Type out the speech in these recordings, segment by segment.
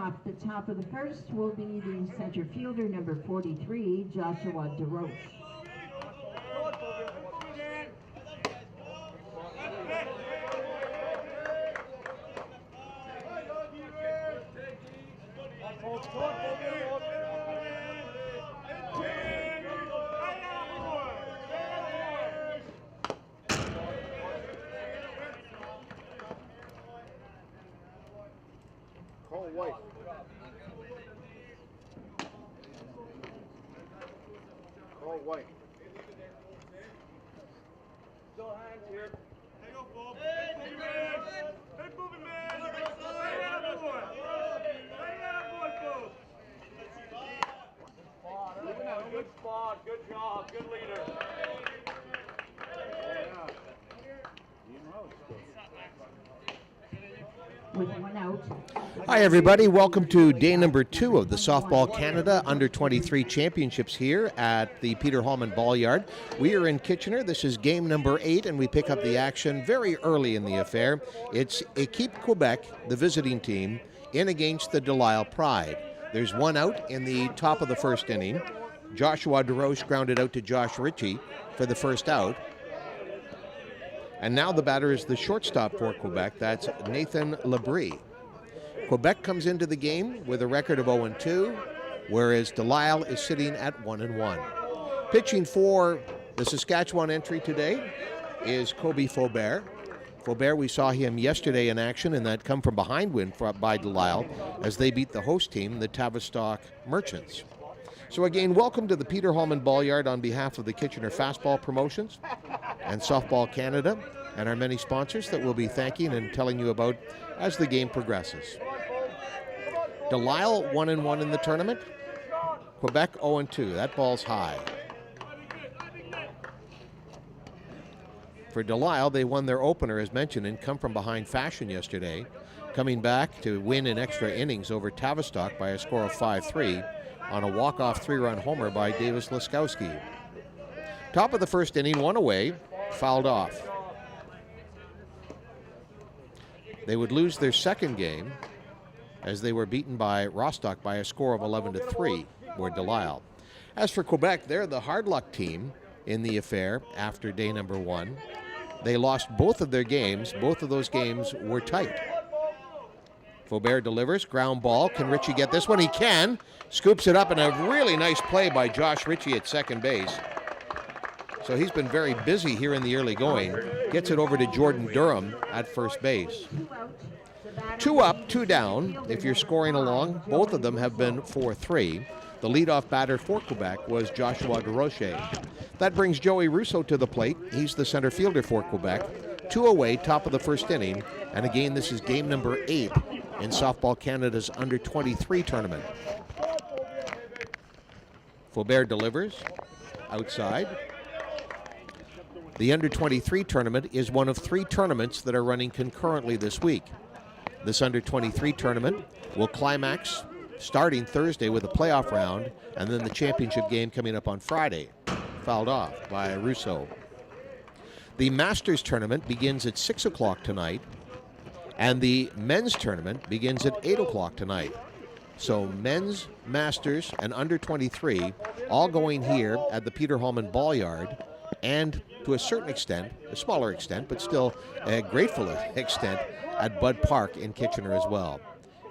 off the top of the first will be the center fielder, number 43, Joshua DeRoche. White. Call White. Still hands here. Hey, go, Bob. Hey, moving man. Hey, moving man. Hey, boy. Hey, good spot. Good job. Good leader. With one out. Hi everybody, welcome to day number 2 of the Softball Canada Under-23 Championships here at the Peter Hallman Ball Yard. We are in Kitchener. This is game number 8 and we pick up the action very early in the affair. It's Équipe Quebec, the visiting team, in against the Delisle Pride. There's one out in the top of the first inning. Joshua DeRoche grounded out to Josh Ritchie for the first out. And now the batter is the shortstop for Quebec. That's Nathan Labrie. Quebec comes into the game with a record of 0-2, whereas Delisle is sitting at 1-1. Pitching for the Saskatchewan entry today is Kobe Faubert. Faubert, we saw him yesterday in action in that come-from-behind win by Delisle as they beat the host team, the Tavistock Merchants. So again, welcome to the Peter Hallman Ball Yard on behalf of the Kitchener Fastball Promotions and Softball Canada and our many sponsors that we'll be thanking and telling you about as the game progresses. Delisle 1-1 in the tournament. Quebec 0-2. That ball's high. For Delisle, they won their opener, as mentioned, in come-from-behind fashion yesterday, coming back to win in extra innings over Tavistock by a score of 5-3 on a walk-off 3-run homer by Davis Laskowski. Top of the first inning, one away, fouled off. They would lose their second game as they were beaten by Rostock by a score of 11-3, were Delisle. As for Quebec, they're the hard luck team in the affair after day number 1. They lost both of their games. Both of those games were tight. Faubert delivers, ground ball. Can Ritchie get this one? He can. Scoops it up, and a really nice play by Josh Ritchie at second base. So he's been very busy here in the early going. Gets it over to Jordan Durham at first base. 2 up, 2 down. If you're scoring along, both of them have been 4-3. The leadoff batter for Quebec was Joshua DeRoche. That brings Joey Russo to the plate. He's the center fielder for Quebec. 2 away, top of the first inning. And again, this is game number 8 in Softball Canada's Under-23 tournament. Faubert delivers outside. The Under-23 tournament is one of 3 tournaments that are running concurrently this week. This Under-23 tournament will climax starting Thursday with a playoff round, and then the championship game coming up on Friday, fouled off by Russo. The Masters tournament begins at 6 o'clock tonight, and the men's tournament begins at 8 o'clock tonight. So men's, Masters, and Under-23 all going here at the Peter Hallman Ball Yard, and to a certain extent, a smaller extent, but still a grateful extent, at Bud Park in Kitchener as well.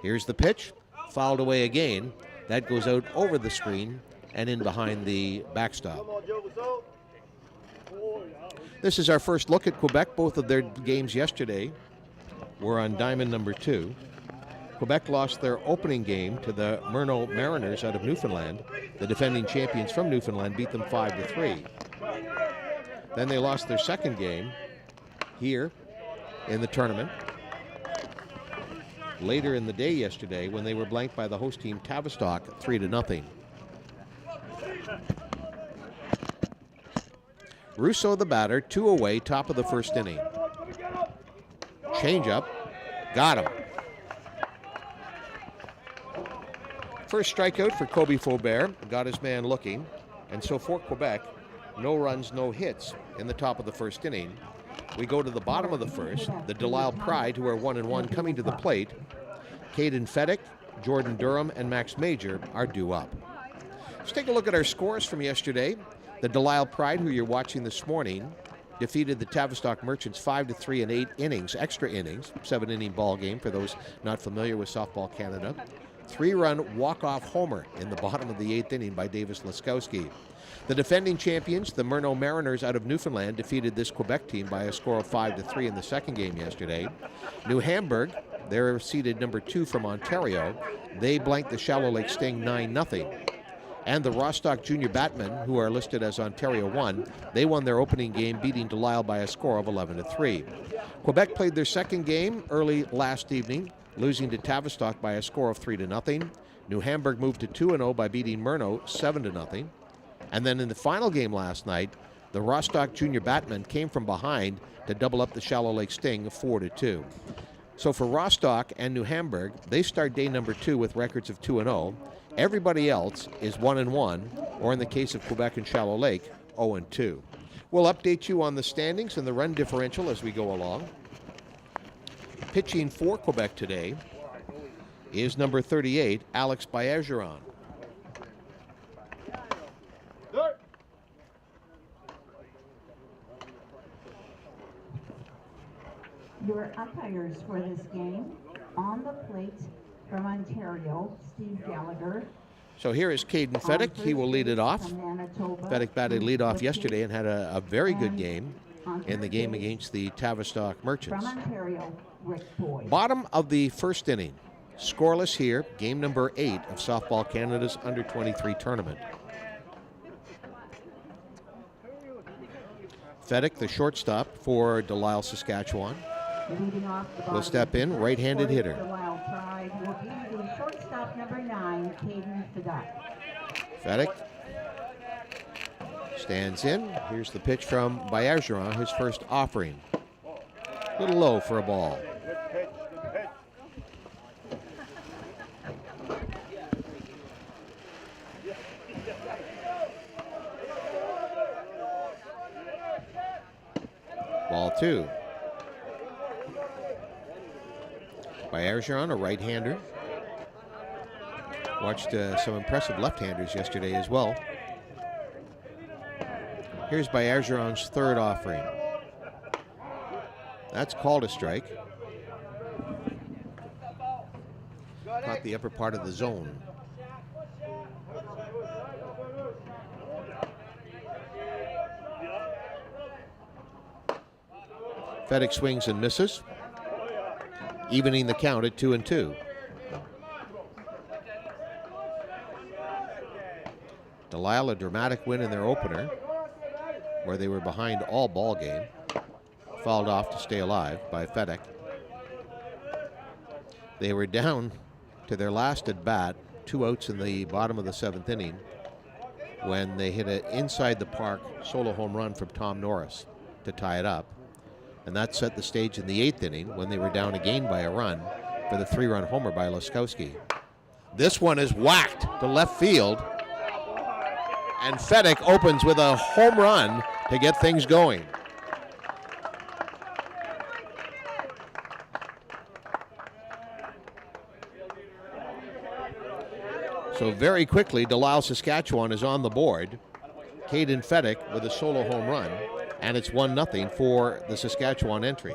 Here's the pitch, fouled away again. That goes out over the screen and in behind the backstop. This is our first look at Quebec. Both of their games yesterday were on diamond number 2. Quebec lost their opening game to the Murnau Mariners out of Newfoundland. The defending champions from Newfoundland beat them 5-3. Then they lost their second game here in the tournament later in the day yesterday when they were blanked by the host team Tavistock 3-0. Russo the batter, 2 away, top of the first inning. Change up, got him. First strikeout for Kobe Faubert, got his man looking. And so for Quebec, no runs, no hits in the top of the first inning. We go to the bottom of the first. The Delisle Pride, who are 1-1, coming to the plate. Caden Feddick Jordan Durham and Max Major are due up. Let's take a look at our scores from yesterday. The Delisle Pride, who you're watching this morning, defeated the Tavistock Merchants 5-3 in 8 innings, extra innings, 7-inning ball game for those not familiar with Softball Canada. 3-run walk-off homer in the bottom of the 8th inning by Davis Laskowski. The defending champions, the Murno Mariners out of Newfoundland, defeated this Quebec team by a score of 5-3 in the second game yesterday. New Hamburg, they're seeded number 2 from Ontario. They blanked the Shallow Lake Sting 9-0. And the Rostock Junior Batmen, who are listed as Ontario 1, they won their opening game, beating Delisle by a score of 11-3. Quebec played their second game early last evening, losing to Tavistock by a score of 3-0. New Hamburg moved to 2-0 by beating Murno 7-0. And then in the final game last night, the Rostock Junior Batmen came from behind to double up the Shallow Lake Sting 4-2. So for Rostock and New Hamburg, they start day number 2 with records of 2-0. Everybody else is 1-1, or in the case of Quebec and Shallow Lake, 0-2. We'll update you on the standings and the run differential as we go along. Pitching for Quebec today is number 38, Alex Baergeron. Your umpires for this game, on the plate from Ontario, Steve Gallagher. So here is Caden Feddick. He will lead it off. Feddick batted lead off yesterday and had a very good game in the game against the Tavistock Merchants. From Ontario, Rick Boyd. Bottom of the first inning. Scoreless here, game number 8 of Softball Canada's Under-23 tournament. Feddick, the shortstop for Delisle, Saskatchewan, will step in, right-handed hitter. Delisle Pride will be the shortstop number 9, Caden Feddick. Feddick stands in. Here's the pitch from Baergeron, his first offering. A little low for a ball. Ball 2. Baergeron, a right-hander. Watched some impressive left-handers yesterday as well. Here's Baergeron's third offering. That's called a strike. Caught the upper part of the zone. Feddick swings and misses, evening the count at 2-2. Delisle, a dramatic win in their opener, where they were behind all ball game. Fouled off to stay alive by Feddick. They were down to their last at bat, 2 outs in the bottom of the 7th inning, when they hit an inside the park solo home run from Tom Norris to tie it up. And that set the stage in the 8th inning when they were down again by a run for the 3-run homer by Laskowski. This one is whacked to left field, and Feddick opens with a home run to get things going. So very quickly, Delisle, Saskatchewan is on the board. Caden Feddick with a solo home run, and it's 1-0 for the Saskatchewan entry.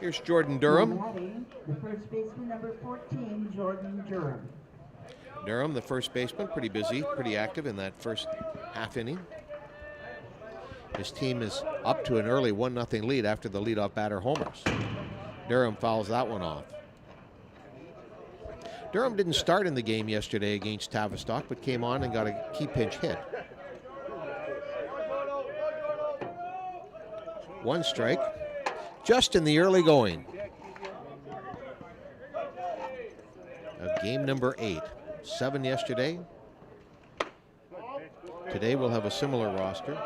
Here's Jordan Durham. The first baseman, number 14, Jordan Durham. Durham, the first baseman, pretty busy, pretty active in that first half inning. His team is up to an early 1-0 lead after the leadoff batter homers. Durham fouls that one off. Durham didn't start in the game yesterday against Tavistock, but came on and got a key pinch hit. 1 strike, just in the early going of game number 8. 7 yesterday. Today we'll have a similar roster.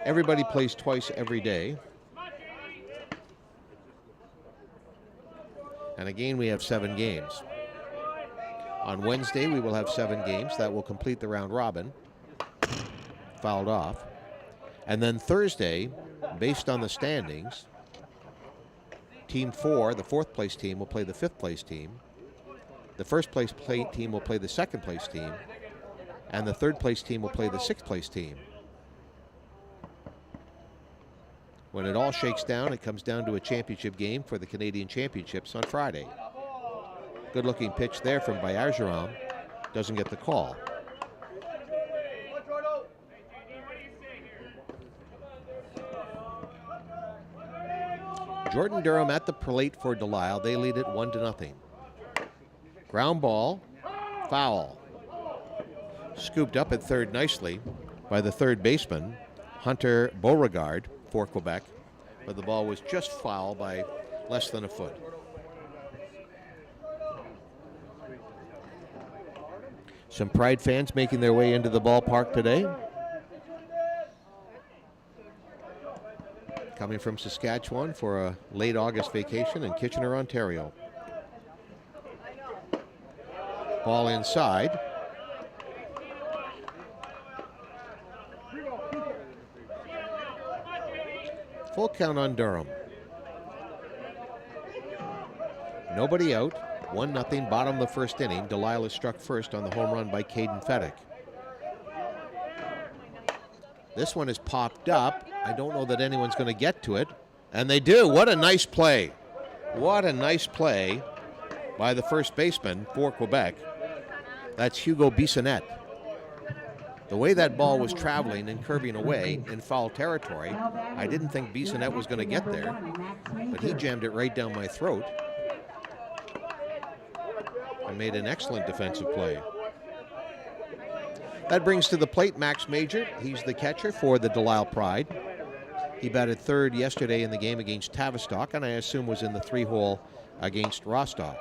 Everybody plays twice every day. And again, we have 7 games. On Wednesday, we will have 7 games. That will complete the round robin. Fouled off. And then Thursday, based on the standings, Team 4, the fourth place team, will play the fifth place team. The first place team will play the second place team. And the third place team will play the sixth place team. When it all shakes down, it comes down to a championship game for the Canadian Championships on Friday. Good looking pitch there from Bayajiram. Doesn't get the call. Jordan Durham at the plate for Delisle. They lead it 1-0. Ground ball, foul. Scooped up at third nicely by the third baseman, Hunter Beauregard for Quebec, but the ball was just foul by less than a foot. Some Pride fans making their way into the ballpark today. Coming from Saskatchewan for a late August vacation in Kitchener, Ontario. Ball inside. Full count on Durham. Nobody out. 1-0, bottom of the first inning. Delisle is struck first on the home run by Caden Fedek. This one is popped up. I don't know that anyone's going to get to it. And they do. What a nice play. What a nice play by the first baseman for Quebec. That's Hugo Bissonnette. The way that ball was traveling and curving away in foul territory, I didn't think Bissonnette was going to get there, but he jammed it right down my throat and made an excellent defensive play. That brings to the plate Max Major. He's the catcher for the Delisle Pride. He batted third yesterday in the game against Tavistock, and I assume was in the 3-hole against Rostock.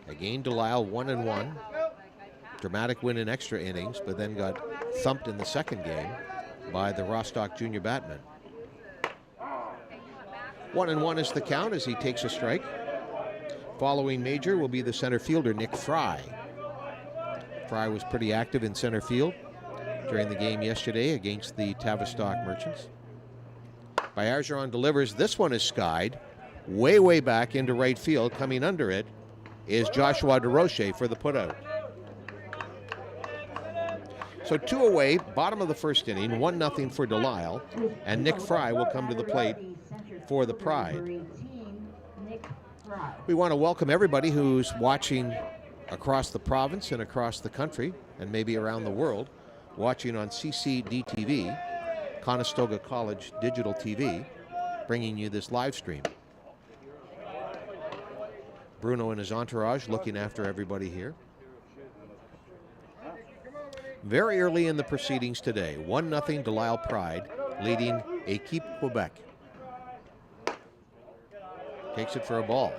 Again, Delisle 1-1. Dramatic win in extra innings, but then got thumped in the second game by the Rostock junior batman. 1-1 is the count as he takes a strike. Following Major will be the center fielder, Nick Fry. Fry was pretty active in center field during the game yesterday against the Tavistock Merchants. Bayajiram delivers. This one is skied way, way back into right field. Coming under it is Joshua DeRoche for the putout. So 2 away, bottom of the first inning, 1-0 for Delisle, and Nick Fry will come to the plate for the Pride. We want to welcome everybody who's watching across the province and across the country and maybe around the world, watching on CCDTV, Conestoga College Digital TV, bringing you this live stream. Bruno and his entourage looking after everybody here. Very early in the proceedings today, 1-0 Delisle Pride leading Équipe Quebec. Takes it for a ball.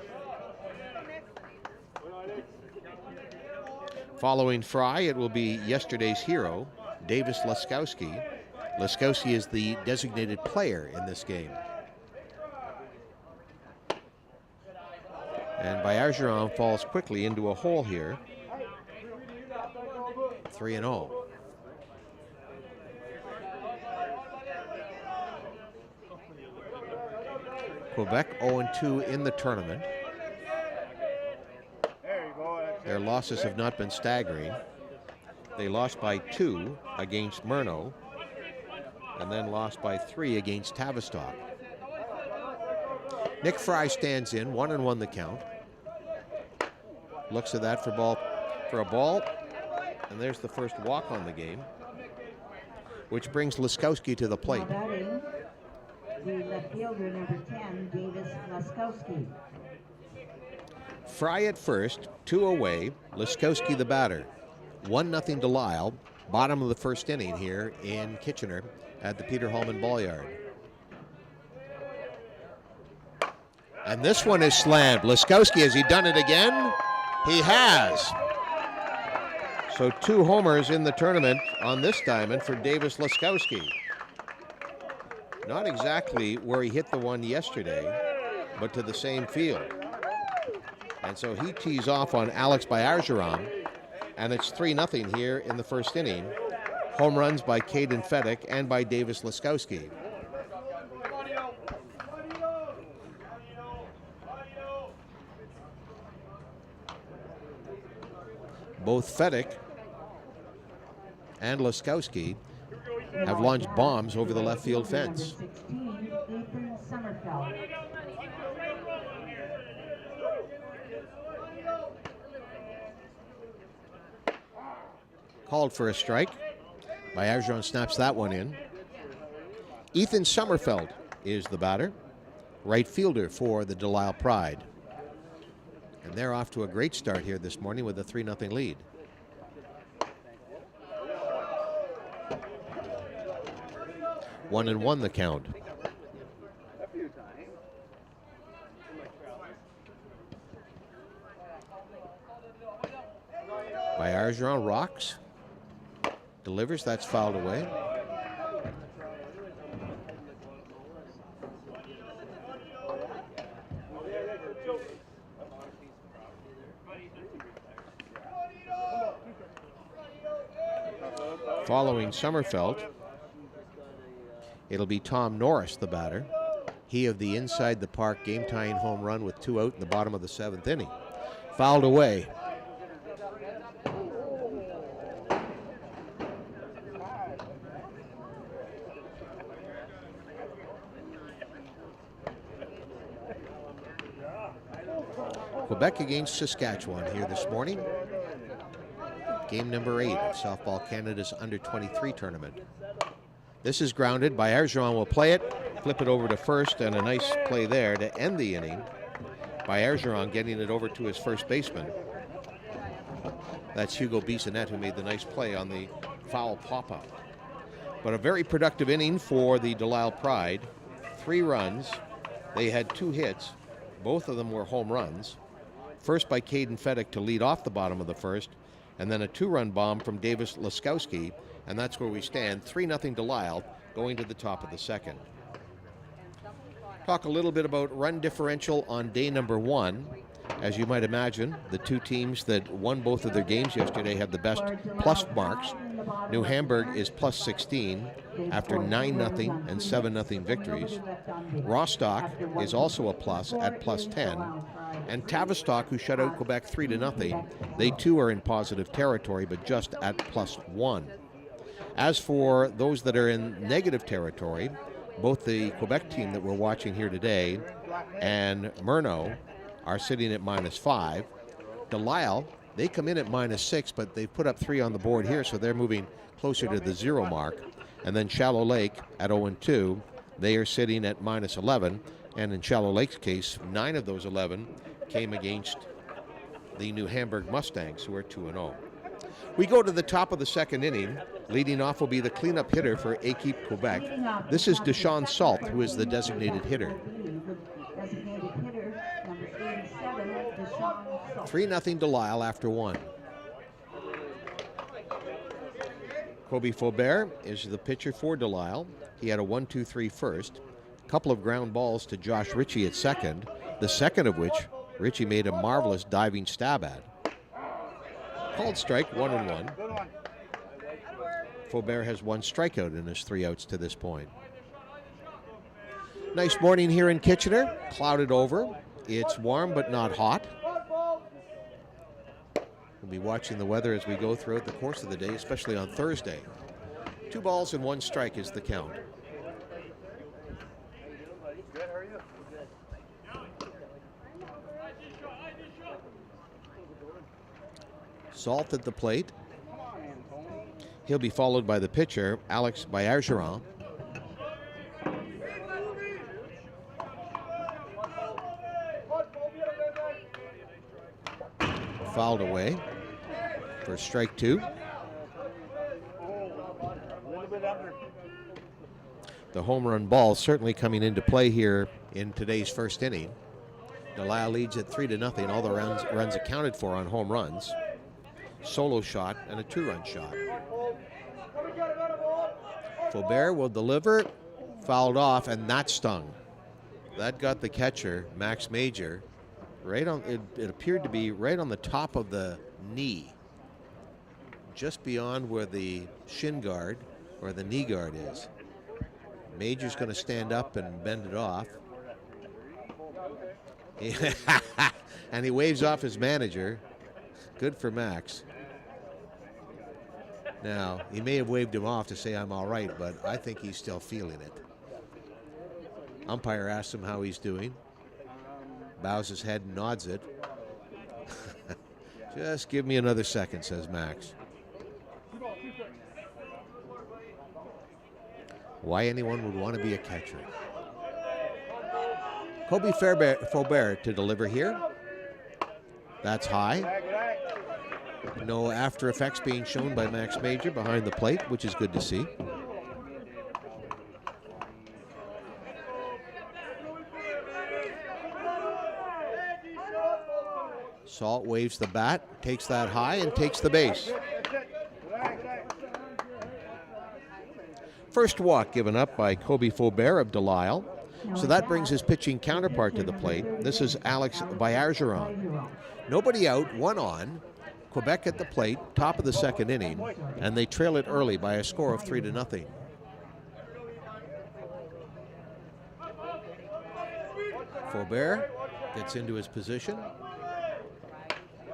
Following Fry, it will be yesterday's hero, Davis Laskowski. Laskowski is the designated player in this game. And Bayajiram falls quickly into a hole here. 3-0. Quebec 0-2 in the tournament. Their losses have not been staggering. They lost by 2 against Murno, and then lost by 3 against Tavistock. Nick Fry stands in, 1-1 the count. Looks at that for a ball, and there's the first walk on the game, which brings Laskowski to the plate. The left fielder, number 10, Davis Laskowski. Fry at first, 2 away. Laskowski the batter. 1-0 Delisle, bottom of the first inning here in Kitchener at the Peter Hallman Ball-Yard. And this one is slammed. Laskowski, has he done it again? He has. So 2 homers in the tournament on this diamond for Davis Laskowski. Not exactly where he hit the one yesterday, but to the same field. And so he tees off on Alex Bayajiram, and it's 3-0 here in the first inning. Home runs by Caden Fedek and by Davis Laskowski. Both Fedek and Laskowski have launched bombs over the left field fence. Number 16, Ethan Sommerfeld. Called for a strike. Bergeron snaps that one in. Ethan Sommerfeld is the batter, right fielder for the Delisle Pride. And they're off to a great start here this morning with a 3-0 lead. One and one the count. Bergeron rocks. Delivers, that's fouled away. Following Sommerfeld, it'll be Tom Norris, the batter. He of the inside the park game-tying home run with 2 out in the bottom of the 7th inning. Fouled away. Quebec against Saskatchewan here this morning. Game number 8 of Softball Canada's Under-23 tournament. This is grounded. Bergeron will play it, flip it over to first, and a nice play there to end the inning. Bergeron getting it over to his first baseman. That's Hugo Bissonnette who made the nice play on the foul pop-up. But a very productive inning for the Delisle Pride. 3 runs. They had 2 hits. Both of them were home runs. First by Caden Fedek to lead off the bottom of the first, and then a 2-run bomb from Davis Laskowski, and that's where we stand. 3-0 Delisle going to the top of the second. Talk a little bit about run differential on day number 1. As you might imagine, the 2 teams that won both of their games yesterday had the best plus marks. New Hamburg is plus 16 after 9-0 and 7-0 victories. Rostock is also a plus at plus 10. And Tavistock, who shut out Quebec 3-0, they too are in positive territory, but just at plus 1. As for those that are in negative territory, both the Quebec team that we're watching here today and Murnau are sitting at minus 5. Delisle, they come in at minus 6, but they've put up 3 on the board here, so they're moving closer to the 0 mark. And then Shallow Lake at 0-2, they are sitting at minus 11. And in Shallow Lake's case, 9 of those 11 came against the New Hamburg Mustangs, who are 2-0. We go to the top of the second inning. Leading off will be the cleanup hitter for Équipe Quebec. This is Deshaun Salt, who is the designated hitter. 3-0 Delisle after 1. Kobe Faubert is the pitcher for Delisle. He had a 1-2-3 first. A couple of ground balls to Josh Ritchie at second. The second of which Ritchie made a marvelous diving stab at. Called strike, 1-1. Faubert has 1 strikeout in his 3 outs to this point. Nice morning here in Kitchener. Clouded over. It's warm but not hot. We'll be watching the weather as we go throughout the course of the day, especially on Thursday. 2 balls and 1 strike is the count. Salt at the plate. He'll be followed by the pitcher, Alex Bergeron. Fouled away for strike 2. The home run ball certainly coming into play here in today's first inning. Delisle leads at 3-0. All the runs accounted for on home runs. Solo shot and a 2-run shot. Faubert will deliver. Fouled off, and that stung. That got the catcher, Max Major, right on. It appeared to be right on the top of the knee, just beyond where the shin guard or the knee guard is. Major's going to stand up and bend it off. And he waves off his manager. Good for Max. Now, he may have waved him off to say I'm all right, but I think he's still feeling it. Umpire asks him how he's doing. Bows his head and nods it. Just give me another second, says Max. Why anyone would want to be a catcher. Kobe Faubert to deliver here. That's high. No after effects being shown by Max Major behind the plate, which is good to see. Salt waves the bat, takes that high, and takes the base. First walk given up by Kobe Faubert of Delisle. So that brings his pitching counterpart to the plate. This is Alex Bergeron. Nobody out, one on. Quebec at the plate, top of the second inning, and they trail it early by a score of 3-0. Faubert gets into his position.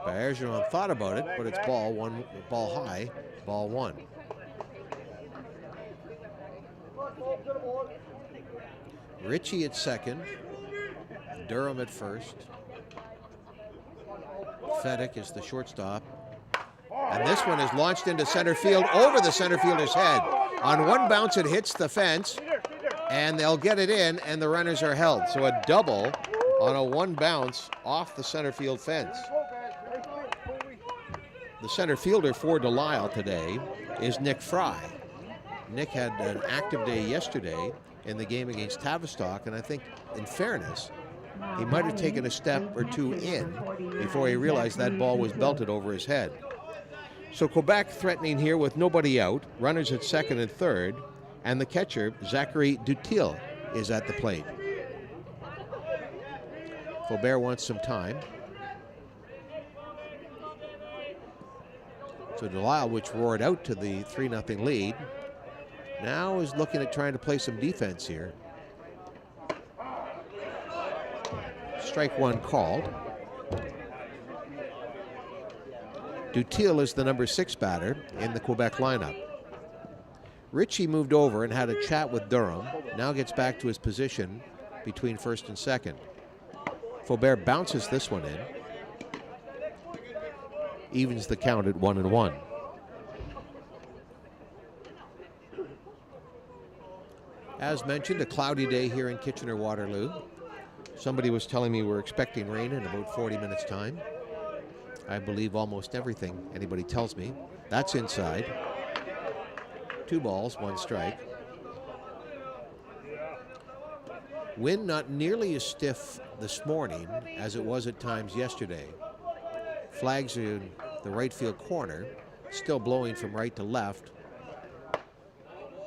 Bergeron thought about it, but it's ball high, ball one. Ritchie at second, Durham at first. Fedek is the shortstop. And this one is launched into center field over the center fielder's head. On one bounce, it hits the fence, and they'll get it in, and the runners are held. So a double on a one bounce off the center field fence. The center fielder for Delisle today is Nick Fry. Nick had an active day yesterday in the game against Tavistock, and I think, in fairness, he might have taken a step or two in before he realized that ball was belted over his head. So Quebec threatening here with nobody out, runners at second and third, and the catcher, Zachary Dutil, is at the plate. Faubert wants some time. So Delisle, which roared out to the 3-0 lead, now is looking at trying to play some defense here. Strike one called. Dutil is the number 6 batter in the Quebec lineup. Ritchie moved over and had a chat with Durham. Now gets back to his position between first and second. Faubert bounces this one in. Evens the count at 1-1. As mentioned, a cloudy day here in Kitchener-Waterloo. Somebody was telling me we're expecting rain in about 40 minutes' time. I believe almost everything anybody tells me. That's inside. 2 balls, 1 strike. Wind not nearly as stiff this morning as it was at times yesterday. Flags are in the right field corner, still blowing from right to left,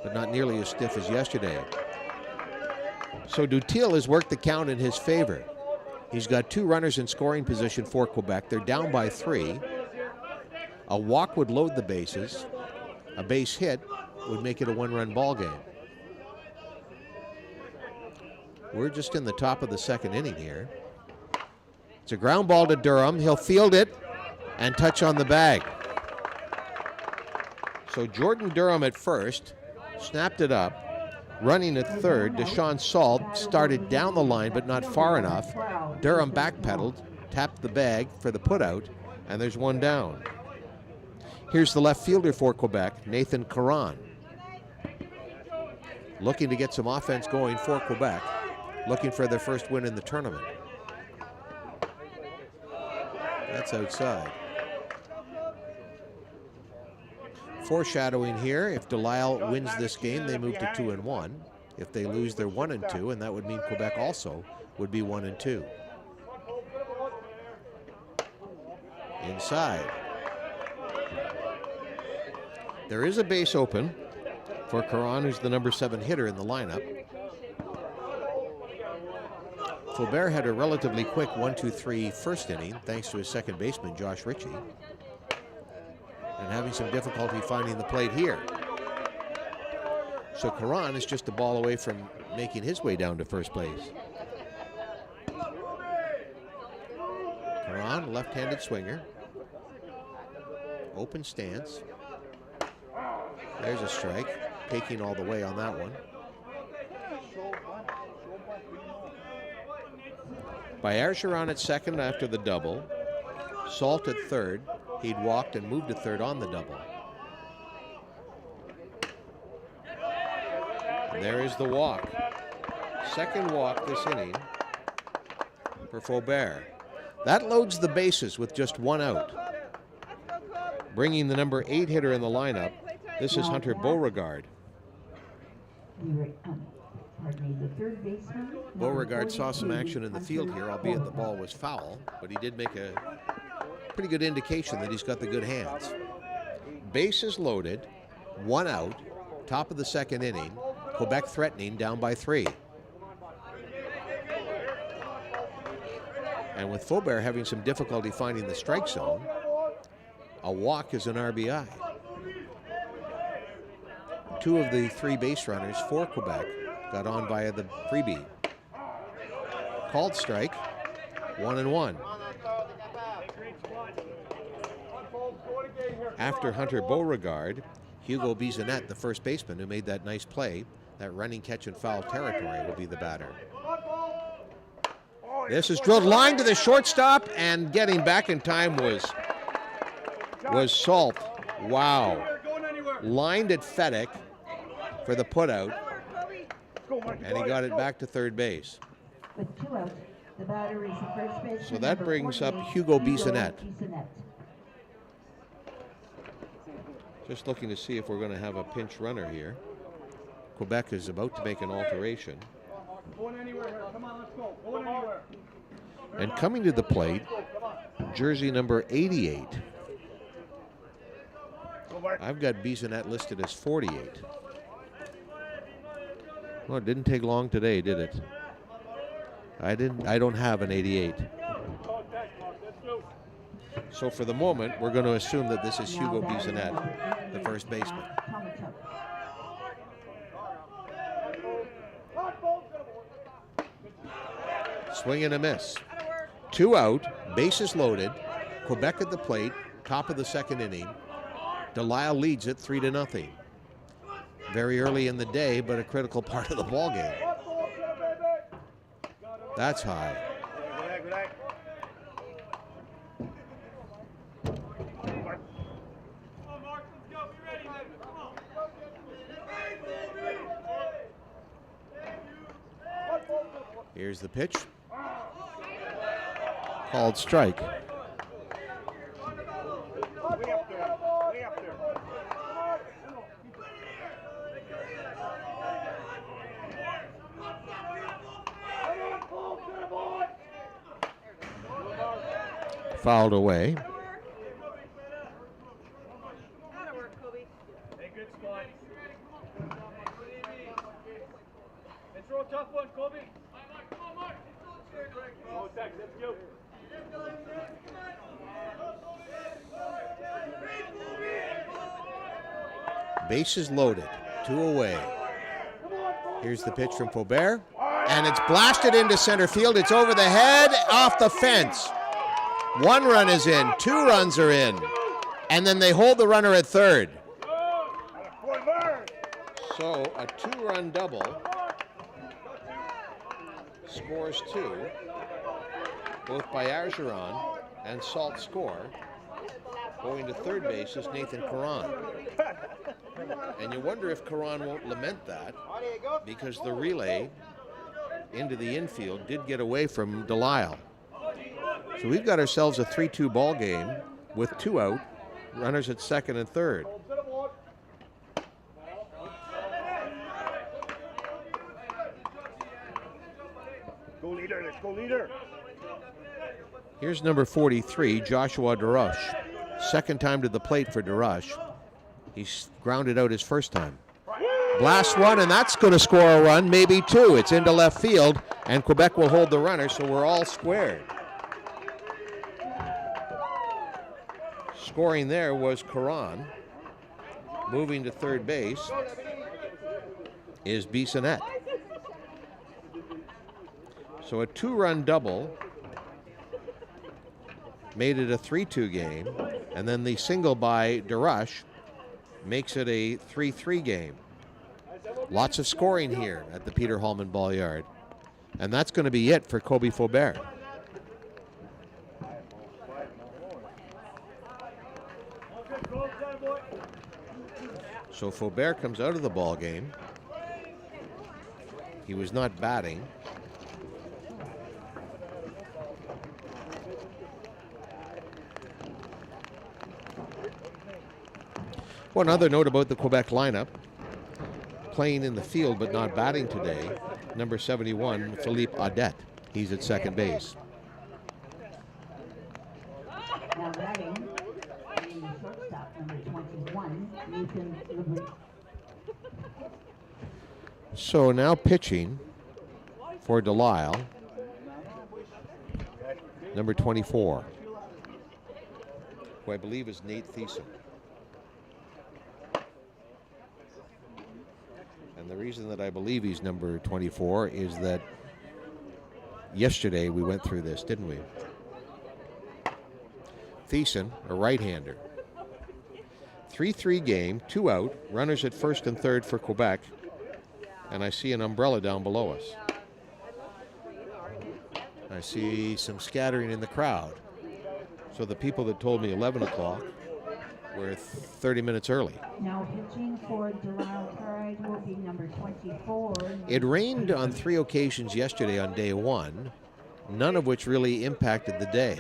but not nearly as stiff as yesterday. So Dutil has worked the count in his favor. He's got 2 runners in scoring position for Quebec. They're down by 3. A walk would load the bases. A base hit would make it a 1-run ball game. We're just in the top of the second inning here. It's a ground ball to Durham. He'll field it and touch on the bag. So Jordan Durham at first, snapped it up. Running at third, Deshaun Salt started down the line but not far enough. Durham backpedaled, tapped the bag for the putout, and there's 1 down. Here's the left fielder for Quebec, Nathan Caron. Looking to get some offense going for Quebec, looking for their first win in the tournament. That's outside. Foreshadowing here, if Delisle wins this game, they move to 2-1. If they lose, they're 1-2, and that would mean Quebec also would be 1-2. Inside. There is a base open for Caron, who's the number 7 hitter in the lineup. Faubert had a relatively quick 1-2-3 first inning, thanks to his second baseman, Josh Ritchie, and having some difficulty finding the plate here. So Caron is just a ball away from making his way down to first base. Caron, left-handed swinger. Open stance. There's a strike. Taking all the way on that one. By Bergeron at second after the double. Salt at third. He'd walked and moved to third on the double. And there is the walk. Second walk this inning for Faubert. That loads the bases with just one out. Bringing the number 8 hitter in the lineup, this is Hunter Beauregard. Beauregard saw some action in the field here, albeit the ball was foul, but he did make a pretty good indication that he's got the good hands. Bases loaded, one out, top of the second inning. Quebec threatening, down by 3. And with Faubert having some difficulty finding the strike zone, a walk is an RBI. 2 of the 3 base runners for Quebec got on via the freebie. Called strike, 1-1. After Hunter Beauregard, Hugo Bissonnette, the first baseman who made that nice play, that running catch in foul territory, will be the batter. This is drilled line to the shortstop, and getting back in time was Salt. Wow. Lined at Fedek for the putout, and he got it back to third base. With 2 outs, the batter is the first baseman. So that brings up Hugo Bissonnette. Just looking to see if we're going to have a pinch runner here. Quebec is about to make an alteration. And coming to the plate, jersey number 88. I've got Bissonnette listed as 48. Well, it didn't take long today, did it? I don't have an 88. So for the moment, we're going to assume that this is Hugo Bissonnette, the first baseman. Swing and a miss. 2 out, bases loaded. Quebec at the plate, top of the second inning. Delisle leads it 3-0. Very early in the day, but a critical part of the ball game. That's high. Here's the pitch. Called strike. Fouled away. Hey, good spot. Let's throw a tough one, Kobe. Come on, Mark. Oh, Tex, let's go. Bases loaded, 2 away. Here's the pitch from Faubert, and it's blasted into center field. It's over the head, off the fence. 1 run is in, 2 runs are in, and then they hold the runner at third. So a 2-run double scores 2. Both by Bergeron and Salt score. Going to third base is Nathan Caron. And you wonder if Caron won't lament that, because the relay into the infield did get away from Delisle. So we've got ourselves a 3-2 ball game with 2 out, runners at second and third. Go leader, let's go leader. Here's number 43, Joshua DeRoche. Second time to the plate for DeRoche. He's grounded out his first time. Blast one, and that's going to score a run, maybe 2. It's into left field, and Quebec will hold the runner, so we're all squared. Scoring there was Caron. Moving to third base is Bissonnette. So a 2-run double made it a 3-2 game, and then the single by DeRoche makes it a 3-3 game. Lots of scoring here at the Peter Hallman Ball Yard. And that's going to be it for Kobe Faubert. So Faubert comes out of the ball game. He was not batting. One other note about the Quebec lineup. Playing in the field but not batting today, number 71, Philippe Audette. He's at second base. Now batting, the shortstop, number 21, Nathan Lebris. So now pitching for Delisle, number 24, who I believe is Nate Thiessen. And the reason that I believe he's number 24 is that yesterday we went through this, didn't we? Thiessen, a right-hander. 3-3 game, 2 out, runners at first and third for Quebec. And I see an umbrella down below us. I see some scattering in the crowd. So the people that told me 11 o'clock were 30 minutes early. Now pitching for Delisle Pride will be number 24. It rained on 3 occasions yesterday on day 1, none of which really impacted the day.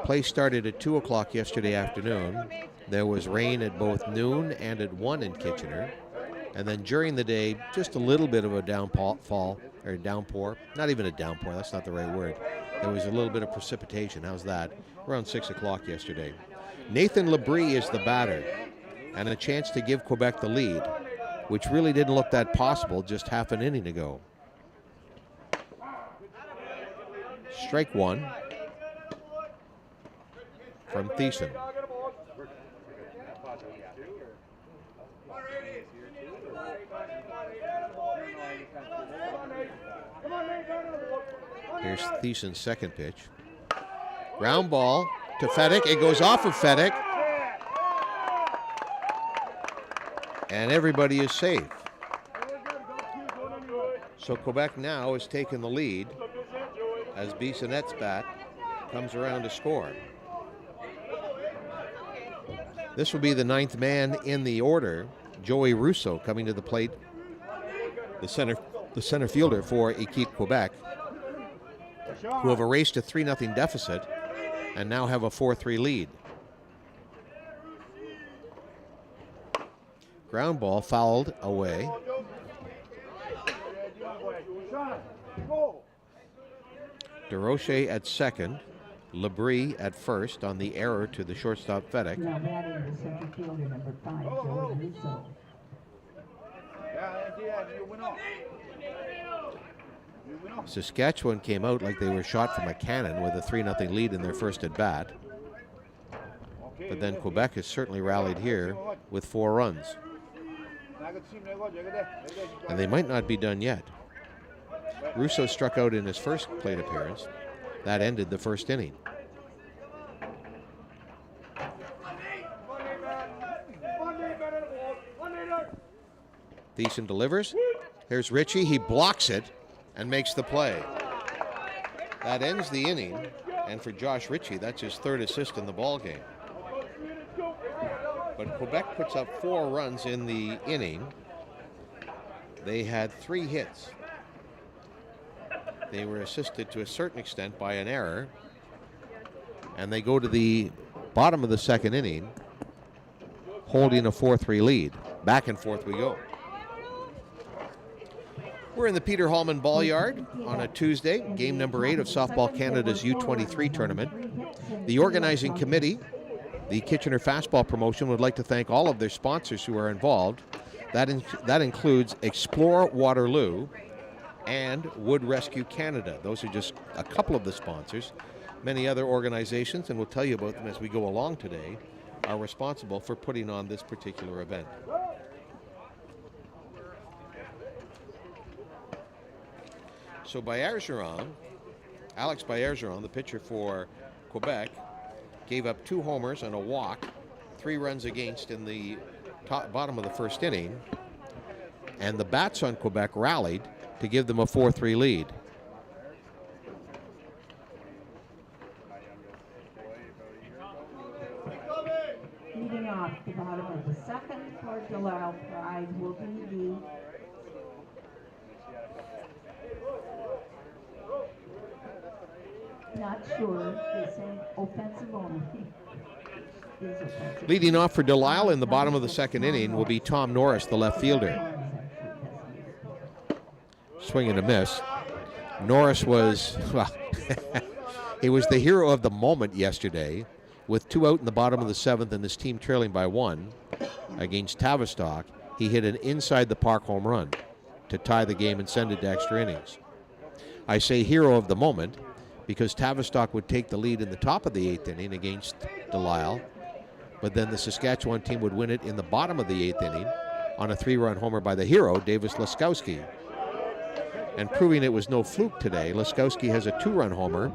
Play started at 2 o'clock yesterday afternoon. There was rain at both noon and at 1 in Kitchener. And then during the day, just a little bit of a downpour, not even a downpour, that's not the right word. There was a little bit of precipitation, how's that? Around 6 o'clock yesterday. Nathan Lebris is the batter, and a chance to give Quebec the lead, which really didn't look that possible just half an inning ago. Strike 1 from Thiessen. Here's Thiessen's second pitch. Ground ball to Fedek. It goes off of Fedek. And everybody is safe. So Quebec now has taken the lead as Bissonnette's bat comes around to score. This will be the 9th man in the order. Joey Russo coming to the plate. The center fielder for Équipe Quebec, who have erased a 3-0 deficit and now have a 4-3 lead. Ground ball fouled away. DeRoche at second. Lebris at first on the error to the shortstop Fedek. Now batting the center fielder, number 5, Joey Russo. Saskatchewan came out like they were shot from a cannon with a 3-0 lead in their first at bat. But then Quebec has certainly rallied here with 4 runs. And they might not be done yet. Russo struck out in his first plate appearance. That ended the first inning. Thiessen delivers. Here's Ritchie. He blocks it and makes the play. That ends the inning. And for Josh Ritchie, that's his 3rd assist in the ball game. But Quebec puts up 4 runs in the inning. They had 3 hits. They were assisted to a certain extent by an error. And they go to the bottom of the second inning, holding a 4-3 lead. Back and forth we go. We're in the Peter Hallman Ball Yard on a Tuesday, game number 8 of Softball Canada's U23 tournament. The organizing committee, the Kitchener Fastball Promotion, would like to thank all of their sponsors who are involved. That includes Explore Waterloo and Wood Rescue Canada. Those are just a couple of the sponsors. Many other organizations, and we'll tell you about them as we go along today, are responsible for putting on this particular event. So Alex Baergeron, the pitcher for Quebec, gave up 2 homers and a walk 3 runs against in the bottom of the first inning, and the bats on Quebec rallied to give them a 4-3 lead. Leading off the bottom of the second for Delisle Pride will be the not sure, they say offensive only. Leading off for Delisle in the bottom of the second inning will be Tom Norris, the left fielder. Swing and a miss. Norris was, well, he was the hero of the moment yesterday. With 2 out in the bottom of the 7th and his team trailing by 1 against Tavistock, he hit an inside the park home run to tie the game and send it to extra innings. I say hero of the moment because Tavistock would take the lead in the top of the 8th inning against Delisle, but then the Saskatchewan team would win it in the bottom of the 8th inning on a 3-run homer by the hero, Davis Laskowski. And proving it was no fluke today, Laskowski has a 2-run homer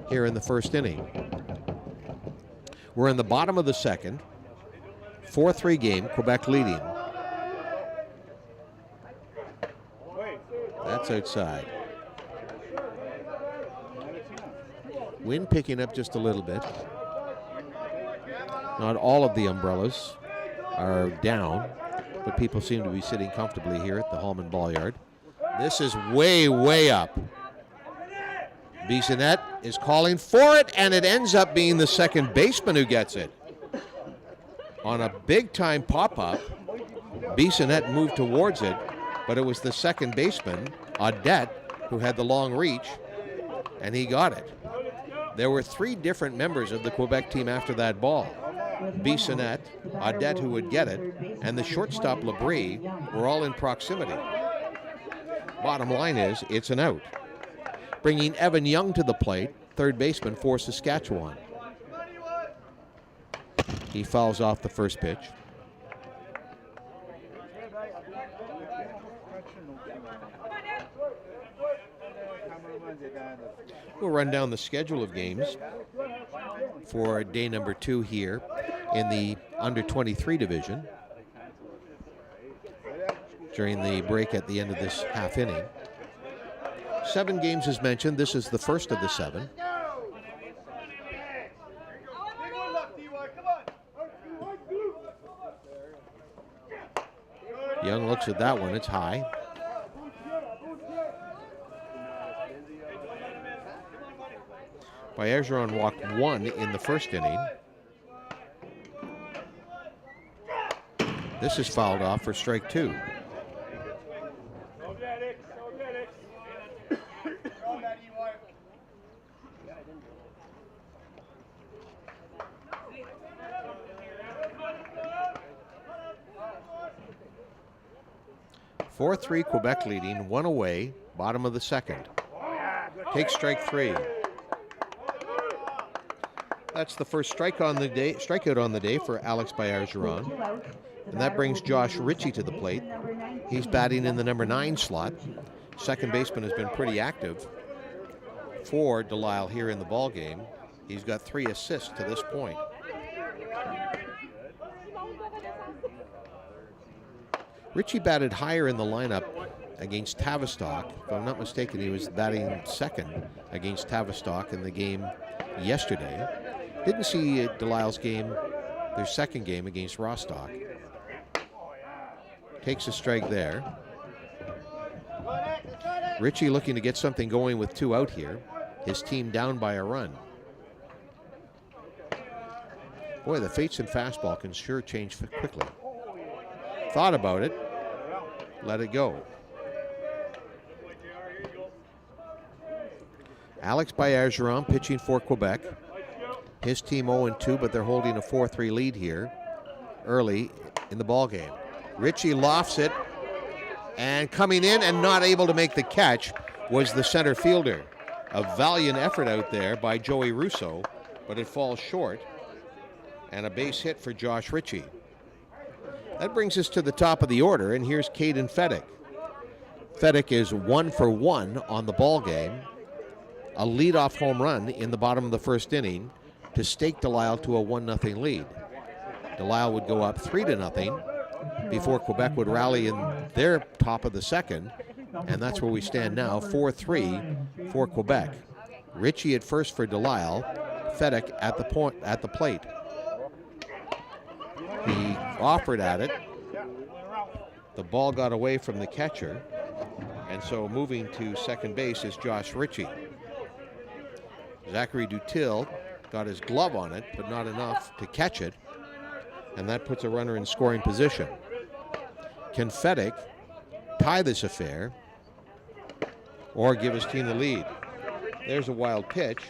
here in the first inning. We're in the bottom of the second. 4-3 game, Quebec leading. That's outside. Wind picking up just a little bit. Not all of the umbrellas are down, but people seem to be sitting comfortably here at the Hallman Ball Yard. This is way, way up. Bissonnette is calling for it, and it ends up being the second baseman who gets it. On a big-time pop-up, Bissonnette moved towards it, but it was the second baseman, Audette, who had the long reach, and he got it. There were 3 different members of the Quebec team after that ball. Bissonnette, Audette, who would get it, and the shortstop Labrie were all in proximity. Bottom line is, it's an out. Bringing Evan Young to the plate, third baseman for Saskatchewan. He fouls off the first pitch. We'll run down the schedule of games for day number 2 here in the under-23 division during the break at the end of this half inning. 7 games as mentioned. This is the first of the 7. Young looks at that one. It's high. Bergeron walked 1 in the first inning. This is fouled off for strike 2. (4-3) Quebec leading, 1 away, bottom of the second. Take strike 3. That's the first strikeout on the day for Alex Bergeron. And that brings Josh Ritchie to the plate. He's batting in the number 9 slot. Second baseman has been pretty active for Delisle here in the ball game. He's got 3 assists to this point. Ritchie batted higher in the lineup against Tavistock. If I'm not mistaken, he was batting second against Tavistock in the game yesterday. Didn't see Delisle's game, their second game against Rostock. Takes a strike there. Ritchie looking to get something going with 2 out here. His team down by a run. Boy, the fates in fastball can sure change quickly. Thought about it, let it go. Alex Bergeron pitching for Quebec. His team 0-2, but they're holding a 4-3 lead here early in the ball game. Ritchie lofts it, and coming in and not able to make the catch was the center fielder. A valiant effort out there by Joey Russo, but it falls short, and a base hit for Josh Ritchie. That brings us to the top of the order, and here's Caden Fedek. Fedek is 1 for 1 on the ball game. A leadoff home run in the bottom of the first inning to stake Delisle to a 1-0 lead. Delisle would go up 3-0 before Quebec would rally in their top of the second, and that's where we stand now, 4-3 for Quebec. Ritchie at first for Delisle, Fedek at the plate. He offered at it. The ball got away from the catcher, and so moving to second base is Josh Ritchie. Zachary Dutil got his glove on it, but not enough to catch it, and that puts a runner in scoring position. Can Fedek tie this affair or give his team the lead? There's a wild pitch,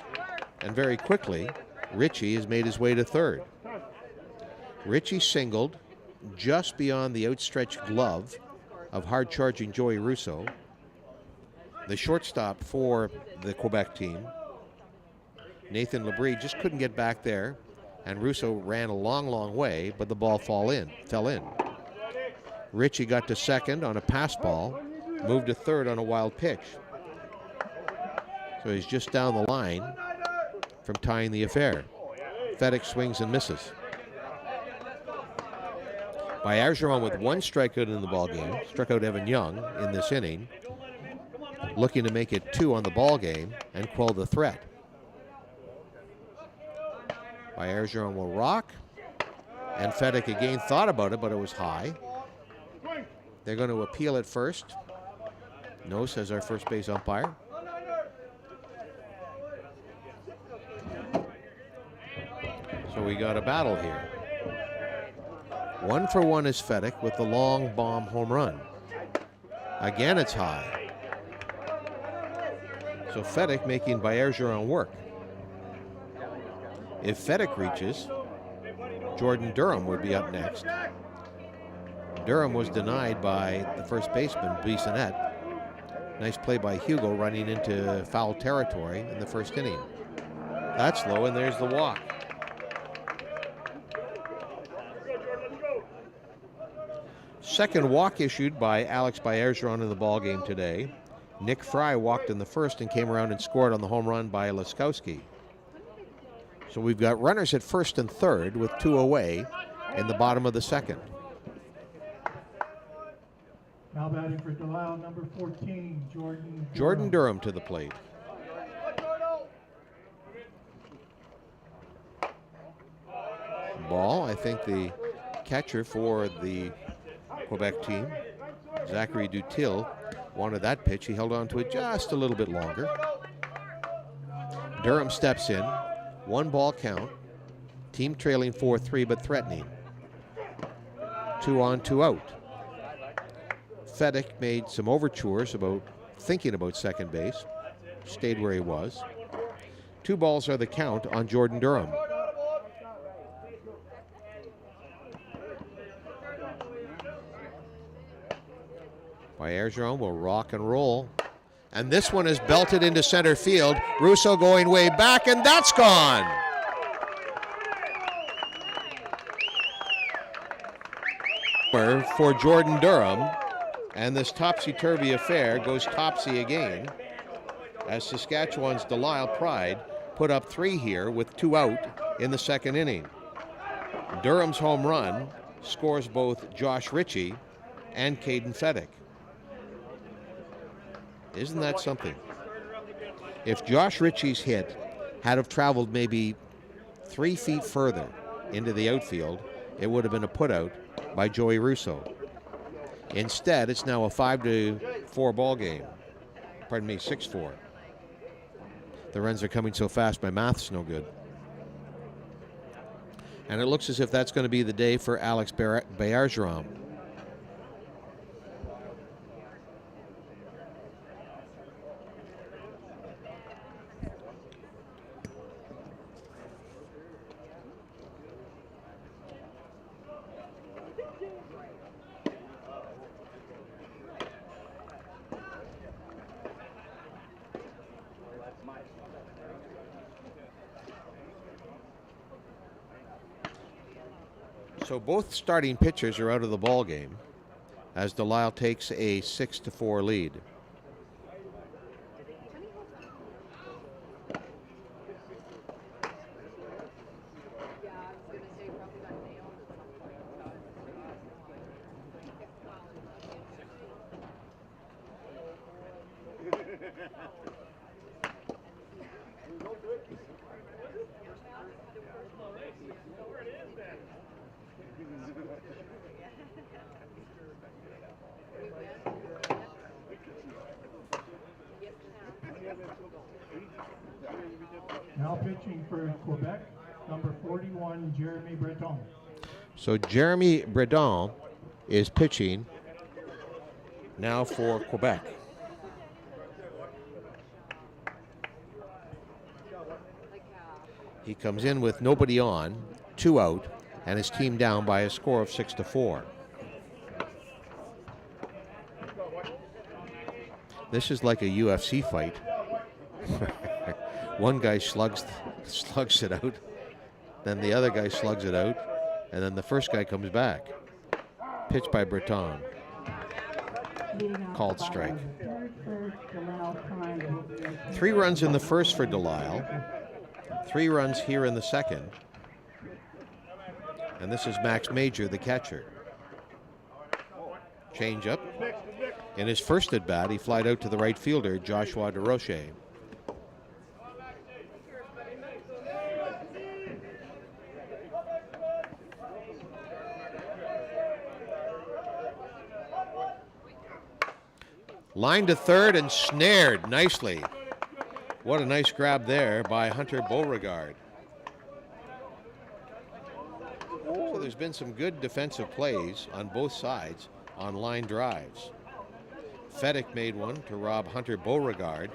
and very quickly, Ritchie has made his way to third. Ritchie singled just beyond the outstretched glove of hard-charging Joey Russo, the shortstop for the Quebec team. Nathan Labrie just couldn't get back there, and Russo ran a long, long way, but the ball fell in. Ritchie got to second on a pass ball, moved to third on a wild pitch. So he's just down the line from tying the affair. Fedek swings and misses. Bergeron with one strikeout in the ballgame, struck out Evan Young in this inning, looking to make it 2 on the ballgame and quell the threat. Bergeron will rock, and Fedek again thought about it, but it was high. They're going to appeal it first. No, says our first base umpire. So we got a battle here. 1-for-1 is Fedek with the long bomb home run. Again, it's high. So Fedek making Bergeron work. If Fedek reaches, Jordan Durham would be up next. Durham was denied by the first baseman, Bissonnette. Nice play by Hugo running into foul territory in the first inning. That's low, and there's the walk. Second walk issued by Alex Bergeron in the ballgame today. Nick Fry walked in the first and came around and scored on the home run by Laskowski. So we've got runners at first and third with 2 away in the bottom of the second. Now batting for Delisle, number 14, Jordan Durham to the plate. Ball, I think the catcher for the Quebec team, Zachary Dutil, wanted that pitch. He held on to it just a little bit longer. Durham steps in. 1 ball count. Team trailing 4-3 but threatening. 2 on, 2 out. Fedek made some overtures about thinking about second base. Stayed where he was. 2 balls are the count on Jordan Durham. Bergeron will rock and roll. And this one is belted into center field. Russo going way back, and that's gone. For Jordan Durham, and this topsy-turvy affair goes topsy again as Saskatchewan's Delisle Pride put up 3 here with 2 out in the second inning. Durham's home run scores both Josh Ritchie and Caden Fedek. Isn't that something? If Josh Ritchie's hit had have traveled maybe 3 feet further into the outfield, it would have been a putout by Joey Russo. Instead, it's now a 5-4 ball game. Pardon me, 6-4. The runs are coming so fast, my math's no good. And it looks as if that's going to be the day for Alex Bergeron. So both starting pitchers are out of the ball game as Delisle takes a 6-4 lead. Now pitching for Quebec, number 41, Jeremy Breton. So Jeremy Breton is pitching now for Quebec. He comes in with nobody on, 2 out, and his team down by a score of 6-4. This is like a UFC fight. One guy slugs it out, then the other guy slugs it out, and then the first guy comes back. Pitched by Breton. Called strike. 3 runs in the first for Delisle. 3 runs here in the second. And this is Max Major, the catcher. Change up. In his first at bat, he flied out to the right fielder, Joshua DeRoche. Line to third and snared nicely. What a nice grab there by Hunter Beauregard. So there's been some good defensive plays on both sides on line drives. Fedek made one to rob Hunter Beauregard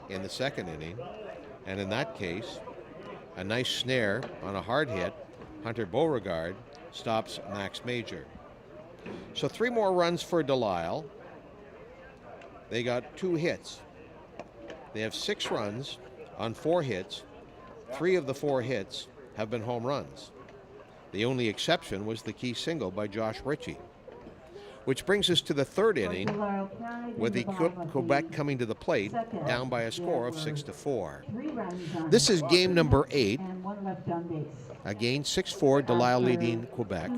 in the second inning. And in that case, a nice snare on a hard hit. Hunter Beauregard stops Max Major. So 3 more runs for Delisle. They got 2 hits. They have 6 runs on 4 hits. 3 of the 4 hits have been home runs. The only exception was the key single by Josh Ritchie. Which brings us to the third inning, with the Quebec coming to the plate, down by a score of 6-4. This is game number 8. Again, 6-4, Delisle leading Quebec.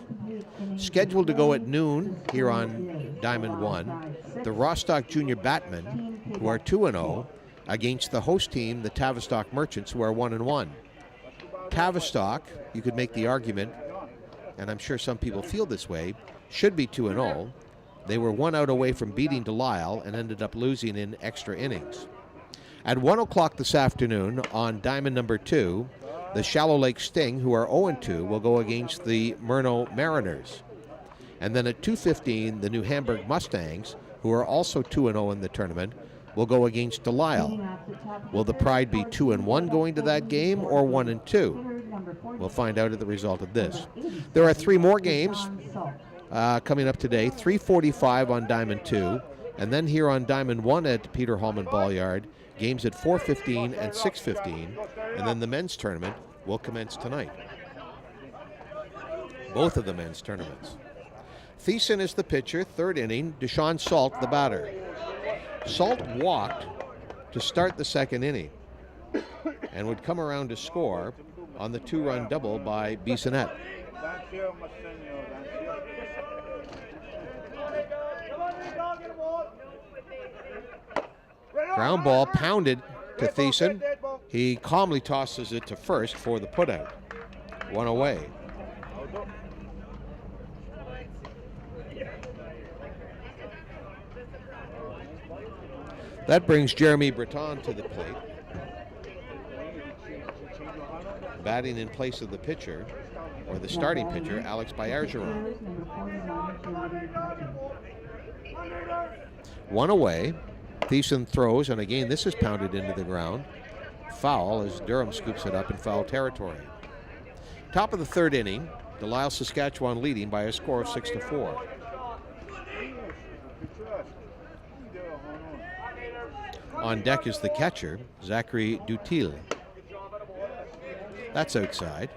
Scheduled to go at noon here on Diamond 1. The Rostock Junior Batmen, who are 2-0, against the host team, the Tavistock Merchants, who are 1-1. Tavistock, you could make the argument, and I'm sure some people feel this way, should be 2-0. They were 1 out away from beating Delisle and ended up losing in extra innings. At 1 o'clock this afternoon on Diamond number 2, the Shallow Lake Sting, who are 0-2, will go against the Murno Mariners. And then at 2:15, the New Hamburg Mustangs, who are also 2-0 in the tournament, will go against Delisle. Will the Pride be 2-1 going to that game or 1-2? We'll find out at the result of this. There are 3 more games coming up today, 3:45 on Diamond 2, and then here on Diamond 1 at Peter Hallman Ball-Yard, games at 4:15 and 6:15, and then the men's tournament will commence tonight. Both of the men's tournaments. Thiessen is the pitcher, 3rd inning, Deshaun Salt the batter. Salt walked to start the 2nd inning and would come around to score on the 2-run double by Bissonnette. Ground ball pounded to Thiessen. He calmly tosses it to first for the putout. 1 away. That brings Jeremy Breton to the plate. Batting in place of the pitcher, or the starting pitcher, Alex Bergeron. 1 away. Thiessen throws, and again, this is pounded into the ground. Foul as Durham scoops it up in foul territory. Top of the 3rd inning, Delisle, Saskatchewan leading by a score of 6-4. On deck is the catcher, Zachary Dutil. That's outside.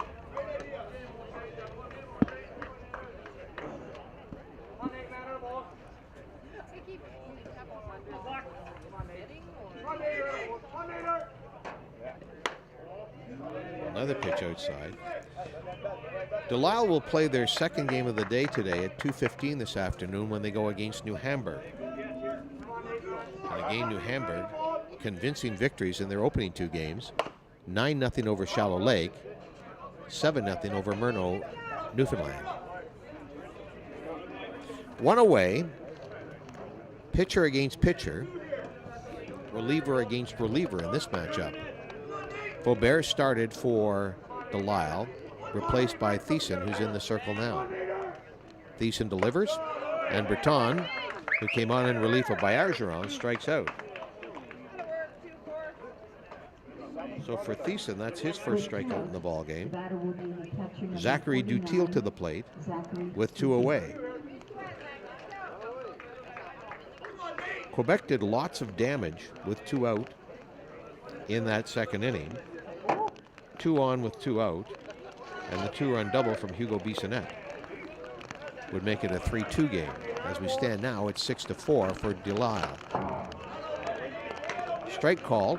Another pitch outside. Delisle will play their 2nd game of the day today at 2:15 this afternoon when they go against New Hamburg. And again, New Hamburg convincing victories in their opening 2 games. 9-0 over Shallow Lake, 7-0 over Murno, Newfoundland. One away, pitcher against pitcher, reliever against reliever in this matchup. Faubert started for Delisle, replaced by Thiessen, who's in the circle now. Thiessen delivers, and Breton, who came on in relief of Bergeron, strikes out. So for Thiessen, that's his first strikeout in the ball game. Zachary Dutil to the plate with 2 away. Quebec did lots of damage with 2 out in that second inning. 2 on with 2 out, and the 2-run double from Hugo Bissonnette would make it a 3-2 game. As we stand now, it's 6-4 for Delisle. Strike called.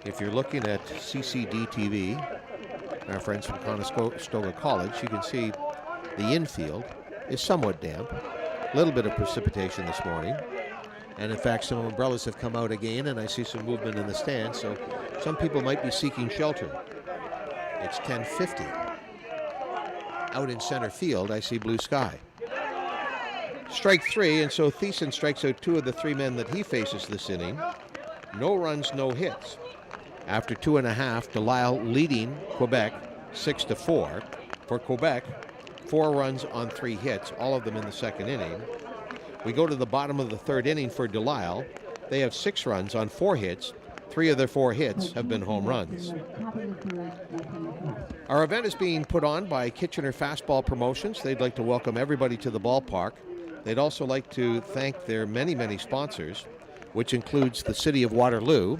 If you're looking at CCDTV, our friends from Conestoga College, you can see the infield is somewhat damp. A little bit of precipitation this morning. And in fact, some umbrellas have come out again, and I see some movement in the stands, so some people might be seeking shelter. It's 10:50. Out in center field, I see blue sky. Strike 3, and so Thiessen strikes out 2 of the 3 men that he faces this inning. No runs, no hits. After 2.5, Delisle leading Quebec 6-4. For Quebec, 4 runs on 3 hits, all of them in the second inning. We go to the bottom of the third inning for Delisle. They have 6 runs on 4 hits. 3 of their 4 hits have been home runs. Our event is being put on by Kitchener Fastball Promotions. They'd like to welcome everybody to the ballpark. They'd also like to thank their many, many sponsors, which includes the City of Waterloo,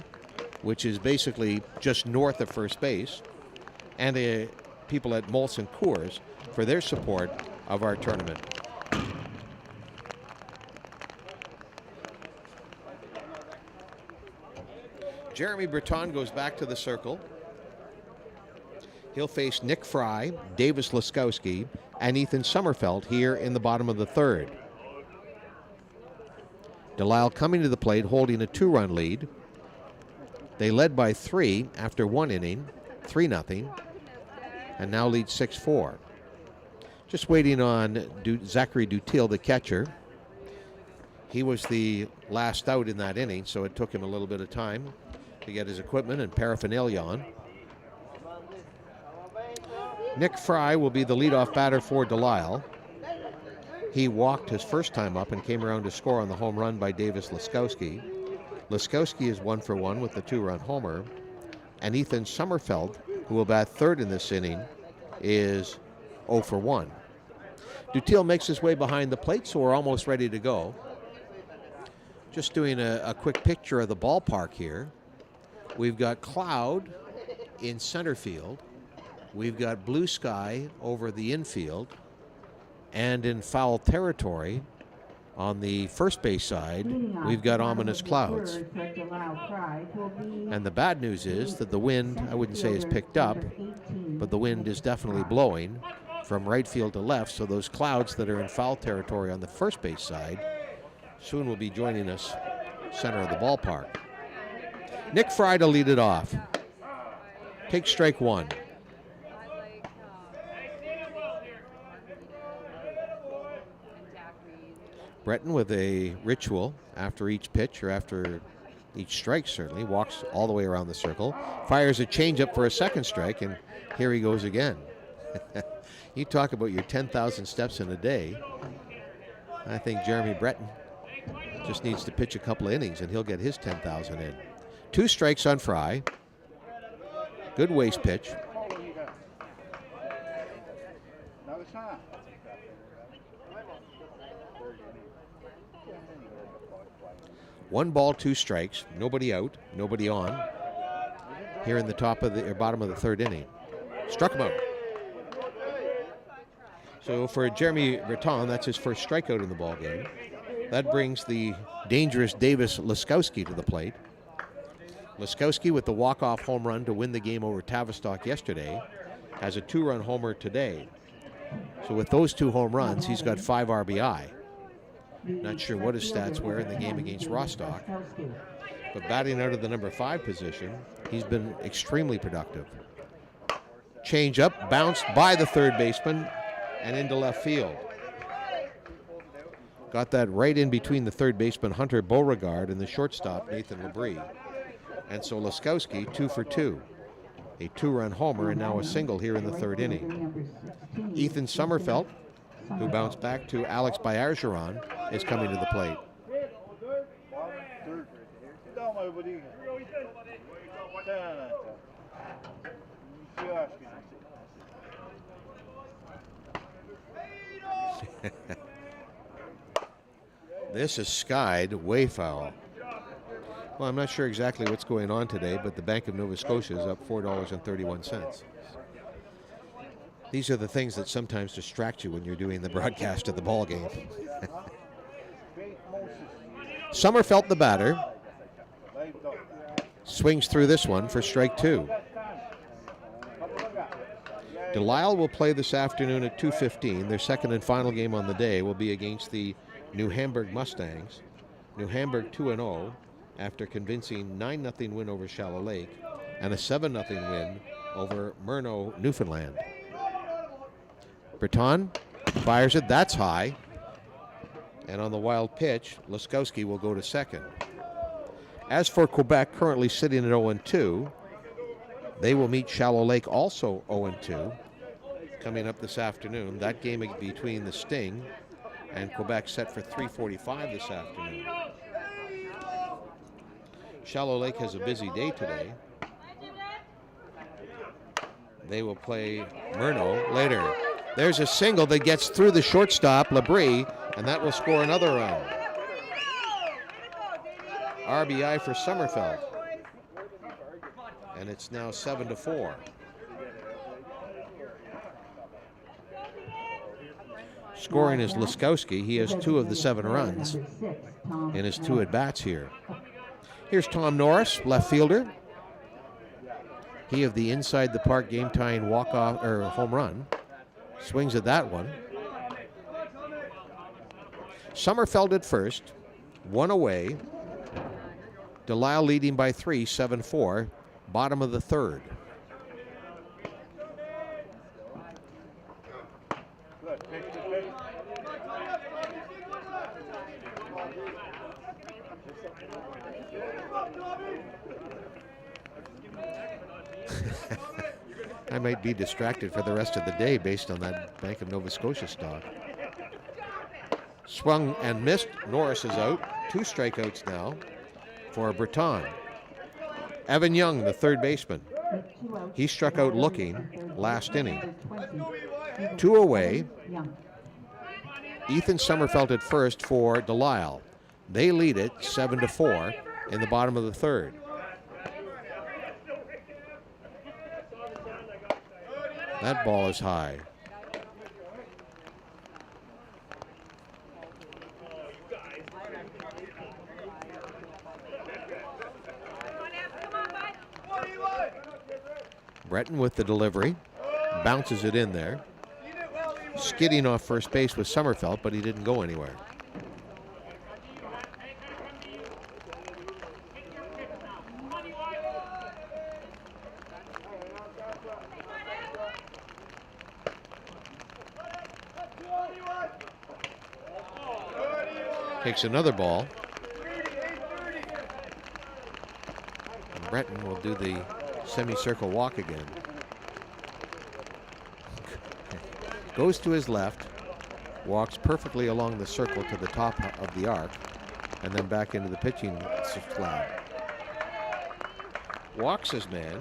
which is basically just north of first base, and the people at Molson Coors for their support of our tournament. Jeremy Breton goes back to the circle. He'll face Nick Fry, Davis Laskowski, and Ethan Sommerfeld here in the bottom of the third. Delisle coming to the plate, holding a 2-run lead. They led by 3 after 1 inning, 3-0, and now lead 6-4. Just waiting on Zachary Dutil, the catcher. He was the last out in that inning, so it took him a little bit of time to get his equipment and paraphernalia on. Nick Fry will be the leadoff batter for Delisle. He walked his first time up and came around to score on the home run by Davis Laskowski. Laskowski is 1 for 1 with the 2-run homer. And Ethan Sommerfeld, who will bat third in this inning, is 0 for 1. Dutil makes his way behind the plate, so we're almost ready to go. Just doing a quick picture of the ballpark here. We've got cloud in center field. We've got blue sky over the infield. And in foul territory, on the first base side, we've got ominous clouds. And the bad news is that the wind, I wouldn't say is picked up, but the wind is definitely blowing from right field to left, so those clouds that are in foul territory on the first base side soon will be joining us center of the ballpark. Nick Fry to lead it off. Take strike 1. Breton with a ritual after each pitch, or after each strike certainly, walks all the way around the circle, fires a changeup for a second strike, and here he goes again. You talk about your 10,000 steps in a day. I think Jeremy Breton just needs to pitch a couple of innings and he'll get his 10,000 in. 2 strikes on Fry. Good waste pitch. One ball, 2 strikes, nobody out, nobody on. Here in the top of the or bottom of the third inning. Struck him out. So for Jeremy Breton, that's his first strikeout in the ball game. That brings the dangerous Davis Laskowski to the plate. Laskowski with the walk-off home run to win the game over Tavistock yesterday has a 2-run homer today. So with those 2 home runs, he's got 5 RBI. Not sure what his stats were in the game against Rostock, but batting out of the number 5 position, he's been extremely productive. Change up, bounced by the third baseman and into left field. Got that right in between the third baseman, Hunter Beauregard, and the shortstop, Nathan Labrie. And so Laskowski, 2 for 2. A 2-run homer and now a single here in the third inning. Ethan Sommerfeld, who bounced back to Alex Baergeron, is coming to the plate. This is skied way foul. Well, I'm not sure exactly what's going on today, but the Bank of Nova Scotia is up $4.31. These are the things that sometimes distract you when you're doing the broadcast of the ball game. Sommerfeld, the batter, swings through this one for strike 2. Delisle will play this afternoon at 2:15. Their second and final game on the day will be against the New Hamburg Mustangs. New Hamburg 2-0 after convincing 9-0 win over Shallow Lake and a 7-0 win over Murnau, Newfoundland. Breton fires it. That's high. And on the wild pitch, Laskowski will go to second. As for Quebec, currently sitting at 0-2, they will meet Shallow Lake, also 0-2, coming up this afternoon. That game between the Sting and Quebec set for 3:45 this afternoon. Shallow Lake has a busy day today. They will play Murnau later. There's a single that gets through the shortstop, Labrie, and that will score another run. RBI for Sommerfeld. And it's now 7-4. Scoring is Laskowski. He has 2 of the 7 runs in his 2 at-bats here. Here's Tom Norris, left fielder. He of the inside the park game-tying walk-off or home run. Swings at that one. Sommerfeld at first, 1 away. Delisle leading by 3, 7-4. Bottom of the third. I might be distracted for the rest of the day based on that Bank of Nova Scotia stock. Swung and missed. Norris is out. 2 strikeouts now for Breton. Evan Young, the third baseman. He struck out looking last inning. 2 away. Ethan Sommerfeld at first for Delisle. They lead it 7-4 in the bottom of the third. That ball is high. Breton with the delivery. Bounces it in there. Skidding off first base with Sommerfeld, but he didn't go anywhere. Takes another ball. And Breton will do the semicircle walk again. Goes to his left, walks perfectly along the circle to the top of the arc, and then back into the pitching slab. Walks his man,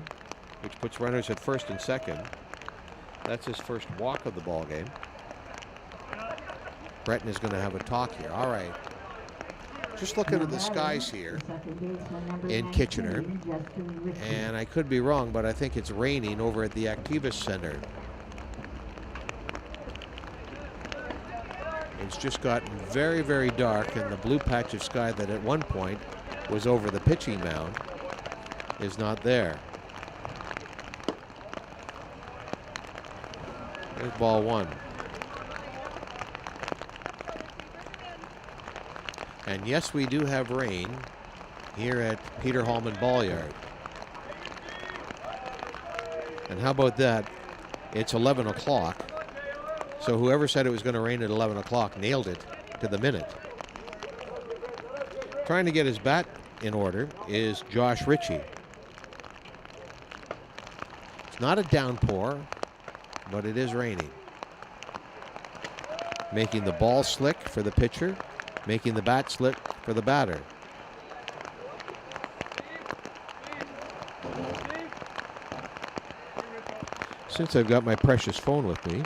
which puts runners at first and second. That's his first walk of the ball game. Breton is going to have a talk here. All right. Just looking at the skies here in Kitchener, and I could be wrong, but I think it's raining over at the Activist Center. It's just gotten very, very dark, and the blue patch of sky that at one point was over the pitching mound is not there. There's ball 1. And yes, we do have rain here at Peter Hallman Ball-Yard. And how about that? It's 11 o'clock. So whoever said it was going to rain at 11 o'clock nailed it to the minute. Trying to get his bat in order is Josh Ritchie. It's not a downpour, but it is raining. Making the ball slick for the pitcher, making the bat slick for the batter. Since I've got my precious phone with me,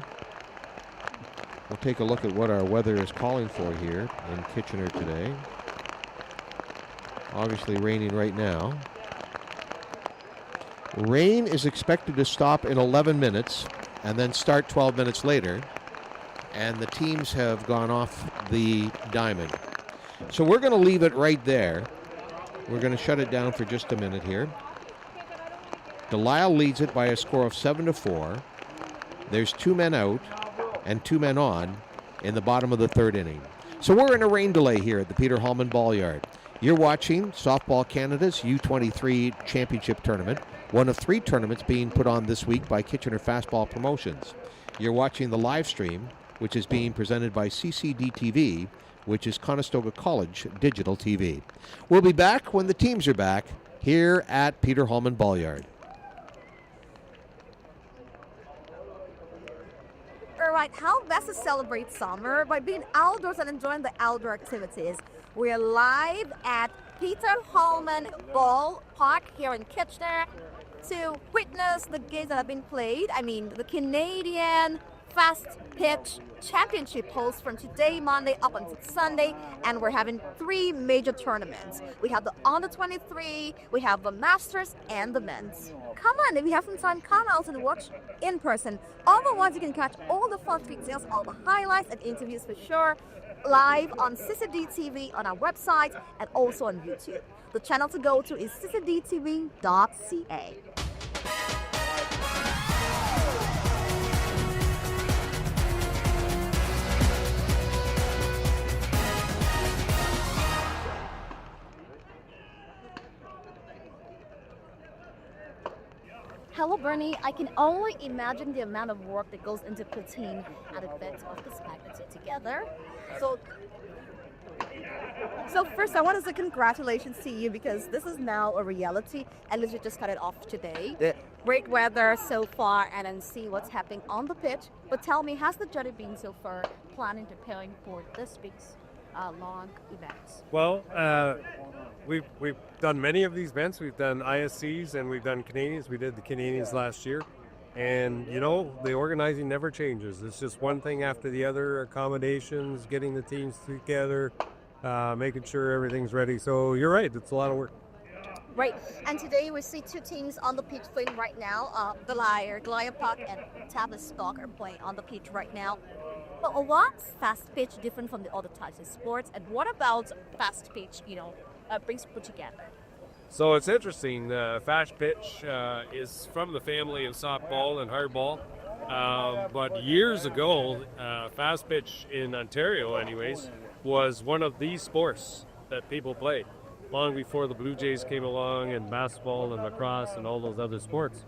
we'll take a look at what our weather is calling for here in Kitchener today. Obviously raining right now. Rain is expected to stop in 11 minutes and then start 12 minutes later. And the teams have gone off the diamond. So we're going to leave it right there. We're going to shut it down for just a minute here. Delisle leads it by a score of 7-4. There's 2 men out and 2 men on in the bottom of the 3rd inning. So we're in a rain delay here at the Peter Hallman Ball-Yard. You're watching Softball Canada's U23 Championship Tournament, one of 3 tournaments being put on this week by Kitchener Fastball Promotions. You're watching the live stream, which is being presented by CCDTV, which is Conestoga College Digital TV. We'll be back when the teams are back here at Peter Hallman Ball-Yard. Alright, how best to celebrate summer? By being outdoors and enjoying the outdoor activities. We're live at Peter Hallman Ballpark here in Kitchener to witness the games that have been played. I mean, the Canadian Fast Pitch Championship holds from today, Monday, up until Sunday, and we're having 3 major tournaments. We have the Under 23, we have the Masters, and the Men's. Come on, if you have some time, come out and watch in person. Otherwise, you can catch all the fun details, all the highlights and interviews for sure, live on CCDTV on our website and also on YouTube. The channel to go to is ccdtv.ca. Hello, Bernie. I can only imagine the amount of work that goes into putting an event of this magnitude together. So first, I want to say congratulations to you because this is now a reality. At least you just got it off today. Yeah. Great weather so far, and then see what's happening on the pitch. But tell me, how's the journey been so far, planning, preparing for this week's long events? Well, we've done many of these events. We've done ISCs and we've done Canadians. We did the Canadians last year. And, you know, the organizing never changes. It's just one thing after the other, accommodations, getting the teams together, making sure everything's ready. So you're right, it's a lot of work. Right, and today we see 2 teams on the pitch playing right now. Delisle Puck and Tablet Stock are playing on the pitch right now. But what's fast pitch different from the other types of sports? And what about fast pitch, brings people together? So it's interesting. Fast pitch is from the family of softball and hardball. But years ago, fast pitch in Ontario anyways, was one of these sports that people played. Long before the Blue Jays came along and basketball and lacrosse and all those other sports.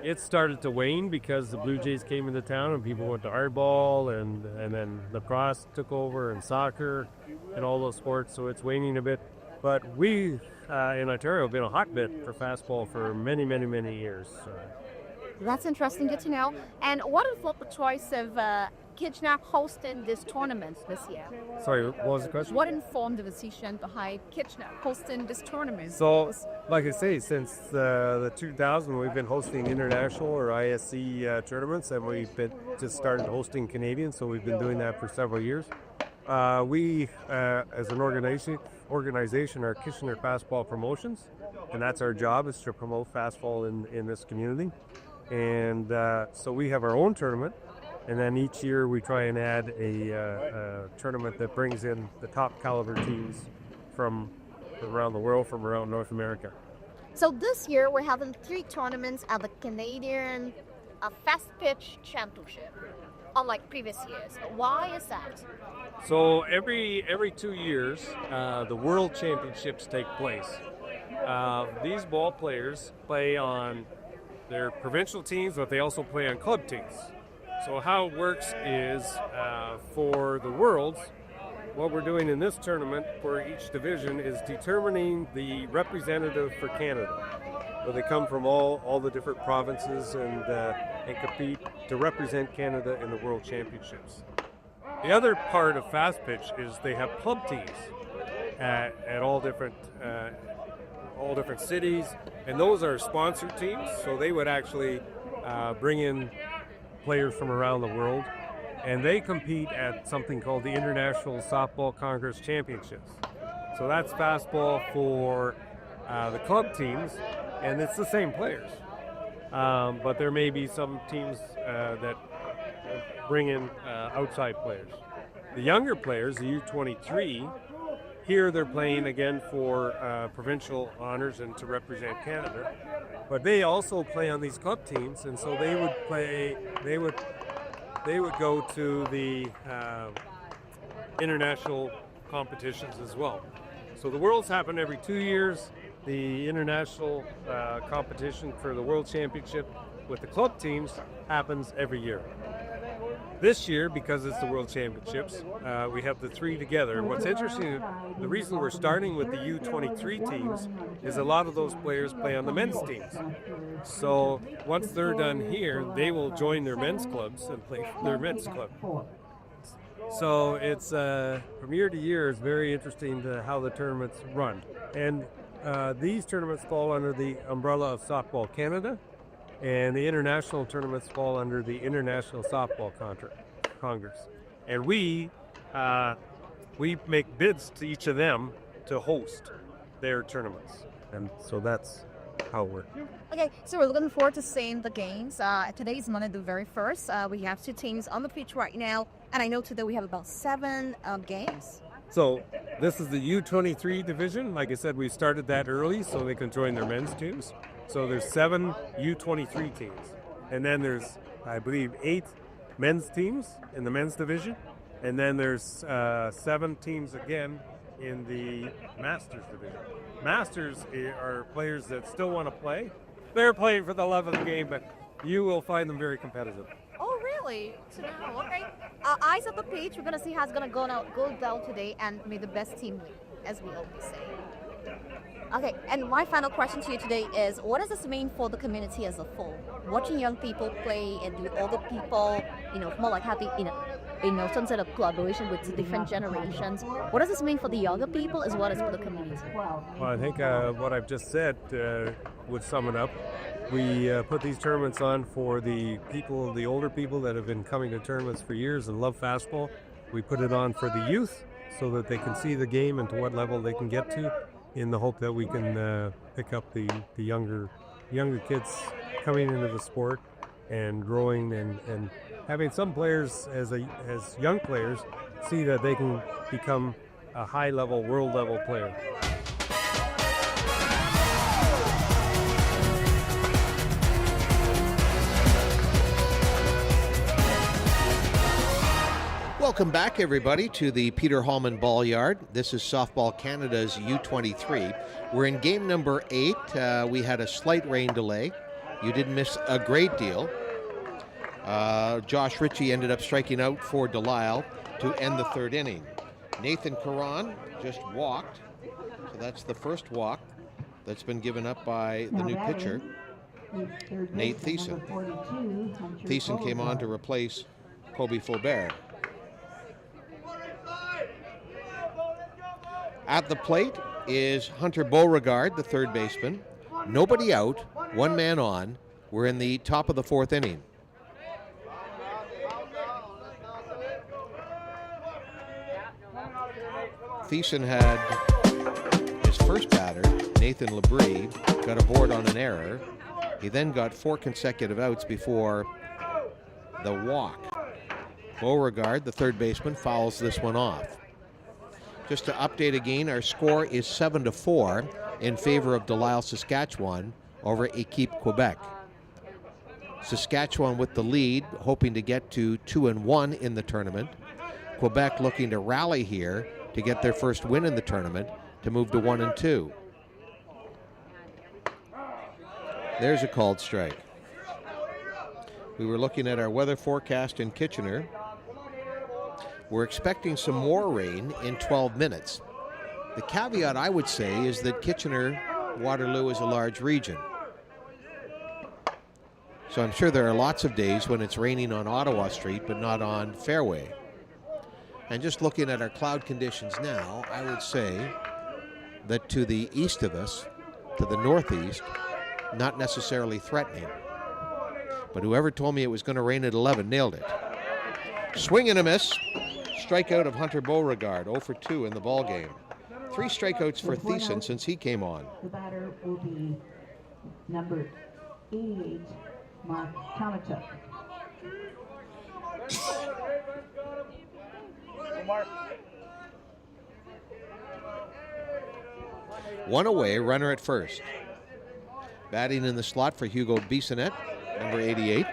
It started to wane because the Blue Jays came into town and people went to hardball and then lacrosse took over and soccer and all those sports, so it's waning a bit. But we in Ontario have been a hotbed for fastball for many, many, many years. That's interesting, good to know. And what influenced the choice of Kitchener hosting this tournament this year? Sorry, what was the question? What informed the decision behind Kitchener hosting this tournament? So, like I say, since the 2000, we've been hosting international or ISC tournaments, and we've been just started hosting Canadians, so we've been doing that for several years. We, as an organization, are Kitchener Fastball Promotions, and that's our job, is to promote fastball in this community. And so we have our own tournament, and then each year we try and add a tournament that brings in the top caliber teams from around the world, from around North America. So this year we're having 3 tournaments at the Canadian Fast Pitch Championship. unlike previous years. Why is that? So every 2 years, the World Championships take place. These ball players play on their provincial teams, but they also play on club teams. So how it works is for the Worlds, what we're doing in this tournament for each division is determining the representative for Canada. So they come from all the different provinces and compete to represent Canada in the World Championships. The other part of fast pitch is they have club teams at all different cities, and those are sponsored teams. So they would actually bring in players from around the world, and they compete at something called the International Softball Congress Championships. So that's fastball for the club teams, and it's the same players. But there may be some teams that bring in outside players. The younger players, the U23, here they're playing again for provincial honors and to represent Canada. But they also play on these club teams, and so they would go to the international competitions as well. So the Worlds happen every 2 years. The international competition for the World Championship with the club teams happens every year. This year, because it's the World Championships, we have the three together. What's interesting, the reason we're starting with the U23 teams is a lot of those players play on the men's teams. So once they're done here, they will join their men's clubs and play for their men's club. So it's from year to year, it's very interesting how the tournaments run. And these tournaments fall under the umbrella of Softball Canada, and the international tournaments fall under the International Softball Congress. And we make bids to each of them to host their tournaments. And so that's how it works. Okay, so we're looking forward to seeing the games. Today is Monday the very first. We have two teams on the pitch right now, and I know today we have about 7 games. So this is the U23 division. Like I said, we started that early so they can join their men's teams. So there's 7 U23 teams. And then there's, I believe, 8 men's teams in the men's division. And then there's 7 teams again in the Masters division. Masters are players that still want to play. They're playing for the love of the game, but you will find them very competitive. Oh, really? So now, okay. Eyes at the pitch. We're gonna see how's gonna go down today, and may the best team win, as we always say. Okay, and my final question to you today is, what does this mean for the community as a whole? Watching young people play and do older people, more like having, some sort of collaboration with different generations. What does this mean for the younger people as well as for the community? Well, I think what I've just said would sum it up. We put these tournaments on for the older people that have been coming to tournaments for years and love fastball. We put it on for the youth so that they can see the game and to what level they can get to, in the hope that we can pick up the younger kids coming into the sport and growing and having some players as young players see that they can become a high level, world level player. Welcome back, everybody, to the Peter Hallman Ball Yard. This is Softball Canada's U23. We're in game number 8. We had a slight rain delay. You didn't miss a great deal. Josh Ritchie ended up striking out for Delisle to end the 3rd inning. Nathan Caron just walked, so that's the first walk that's been given up by the new pitcher, Nate Thiessen. Thiessen came on to replace Kobe Faubert. At the plate is Hunter Beauregard, the 3rd baseman. Nobody out, 1 man on. We're in the top of the 4th inning. Thiessen had his first batter, Nathan Labrie, got aboard on an error. He then got 4 consecutive outs before the walk. Beauregard, the 3rd baseman, fouls this one off. Just to update again, our score is 7-4 in favor of Delisle, Saskatchewan over Équipe Quebec. Saskatchewan with the lead, hoping to get to 2-1 in the tournament. Quebec looking to rally here to get their first win in the tournament to move to 1-2. There's a called strike. We were looking at our weather forecast in Kitchener. We're expecting some more rain in 12 minutes. The caveat I would say is that Kitchener-Waterloo is a large region. So I'm sure there are lots of days when it's raining on Ottawa Street, but not on Fairway. And just looking at our cloud conditions now, I would say that to the east of us, to the northeast, not necessarily threatening. But whoever told me it was going to rain at 11 nailed it. Swing and a miss. Strikeout of Hunter Beauregard, 0 for 2 in the ball game. 3 strikeouts for Thiessen since he came on. The batter will be number 88, Mark Kamatuk. One away, runner at first. Batting in the slot for Hugo Bissonnette, number 88.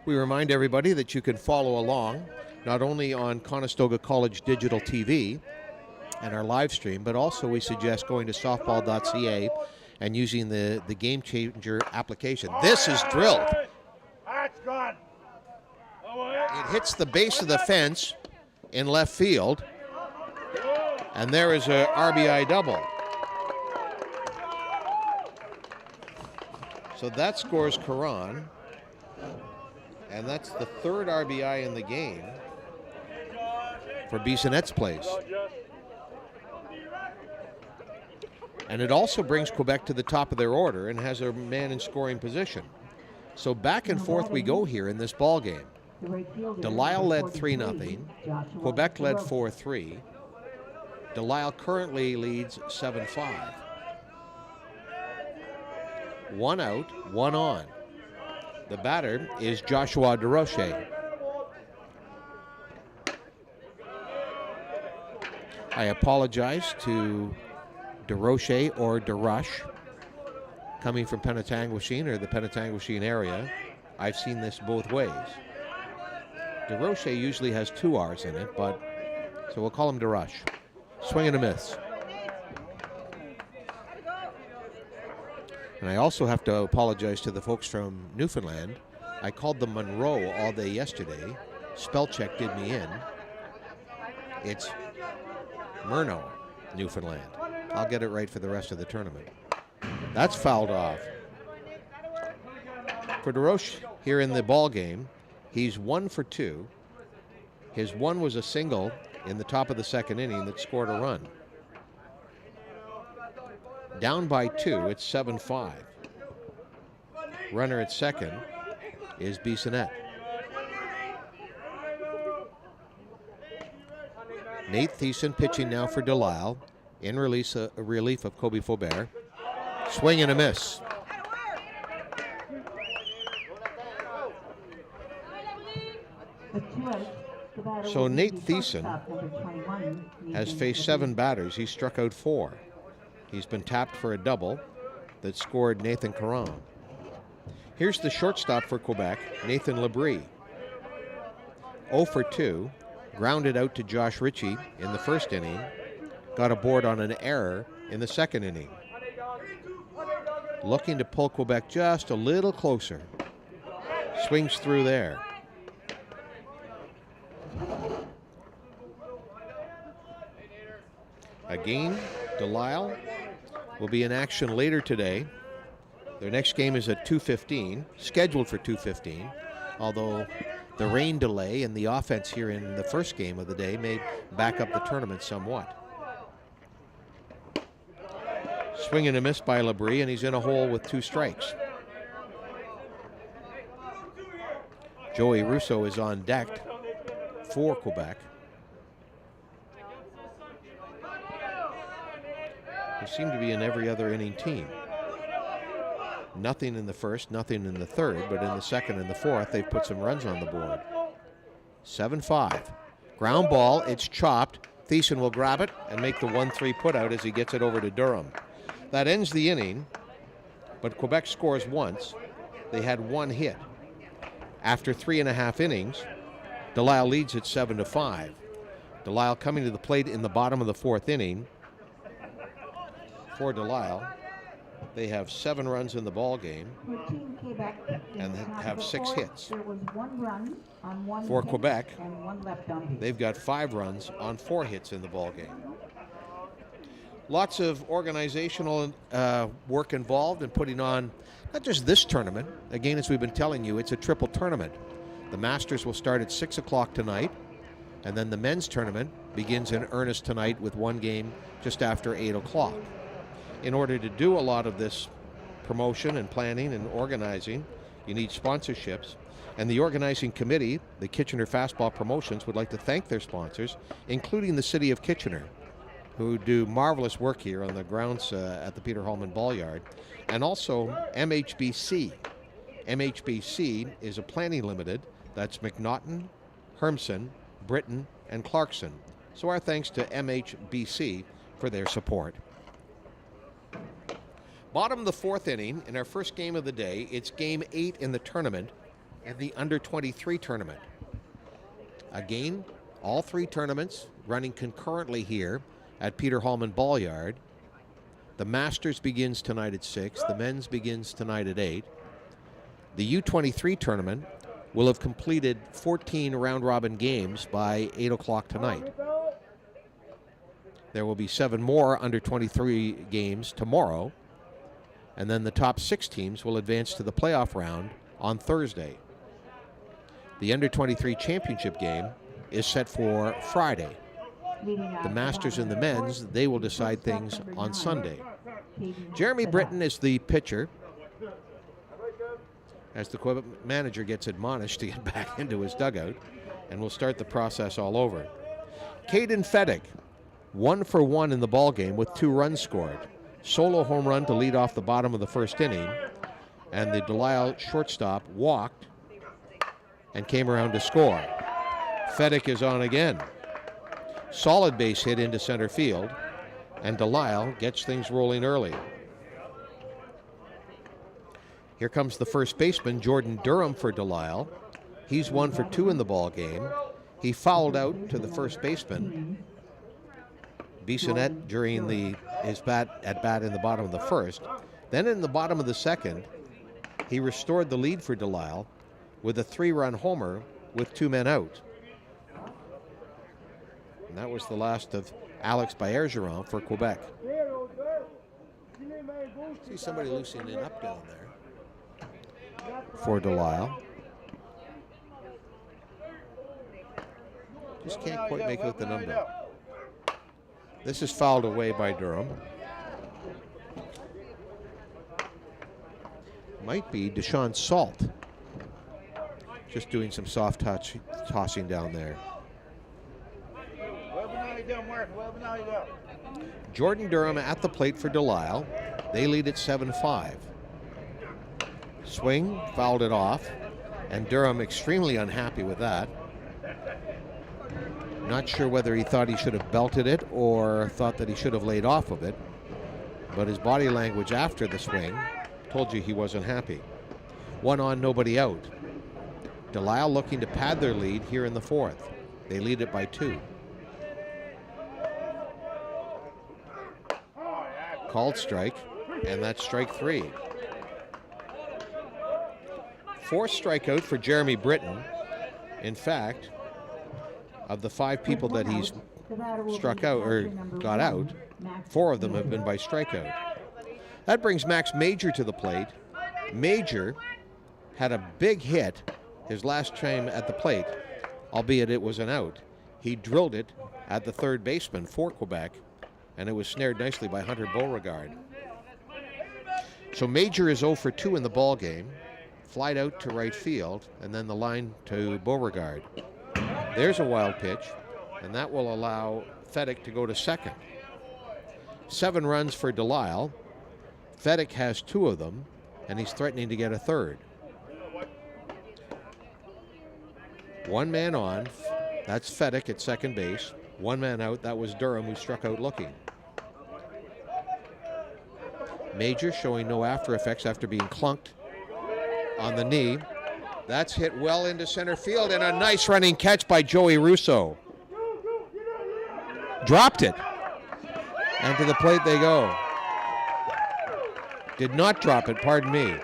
We remind everybody that you can follow along not only on Conestoga College Digital TV and our live stream, but also we suggest going to softball.ca and using the Game Changer application. This is drilled. It hits the base of the fence in left field, and there is a RBI double. So that scores Caron, and that's the 3rd RBI in the game for Bissonnette's place. And it also brings Quebec to the top of their order and has a man in scoring position. So back and forth we go here in this ball game. Delisle led 3-0. Quebec led 4-3. Delisle currently leads 7-5. 1 out, 1 on. The batter is Joshua DeRoche. I apologize to DeRoche or DeRush, coming from Penetanguishene or the Penetanguishene area. I've seen this both ways. DeRoche usually has 2 R's in it, but so we'll call him DeRush. Swing and a miss. And I also have to apologize to the folks from Newfoundland. I called them Monroe all day yesterday. Spell check did me in. It's Murno, Newfoundland. I'll get it right for the rest of the tournament. That's fouled off. For DeRoche here in the ball game, he's 1 for 2. His 1 was a single in the top of the 2nd inning that scored a run. Down by 2, it's 7-5. Runner at second is Bissonnette. Nate Thiessen pitching now for Delisle in relief of Kobe Faubert. Swing and a miss. So Nate Thiessen has faced 7 batters. He struck out 4. He's been tapped for a double that scored Nathan Caron. Here's the shortstop for Quebec, Nathan Labrie. 0 for 2, grounded out to Josh Ritchie in the 1st inning, got a board on an error in the 2nd inning. Looking to pull Quebec just a little closer. Swings through there. Again, Delisle will be in action later today. Their next game is at 2:15, scheduled for 2:15, although the rain delay and the offense here in the first game of the day may back up the tournament somewhat. Swing and a miss by Labrie, and he's in a hole with 2 strikes. Joey Russo is on deck for Quebec. They seem to be an every other inning team. Nothing in the 1st, nothing in the 3rd, but in the 2nd and the 4th, they've put some runs on the board. 7-5. Ground ball, it's chopped. Thiessen will grab it and make the 1-3 put out as he gets it over to Durham. That ends the inning. but Quebec scores once. They had one hit. After 3.5 innings, Delisle leads it 7-5. Delisle coming to the plate in the bottom of the 4th inning. For Delisle, they have 7 runs in the ball game and have 6 hits. There was 1 run on 1 For hit Quebec, and 1 left on base. they've got 5 runs on 4 hits in the ball game. Lots of organizational work involved in putting on not just this tournament. Again, as we've been telling you, it's a triple tournament. The Masters will start at 6 o'clock tonight, and then the men's tournament begins in earnest tonight with 1 game just after 8 o'clock. In order to do a lot of this promotion and planning and organizing, you need sponsorships. And the organizing committee, the Kitchener Fastball Promotions, would like to thank their sponsors, including the City of Kitchener, who do marvelous work here on the grounds at the Peter Hallman Ball Yard, and also MHBC. MHBC is a planning limited. That's McNaughton, Hermson, Britton, and Clarkson. So our thanks to MHBC for their support. Bottom of the 4th inning, in our first game of the day, it's game 8 in the tournament, in the under-23 tournament. Again, all 3 tournaments running concurrently here at Peter Hallman Ball Yard. The Masters begins tonight at 6. The men's begins tonight at 8. The U23 tournament will have completed 14 round-robin games by 8 o'clock tonight. There will be 7 more under-23 games tomorrow, and then the top 6 teams will advance to the playoff round on Thursday. The under-23 championship game is set for Friday. The Masters and the men's, they will decide things on Sunday. Jeremy Britton is the pitcher, as the Quebec manager gets admonished to get back into his dugout, and we'll start the process all over. Caden Feddick, 1 for 1 in the ball game with 2 runs scored. Solo home run to lead off the bottom of the 1st inning, and the Delisle shortstop walked and came around to score. Feddick is on again. Solid base hit into center field, and Delisle gets things rolling early. Here comes the first baseman, Jordan Durham, for Delisle. He's 1 for 2 in the ball game. He fouled out to the first baseman, Bissonnette, during his at bat in the bottom of the 1st. Then in the bottom of the 2nd, he restored the lead for Delisle with a 3-run homer with 2 men out. And that was the last of Alex Bergeron for Quebec. See somebody loosening it up down there for Delisle. Just can't quite make out the number. This is fouled away by Durham. Might be Deshaun Salt. Just doing some soft tossing down there. Jordan Durham at the plate for Delisle. They lead at 7-5. Swing, fouled it off, and Durham extremely unhappy with that. Not sure whether he thought he should have belted it or thought that he should have laid off of it, but his body language after the swing told you he wasn't happy. 1 on, nobody out. Delisle looking to pad their lead here in the 4th. They lead it by 2. Called strike, and that's strike 3. 4th strikeout for Jeremy Britton. In fact, of the 5 people that he's struck out or got out, 4 of them have been by strikeout. That brings Max Major to the plate. Major had a big hit his last time at the plate, albeit it was an out. He drilled it at the 3rd baseman for Quebec, and it was snared nicely by Hunter Beauregard. So Major is 0 for 2 in the ball game, flied out to right field, and then the line to Beauregard. There's a wild pitch, and that will allow Feddick to go to 2nd. 7 runs for Delisle. Feddick has 2 of them, and he's threatening to get a 3rd. 1 man on, that's Feddick at 2nd base. 1 man out, that was Durham, who struck out looking. Major showing no after effects after being clunked on the knee. That's hit well into center field, and a nice running catch by Joey Russo. Dropped it. And to the plate they go. Did not drop it, pardon me.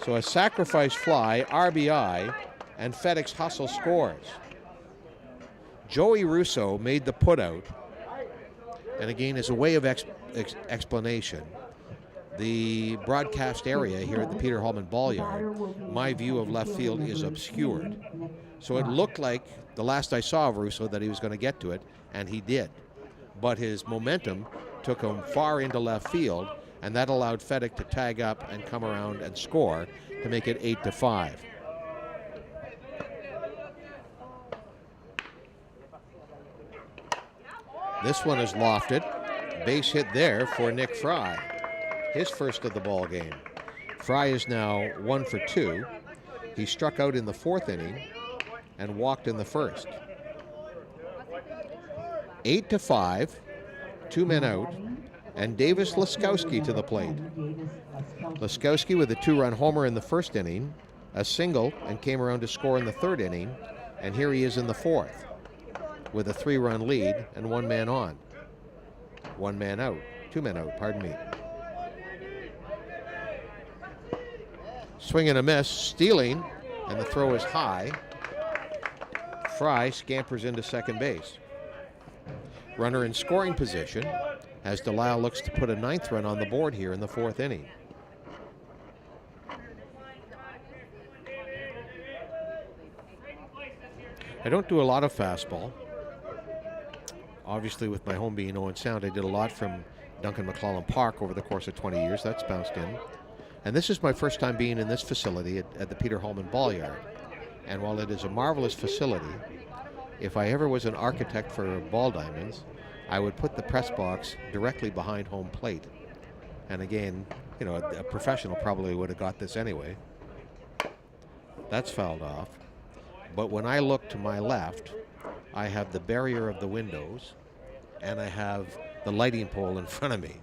So a sacrifice fly, RBI, and FedEx Hustle scores. Joey Russo made the putout. And again, as a way of explanation, the broadcast area here at the Peter Hallman Ballyard, my view of left field is obscured. So it looked like, the last I saw of Russo, that he was going to get to it, and he did. But his momentum took him far into left field, and that allowed FedEx to tag up and come around and score to make it 8-5. This one is lofted. Base hit there for Nick Fry. His first of the ball game. Fry is now 1 for 2. He struck out in the 4th inning and walked in the 1st. 8-5, 2 men out, and Davis Laskowski to the plate. Laskowski with a 2-run homer in the 1st inning, a single, and came around to score in the 3rd inning, and here he is in the 4th with a 3-run lead and 1 man on. 1 man out, 2 men out, pardon me. Swing and a miss, stealing, and the throw is high. Fry scampers into second base. Runner in scoring position as Delisle looks to put a 9th run on the board here in the 4th inning. I don't do a lot of fastball. Obviously, with my home being Owen Sound, I did a lot from Duncan McClellan Park over the course of 20 years. That's bounced in. And this is my first time being in this facility at the Peter Hallman Ballyard. And while it is a marvelous facility, if I ever was an architect for ball diamonds, I would put the press box directly behind home plate. And again, you know, a professional probably would have got this anyway. That's fouled off. But when I look to my left, I have the barrier of the windows, and I have the lighting pole in front of me.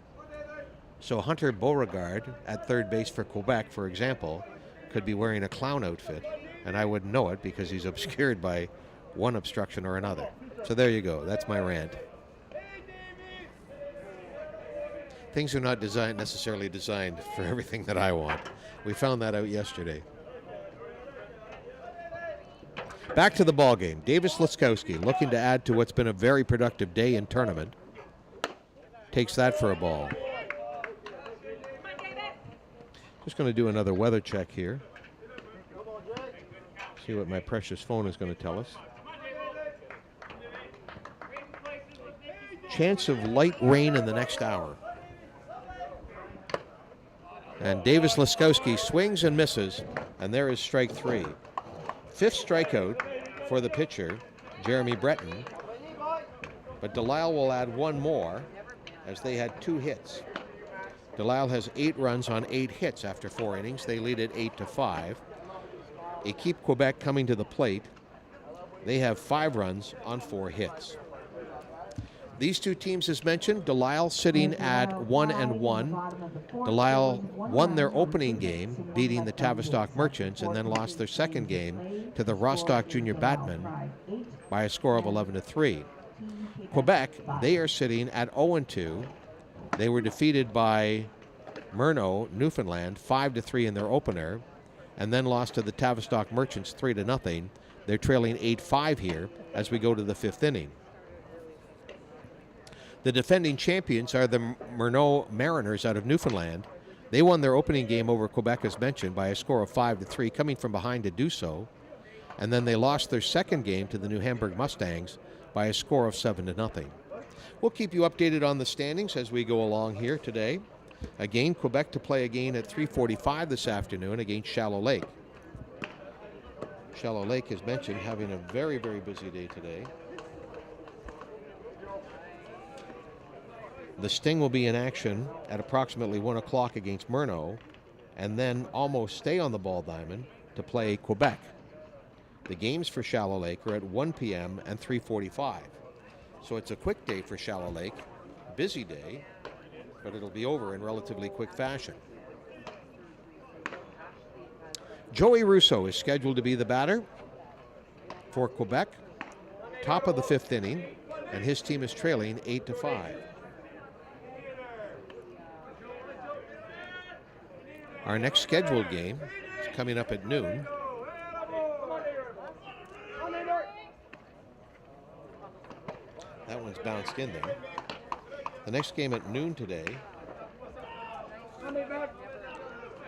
So Hunter Beauregard at third base for Quebec, for example, could be wearing a clown outfit, and I wouldn't know it because he's obscured by one obstruction or another. So there you go. That's my rant. Things are not necessarily designed for everything that I want. We found that out yesterday. Back to the ball game. Davis Laskowski looking to add to what's been a very productive day in tournament. Takes that for a ball. Just going to do another weather check here. See what my precious phone is going to tell us. Chance of light rain in the next hour. And Davis Laskowski swings and misses, and there is strike 3. 5th strikeout for the pitcher, Jeremy Breton. But Delisle will add 1 more as they had 2 hits. Delisle has 8 runs on 8 hits after 4 innings. They lead it 8-5. They keep Quebec coming to the plate. They have 5 runs on 4 hits. These 2 teams, as mentioned, Delisle sitting at 1-1. Delisle won their opening game, beating the Tavistock Merchants, and then lost their second game to the Rostock Junior Batmen by a score of 11-3. Quebec, they are sitting at 0-2. They were defeated by Murnau, Newfoundland, 5-3 in their opener, and then lost to the Tavistock Merchants 3-0. They're trailing 8-5 here as we go to the 5th inning. The defending champions are the Murnau Mariners out of Newfoundland. They won their opening game over Quebec, as mentioned, by a score of 5-3, coming from behind to do so. And then they lost their second game to the New Hamburg Mustangs by a score of 7-0. We'll keep you updated on the standings as we go along here today. Again, Quebec to play again at 3:45 this afternoon against Shallow Lake. Shallow Lake, as mentioned, having a very, very busy day today. The Sting will be in action at approximately 1 o'clock against Murnau, and then almost stay on the ball diamond to play Quebec. The games for Shallow Lake are at 1 p.m. and 3:45. So it's a quick day for Shallow Lake, busy day, but it'll be over in relatively quick fashion. Joey Russo is scheduled to be the batter for Quebec. Top of the 5th inning, and his team is trailing 8-5. Our next scheduled game is coming up at noon. That one's bounced in there. The next game at noon today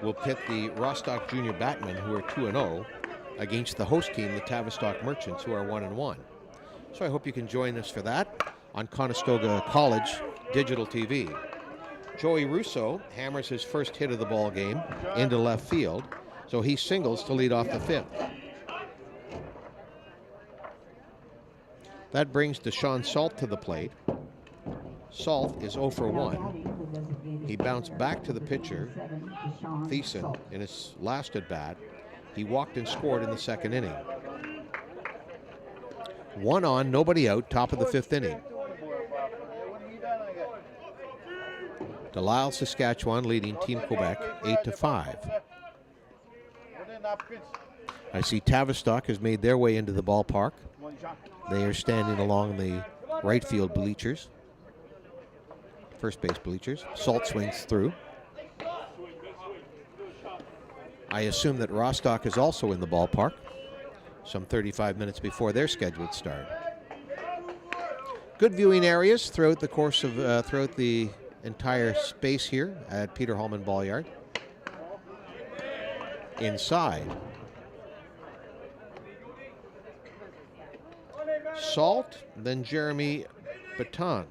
will pit the Rostock Junior Batmen, who are 2-0, against the host team, the Tavistock Merchants, who are 1-1. So I hope you can join us for that on Conestoga College Digital TV. Joey Russo hammers his first hit of the ball game into left field, so he singles to lead off the 5th. That brings Deshaun Salt to the plate. Salt is 0 for 1. He bounced back to the pitcher, Thiessen, in his last at bat. He walked and scored in the 2nd inning. 1 on, nobody out, top of the 5th inning. Delisle, Saskatchewan leading Team Quebec 8-5. I see Tavistock has made their way into the ballpark. They are standing along the right field bleachers, first base bleachers. Salt swings through. I assume that Rostock is also in the ballpark, some 35 minutes before their scheduled start. Good viewing areas throughout the course of throughout the entire space here at Peter Hallman Ball-Yard. Inside, Salt, then Jeremy Breton.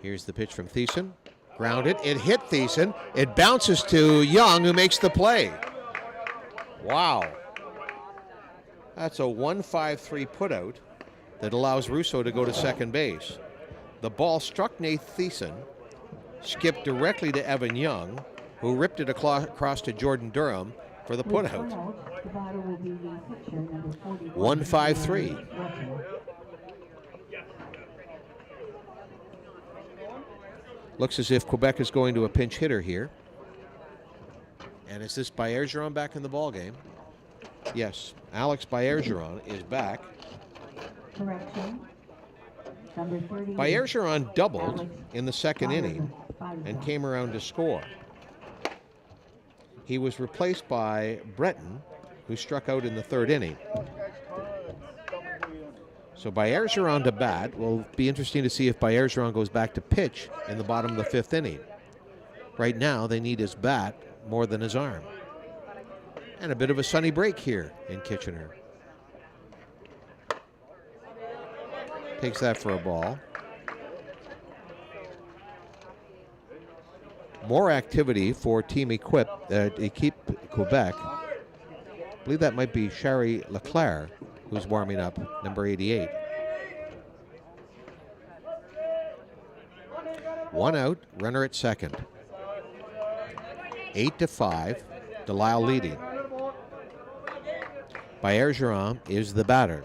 Here's the pitch from Thiessen. Grounded. It hit Thiessen. It bounces to Young, who makes the play. Wow. That's a 1-5-3 putout that allows Russo to go to second base. The ball struck Nate Thiessen, skipped directly to Evan Young, who ripped it across to Jordan Durham for the putout. 1-5-3. Looks as if Quebec is going to a pinch hitter here. And is this Bergeron back in the ball game? Yes, Alex Bergeron is back. Correction. Number 30. Bergeron doubled in the 2nd inning and came around to score. He was replaced by Breton, who struck out in the 3rd inning. So Bergeron to bat. Will be interesting to see if Bergeron goes back to pitch in the bottom of the 5th inning. Right now, they need his bat more than his arm. And a bit of a sunny break here in Kitchener. Takes that for a ball. More activity for Team Equipe Quebec. I believe that might be Shari Leclerc, who's warming up, number 88. 1 out, runner at second. 8-5, Delisle leading. Bergeron is the batter.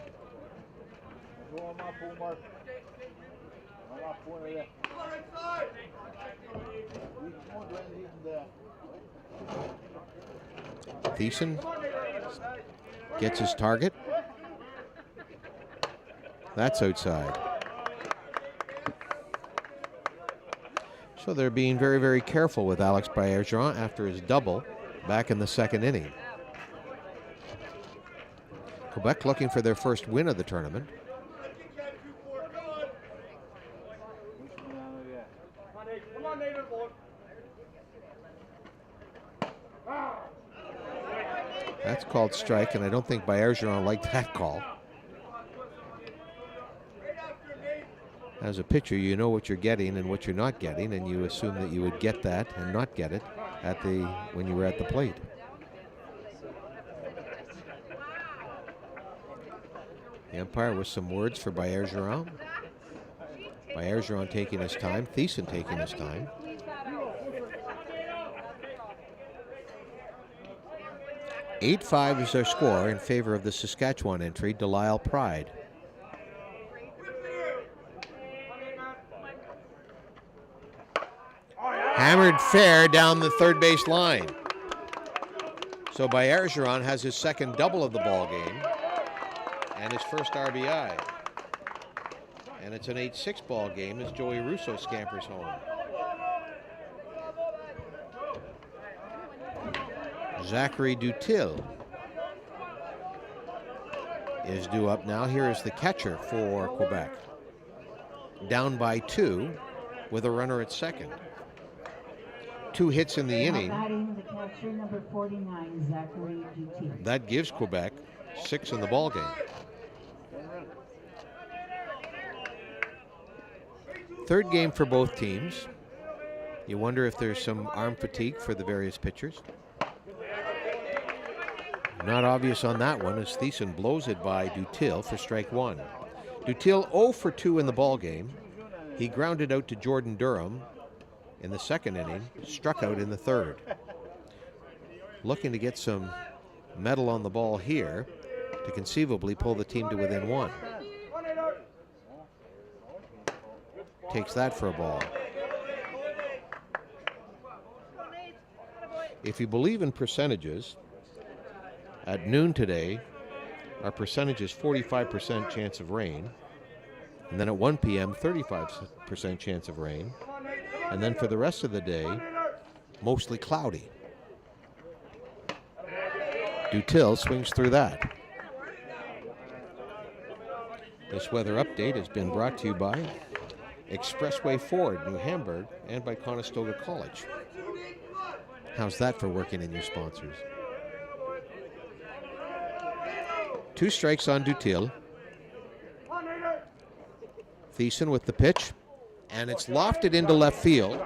Thiessen gets his target. That's outside. So they're being very, very careful with Alex Bergeron after his double back in the 2nd inning. Quebec looking for their first win of the tournament. That's called strike, and I don't think Bergeron liked that call. As a pitcher, you know what you're getting and what you're not getting, and you assume that you would get that and not get it when you were at the plate. The umpire with some words for Bergeron. Bergeron taking his time, Thiessen taking his time. 8-5 is their score in favor of the Saskatchewan entry, Delisle Pride. Hammered fair down the third base line. So Bergeron has his second double of the ball game and his first RBI. And it's an 8-6 ball game as Joey Russo scampers home. Zachary Dutil is due up now. Here is the catcher for Quebec. Down by 2 with a runner at second. 2 hits in the inning. Batting the catcher, number 49, Zachary Dutil. That gives Quebec 6 in the ball game. Third game for both teams. You wonder if there's some arm fatigue for the various pitchers. Not obvious on that one as Thiessen blows it by Dutil for strike 1. Dutil 0 for 2 in the ball game. He grounded out to Jordan Durham in the second inning, struck out in the third. Looking to get some metal on the ball here to conceivably pull the team to within 1. Takes that for a ball. If you believe in percentages, at noon today, our percentage is 45% chance of rain. And then at 1 p.m., 35% chance of rain. And then for the rest of the day, mostly cloudy. Dutil swings through that. This weather update has been brought to you by Expressway Ford, New Hamburg, and by Conestoga College. How's that for working in your sponsors? 2 strikes on Dutil. Thiessen with the pitch, and it's lofted into left field.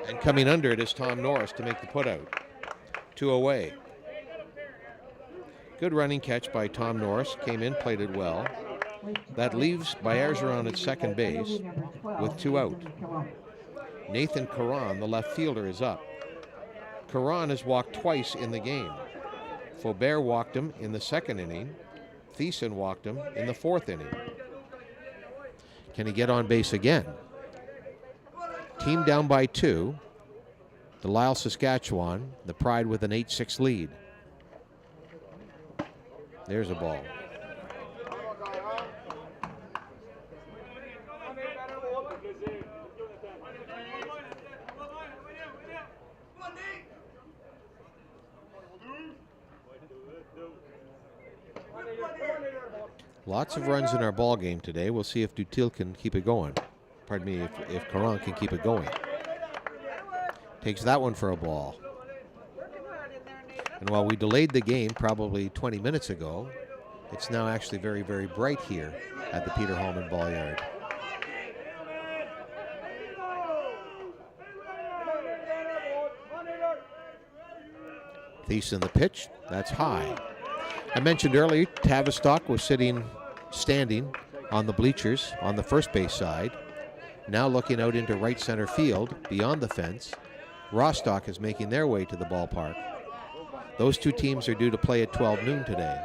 And coming under it is Tom Norris to make the putout. 2 away. Good running catch by Tom Norris. Came in, played it well. That leaves Bergeron at second base with 2 out. Nathan Caron, the left fielder, is up. Caron has walked twice in the game. Faubert walked him in the second inning. Thiessen walked him in the fourth inning. Can he get on base again? Team down by 2. Delisle, Saskatchewan, the Pride with an 8-6 lead. There's a ball. Lots of runs in our ball game today. We'll see if Dutil can keep it going. Pardon me, if Caron can keep it going. Takes that one for a ball. And while we delayed the game probably 20 minutes ago, it's now actually very, very bright here at the Peter Hallman Ball Yard. Thiessen the pitch. That's high. I mentioned earlier Tavistock was standing on the bleachers on the first base side. Now looking out into right center field beyond the fence. Rostock is making their way to the ballpark. Those 2 teams are due to play at 12 noon today.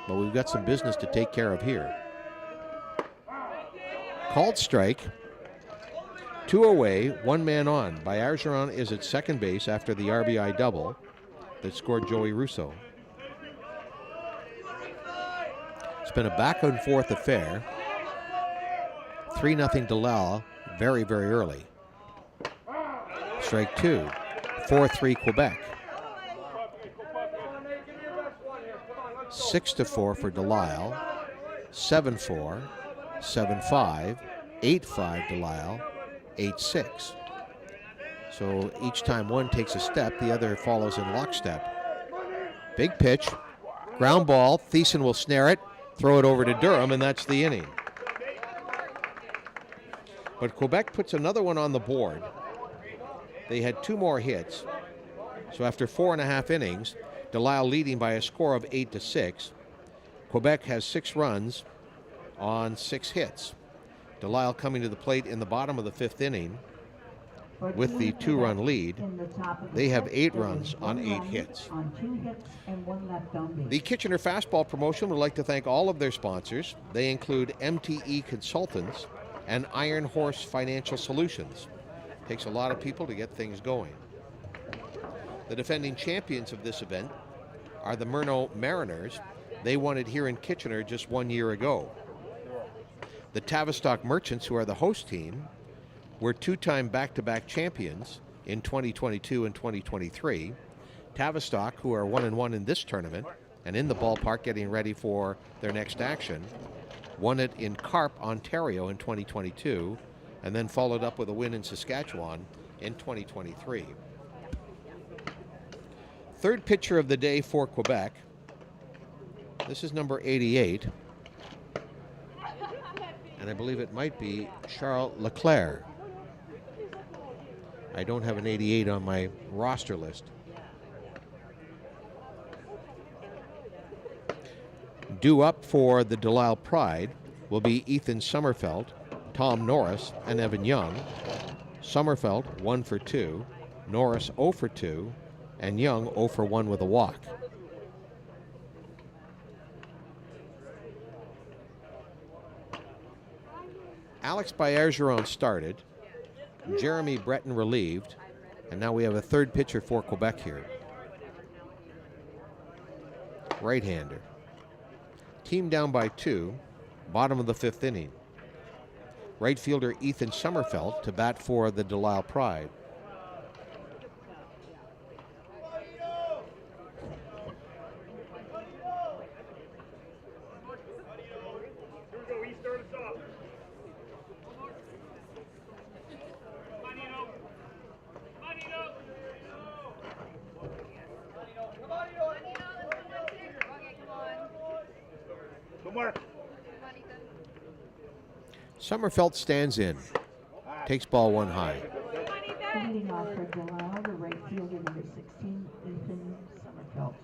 But we've got some business to take care of here. Called strike. 2 away, 1 man on. Bergeron is at second base after the RBI double that scored Joey Russo. It's been a back and forth affair. 3-0 Delisle very, very early. Strike 2. 4-3 Quebec. 6-4 for Delisle. 7-4. 7-5. 8-5 Delisle. 8-6. So each time one takes a step, the other follows in lockstep. Big pitch. Ground ball. Thiessen will snare it. Throw it over to Durham, and that's the inning. But Quebec puts another one on the board. They had 2 more hits. So after 4.5 innings, Delisle leading by a score of 8-6. Quebec has 6 runs on 6 hits. Delisle coming to the plate in the bottom of the 5th inning for with the Team 2-run Quebec lead. in the top of the They have fifth. 8 There runs is on 1 8 run hits. on 2 hits and 1 left on base. The Kitchener Fastball Promotion would like to thank all of their sponsors. They include MTE Consultants and Iron Horse Financial Solutions. Takes a lot of people to get things going. The defending champions of this event are the Murnau Mariners. They won it here in Kitchener just 1 year ago. The Tavistock Merchants, who are the host team, were 2-time back-to-back champions in 2022 and 2023. Tavistock, who are 1-1 in this tournament and in the ballpark getting ready for their next action, won it in Carp, Ontario in 2022, and then followed up with a win in Saskatchewan in 2023. Third pitcher of the day for Quebec. This is number 88. And I believe it might be Charles Leclerc. I don't have an 88 on my roster list. Due up for the Delisle Pride will be Ethan Sommerfeld, Tom Norris, and Evan Young. Sommerfeld 1 for 2, Norris 0 for 2, and Young 0 for 1 with a walk. Alex Bergeron started, Jeremy Breton relieved, and now we have a third pitcher for Quebec here. Right-hander. Team down by 2, bottom of the 5th inning. Right fielder Ethan Sommerfeld to bat for the Delisle Pride. Sommerfeld stands in, takes ball 1 high. Leading off for Delisle, the right fielder number 16, Ethan Sommerfeld.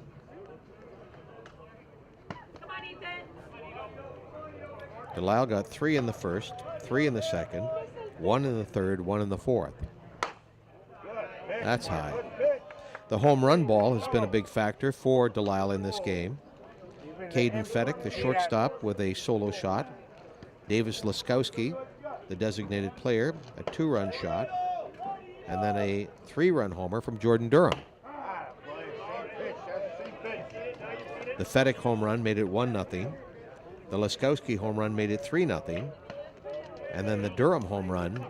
Delisle got 3 in the first, 3 in the second, 1 in the third, 1 in the fourth. That's high. The home run ball has been a big factor for Delisle in this game. Caden Feddick, the shortstop, with a solo shot. Davis Laskowski, the designated player, a 2-run shot. And then a 3-run homer from Jordan Durham. The Feddick home run made it 1-0. The Laskowski home run made it 3-0. And then the Durham home run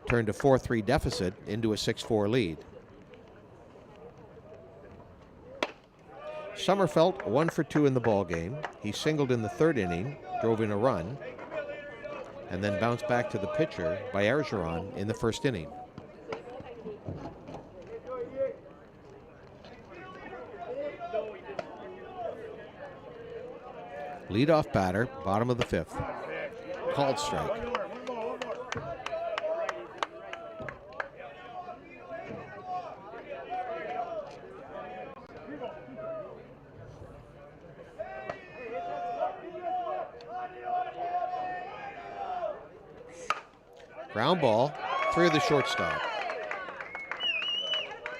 turned a 4-3 deficit into a 6-4 lead. Sommerfeld 1 for 2 in the ball game. He singled in the 3rd inning, drove in a run, and then bounced back to the pitcher by Bergeron in the 1st inning. Leadoff batter, bottom of the 5th. Called strike. Ground ball through the shortstop.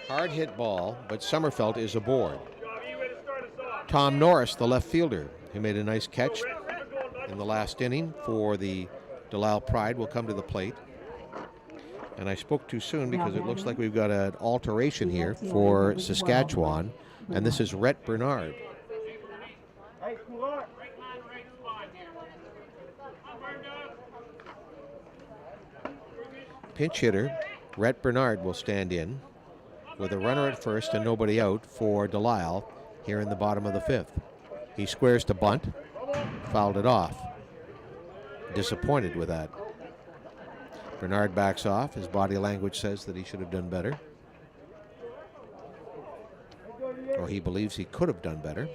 Hard hit ball, but Sommerfeld is aboard. Tom Norris, the left fielder, who made a nice catch in the last inning for the Delisle Pride, will come to the plate. And I spoke too soon because it looks like we've got an alteration here for Saskatchewan, and this is Rhett Bernard. Pinch hitter Rhett Bernard will stand in with a runner at first and nobody out for Delisle here in the bottom of the 5th. He squares to bunt, fouled it off. Disappointed with that. Bernard backs off. His body language says that he should have done better. Or he believes he could have done better.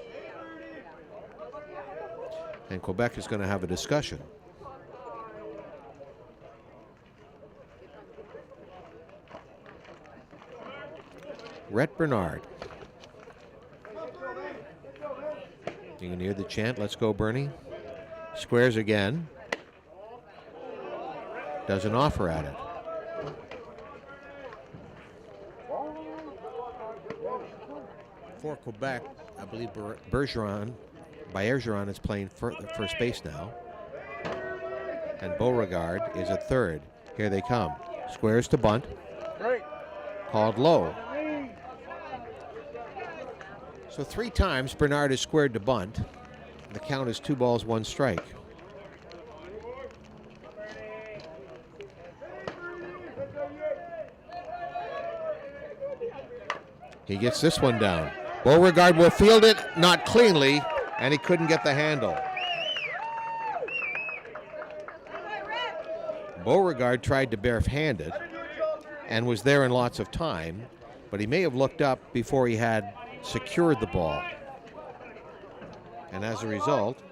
And Quebec is going to have a discussion. Rhett Bernard. You can hear the chant, "Let's go, Bernie." Squares again. Doesn't offer at it. For Quebec, I believe Bergeron is playing first base now. And Beauregard is at third. Here they come. Squares to bunt. Called low. So 3 times Bernard is squared to bunt. The count is 2 balls, 1 strike. He gets this one down. Beauregard will field it, not cleanly, and he couldn't get the handle. Beauregard tried to barehand it and was there in lots of time, but he may have looked up before he had secured the ball. And as a result,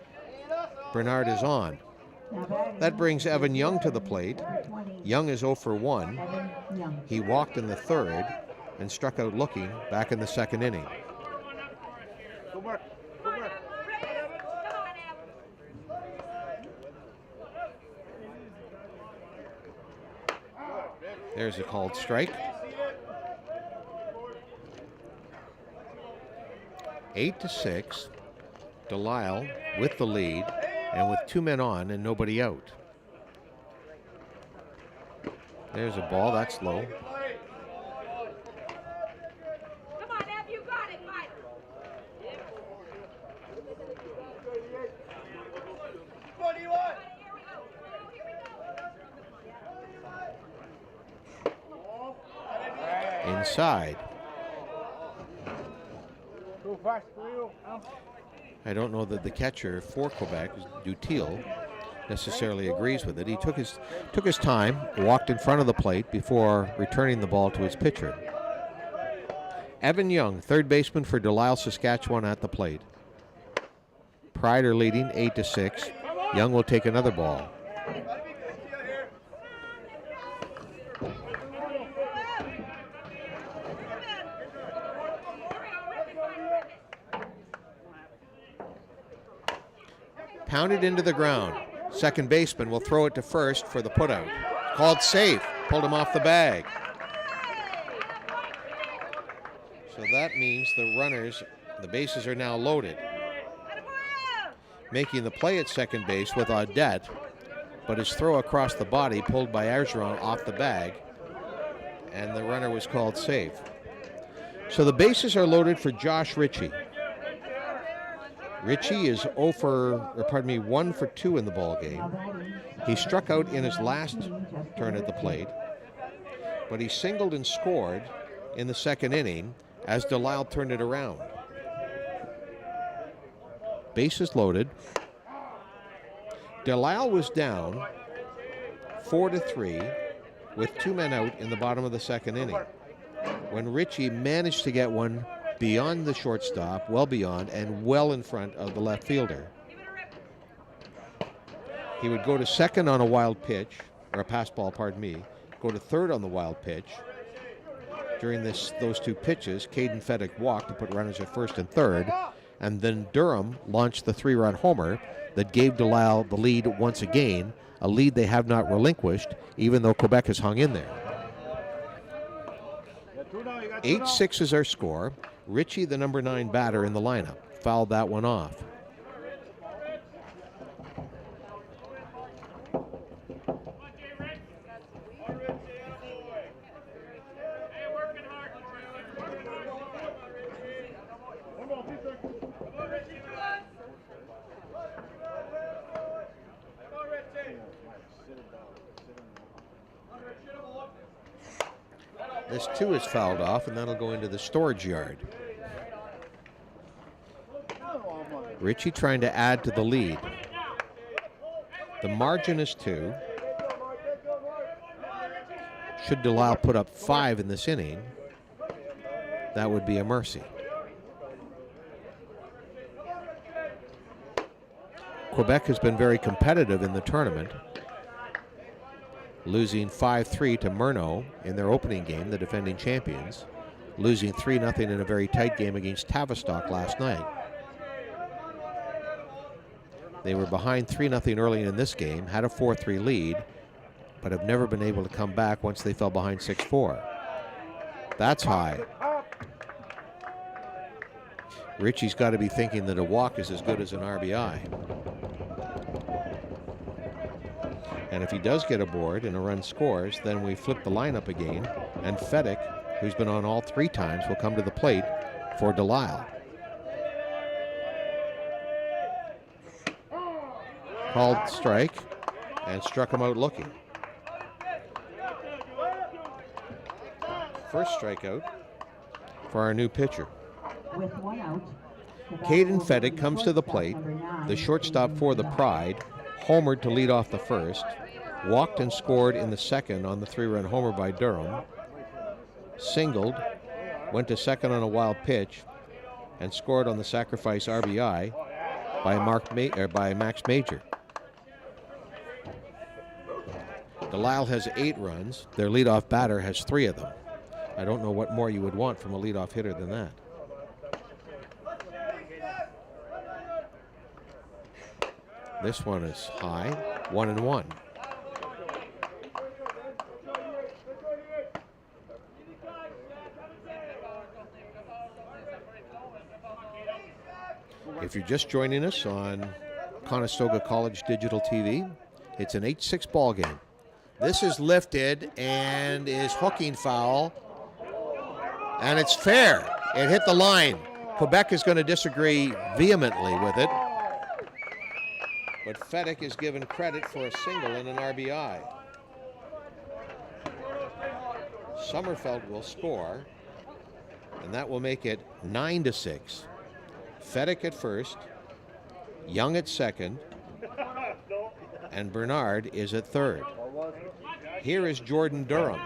Bernard is on. That brings Evan Young to the plate. Young is 0 for 1. He walked in the third and struck out looking back in the second inning. There's a called strike. 8-6. Delisle with the lead and with 2 men on and nobody out. There's a ball, that's low. Come on, Ev, you got it, Mike. What do you want? Inside. I don't know that the catcher for Quebec, Dutil, necessarily agrees with it. He took his time, walked in front of the plate before returning the ball to his pitcher. Evan Young, third baseman for Delisle, Saskatchewan, at the plate. Pride are leading 8-6. Young will take another ball. Pounded into the ground. Second baseman will throw it to first for the putout. Called safe. Pulled him off the bag. So that means the bases are now loaded. Making the play at second base with Audette, but his throw across the body pulled by Bergeron off the bag, and the runner was called safe. So the bases are loaded for Josh Ritchie. Ritchie is 1 for 2 in the ball game. He struck out in his last turn at the plate, but he singled and scored in the second inning as Delisle turned it around. Bases loaded. Delisle was down 4-3 with 2 men out in the bottom of the second inning when Ritchie managed to get one beyond the shortstop, well beyond, and well in front of the left fielder. He would go to second on a wild pitch, or a pass ball, pardon me, go to third on the wild pitch. During those 2 pitches, Caden Feddick walked to put runners at first and third, and then Durham launched the 3-run homer that gave Delisle the lead once again, a lead they have not relinquished, even though Quebec has hung in there. 8-6 is our score. Ritchie, the number 9 batter in the lineup, fouled that one off. This too is fouled off, and that'll go into the storage yard. Ritchie trying to add to the lead. The margin is 2. Should Delisle put up 5 in this inning, that would be a mercy. Quebec has been very competitive in the tournament, losing 5-3 to Murnau in their opening game, the defending champions, losing 3-0 in a very tight game against Tavistock last night. They were behind 3-0 early in this game, had a 4-3 lead, but have never been able to come back once they fell behind 6-4. That's high. Richie's got to be thinking that a walk is as good as an RBI. And if he does get a board and a run scores, then we flip the lineup again, and Fedek, who's been on all 3 times, will come to the plate for Delisle. Called strike and struck him out looking. First strikeout for our new pitcher. With 1 out. Caden Fedek comes to the plate, the shortstop for the Pride, homered to lead off the first, walked and scored in the second on the 3-run homer by Durham, singled, went to second on a wild pitch, and scored on the sacrifice RBI by Max Major. Delisle has 8 runs. Their leadoff batter has 3 of them. I don't know what more you would want from a leadoff hitter than that. This one is high, 1-1. If you're just joining us on Conestoga College Digital TV, it's an 8-6 ball game. This is lifted and is hooking foul, and it's fair. It hit the line. Quebec is going to disagree vehemently with it, but Fedek is given credit for a single and an RBI. Sommerfeld will score, and that will make it 9-6. Fedek at first, Young at second, and Bernard is at third. Here is Jordan Durham,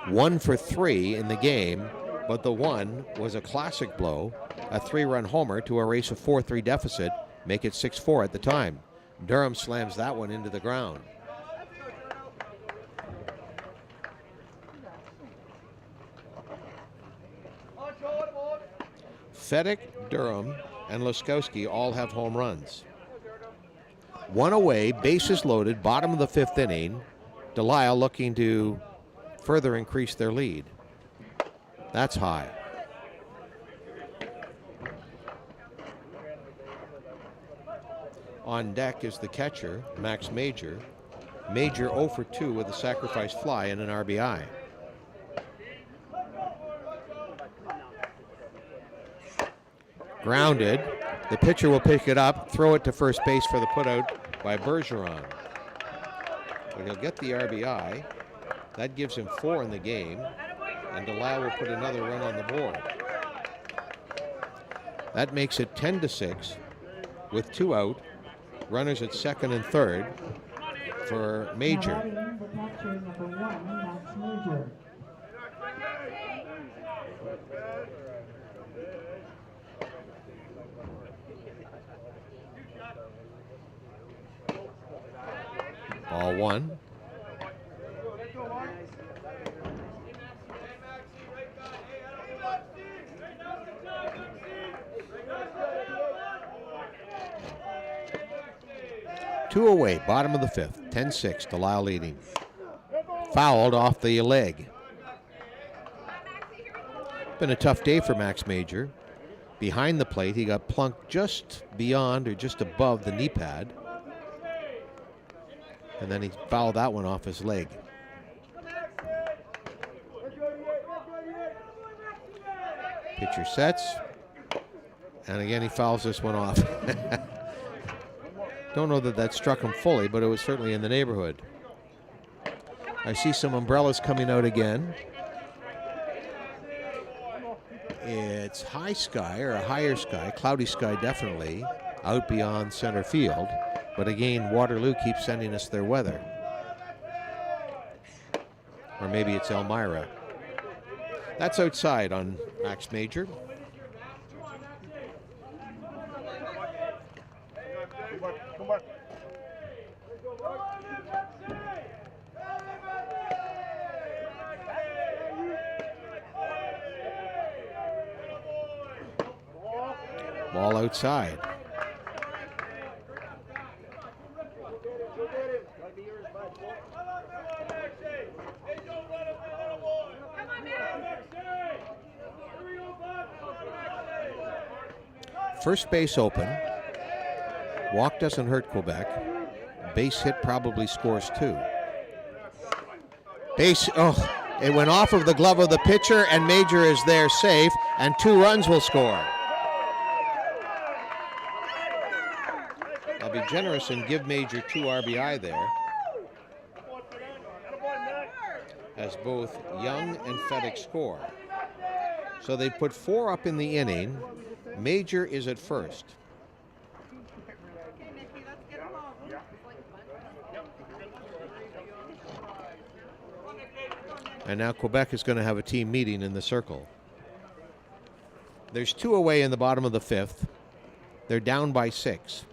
1 for 3 in the game, but the one was a classic blow, a 3-run homer to erase a 4-3 deficit, make it 6-4 at the time. Durham slams that one into the ground. Fedek, Durham, and Laskowski all have home runs. 1 away, bases loaded, bottom of the 5th inning. Delisle looking to further increase their lead. That's high. On deck is the catcher, Max Major. Major 0 for 2 with a sacrifice fly and an RBI. Grounded. The pitcher will pick it up, throw it to first base for the putout by Bergeron. But he'll get the RBI. That gives him 4 in the game, and Delisle will put another run on the board. That makes it 10-6 with 2 out. Runners at second and third for Major. Now batting the catcher, number 1, Max Major. Ball 1. Two away, bottom of the 5th, 10-6, Delisle leading. Fouled off the leg. Been a tough day for Max Major. Behind the plate, he got plunked just beyond or just above the knee pad. And then he fouled that one off his leg. Pitcher sets. And again, he fouls this one off. Don't know that that struck him fully, but it was certainly in the neighborhood. I see some umbrellas coming out again. It's high sky, or a higher sky, cloudy sky definitely, out beyond center field. But again, Waterloo keeps sending us their weather. Or maybe it's Elmira. That's outside on Max Major. Ball outside. First base open. Walk doesn't hurt Quebec. Base hit probably scores 2. It went off of the glove of the pitcher, and Major is there safe, and 2 runs will score. I'll be generous and give Major 2 RBI there, as both Young and Fedek score. So they put 4 up in the inning. Major is at first. And now Quebec is going to have a team meeting in the circle. There's 2 away in the bottom of the 5th. They're down by 6.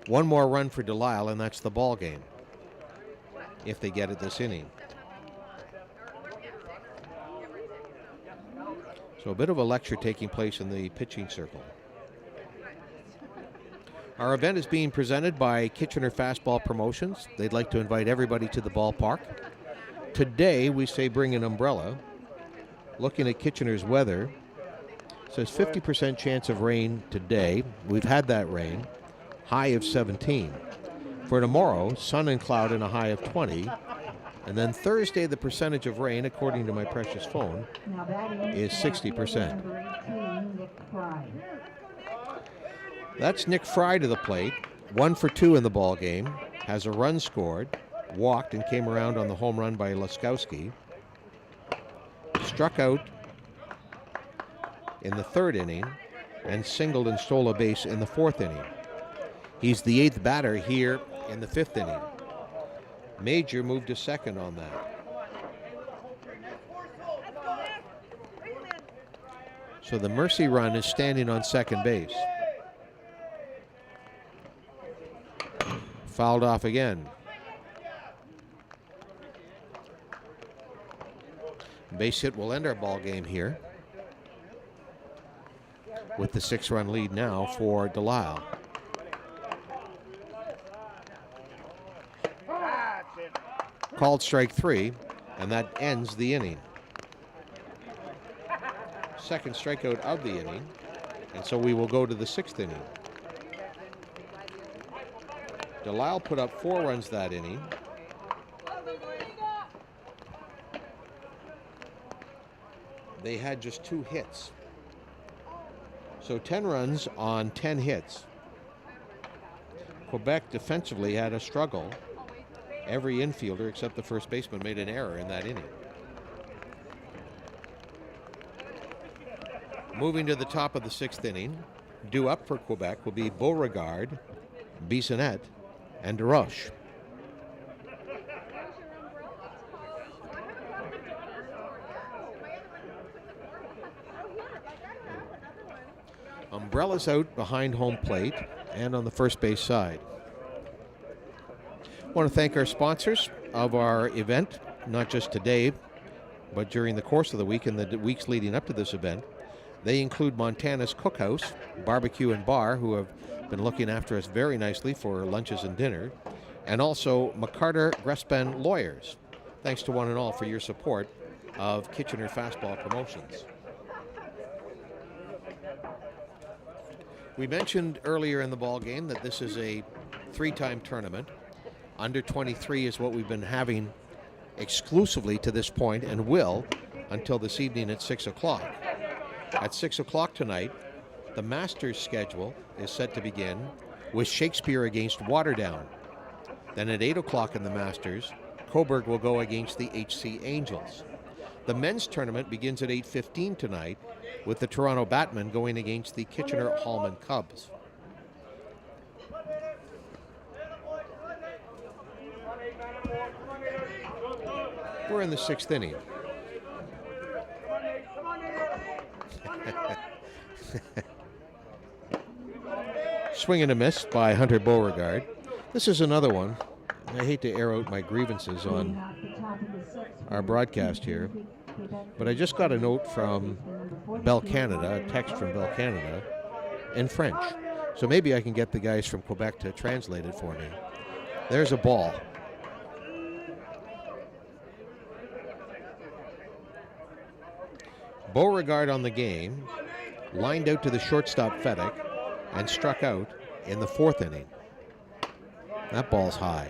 1 more run for Delisle, and that's the ball game, if they get it this inning. So a bit of a lecture taking place in the pitching circle. Our event is being presented by Kitchener Fastball Promotions. They'd like to invite everybody to the ballpark. Today, we say bring an umbrella. Looking at Kitchener's weather, it says 50% chance of rain today. We've had that rain. High of 17. For tomorrow, sun and cloud and a high of 20. And then Thursday, the percentage of rain, according to my precious phone, is 60%. That's Nick Fry to the plate. 1 for 2 in the ball game. Has a run scored. Walked and came around on the home run by Laskowski. Struck out in the 3rd inning and singled and stole a base in the 4th inning. He's the 8th batter here in the 5th inning. Major moved to second on that. So the mercy run is standing on second base. Fouled off again. Base hit will end our ball game here, with the 6-run lead now for Delisle. Called strike 3, and that ends the inning. Second strikeout of the inning, and so we will go to the 6th inning. Delisle put up 4 runs that inning. They had just 2 hits. So 10 runs on 10 hits. Quebec defensively had a struggle. Every infielder except the first baseman made an error in that inning. Moving to the top of the 6th inning, due up for Quebec will be Beauregard, Bissonnette, and DeRoche. Umbrellas out behind home plate and on the first base side. I want to thank our sponsors of our event, not just today, but during the course of the week and the weeks leading up to this event. They include Montana's Cookhouse, Barbecue and Bar, who have been looking after us very nicely for lunches and dinner, and also McCarter Grespen Lawyers. Thanks to one and all for your support of Kitchener Fastball Promotions. We mentioned earlier in the ball game that this is a 3-time tournament. Under 23 is what we've been having exclusively to this point, and will until this evening at 6 o'clock. At 6 o'clock tonight, the Masters schedule is set to begin with Shakespeare against Waterdown. Then at 8 o'clock in the Masters, Coburg will go against the HC Angels. The men's tournament begins at 8:15 tonight with the Toronto Batmen going against the Kitchener Hallman Cubs. We're in the 6th inning. Swing and a miss by Hunter Beauregard. This is another one. I hate to air out my grievances on our broadcast here, but I just got a note from Bell Canada, a text from Bell Canada, in French. So maybe I can get the guys from Quebec to translate it for me. There's a ball. Beauregard on the game lined out to the shortstop Fedek, and struck out in the 4th inning. That ball's high.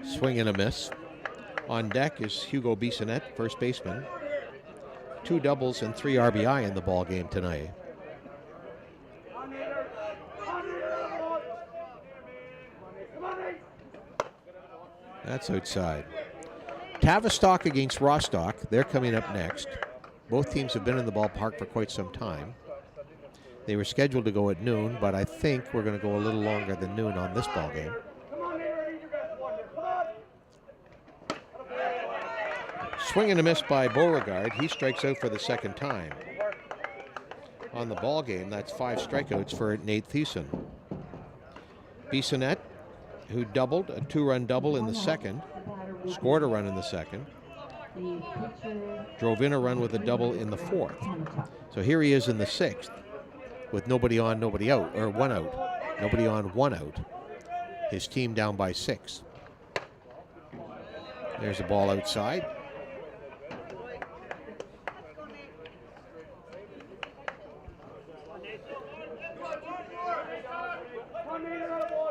Swing and a miss. On deck is Hugo Bissonnette, first baseman. 2 doubles and 3 RBI in the ball game tonight. That's outside. Tavistock against Rostock. They're coming up next. Both teams have been in the ballpark for quite some time. They were scheduled to go at noon, but I think we're going to go a little longer than noon on this ball game. Swing and a miss by Beauregard. He strikes out for the 2nd time. On the ball game, that's 5 strikeouts for Nate Thiessen. Bissonnette, who doubled, a 2-run double in the 2nd, scored a run in the 2nd, drove in a run with a double in the 4th. So here he is in the 6th with nobody on, nobody out, or 1 out. Nobody on, 1 out. His team down by 6. There's a ball outside.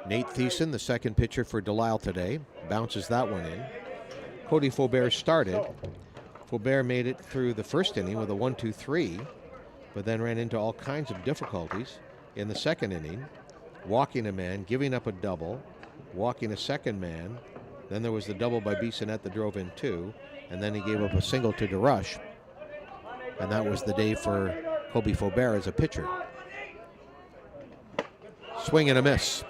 Nate Thiessen, the 2nd pitcher for Delisle today, bounces that one in. Cody Faubert started. Faubert made it through the 1st inning with a 1-2-3, but then ran into all kinds of difficulties in the 2nd inning, walking a man, giving up a double, walking a 2nd man. Then there was the double by Bissonnette that drove in 2, and then he gave up a single to DeRush, and that was the day for Cody Faubert as a pitcher. Swing and a miss.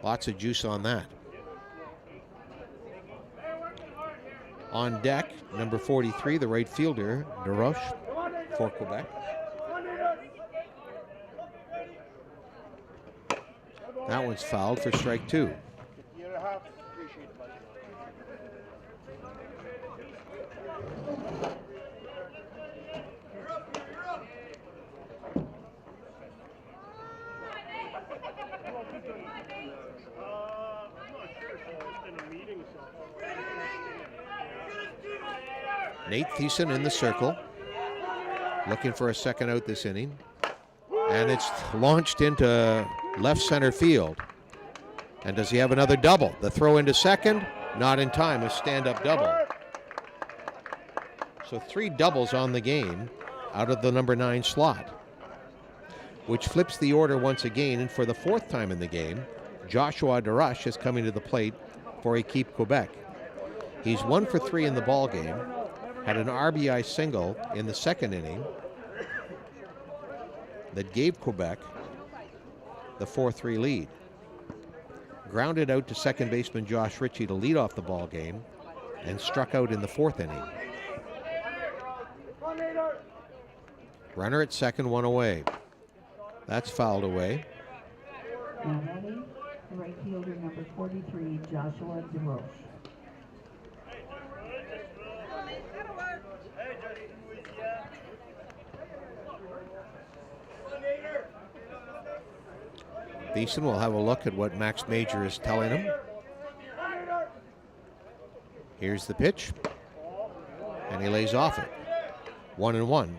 Lots of juice on that. On deck, number 43, the right fielder, DeRush for Quebec. That one's fouled for strike 2. Nate Thiessen in the circle, looking for a 2nd out this inning. And it's launched into left center field. And does he have another double? The throw into 2nd, not in time, a stand-up double. So 3 doubles on the game out of the number 9 slot, which flips the order once again. And for the 4th time in the game, Joshua DeRush is coming to the plate for Équipe Quebec. He's 1 for 3 in the ball game. Had an RBI single in the 2nd inning that gave Quebec the 4-3 lead. Grounded out to 2nd baseman Josh Ritchie to lead off the ball game and struck out in the 4th inning. Runner at 2nd, 1 away. That's fouled away. Now ready, the right fielder, number 43, Joshua DeRoche. Thiessen will have a look at what Max Major is telling him. Here's the pitch, and he lays off it. 1-1.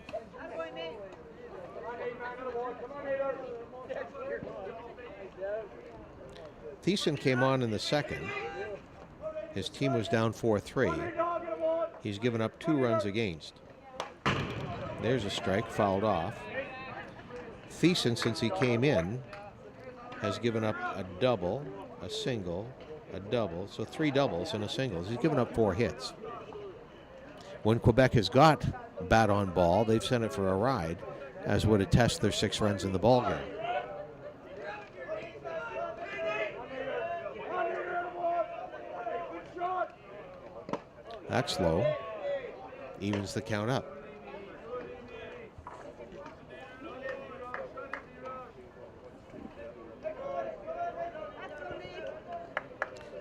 Thiessen came on in the 2nd. His team was down 4-3. He's given up 2 runs against. There's a strike, fouled off. Thiessen, since he came in, has given up a double, a single, a double, so 3 doubles and a single. He's given up 4 hits. When Quebec has got bat on ball, they've sent it for a ride, as would attest their 6 runs in the ball game. That's low. Evens the count up.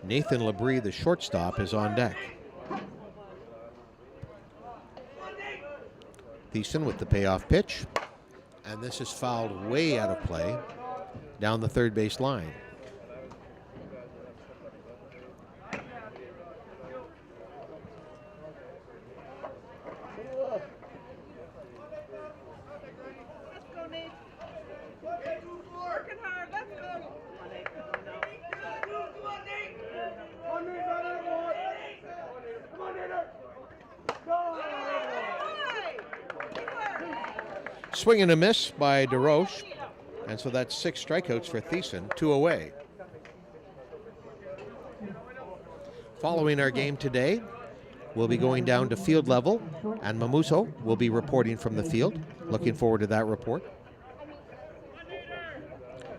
Nathan Labrie, the shortstop, is on deck. Thiessen with the payoff pitch. And this is fouled way out of play down the third base line. Swing and a miss by DeRoche. And so that's 6 strikeouts for Thiessen, 2 away. Following our game today, we'll be going down to field level, and Mamuso will be reporting from the field. Looking forward to that report.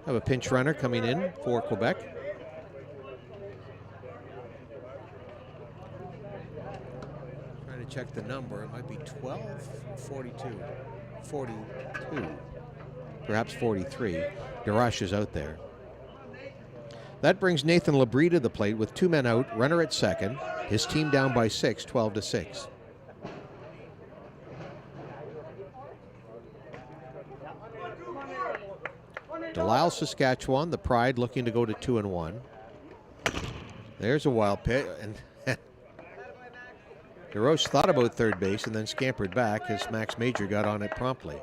Have a pinch runner coming in for Quebec. Trying to check the number. It might be 12, 42, 42, perhaps 43. DeRoche is out there. That brings Nathan Labrie to the plate with 2 men out, runner at second. His team down by 6, 12-6. Delisle, Saskatchewan, the Pride looking to go to 2-1. There's a wild pitch, and DeRoche thought about third base and then scampered back as Max Major got on it promptly.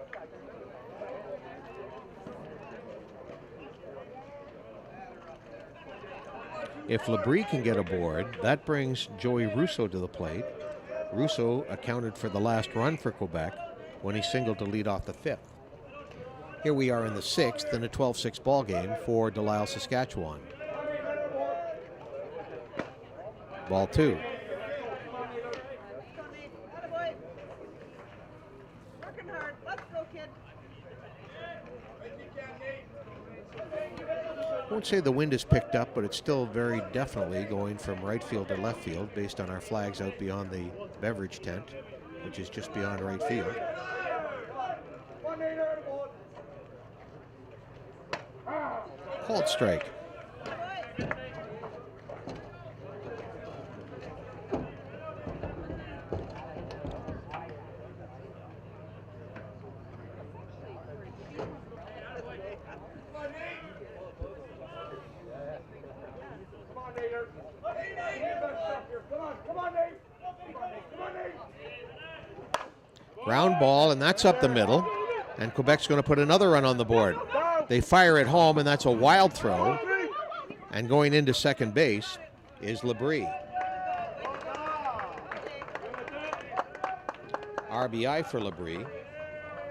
If Labrie can get aboard, that brings Joey Russo to the plate. Russo accounted for the last run for Quebec when he singled to lead off the 5th. Here we are in the 6th in a 12-6 ball game for Delisle, Saskatchewan. Ball 2. I won't say the wind is picked up, but it's still very definitely going from right field to left field based on our flags out beyond the beverage tent, which is just beyond right field. Called strike. Ground ball, and that's up the middle. And Quebec's going to put another run on the board. They fire at home, and that's a wild throw. And going into second base is Labrie. RBI for Labrie.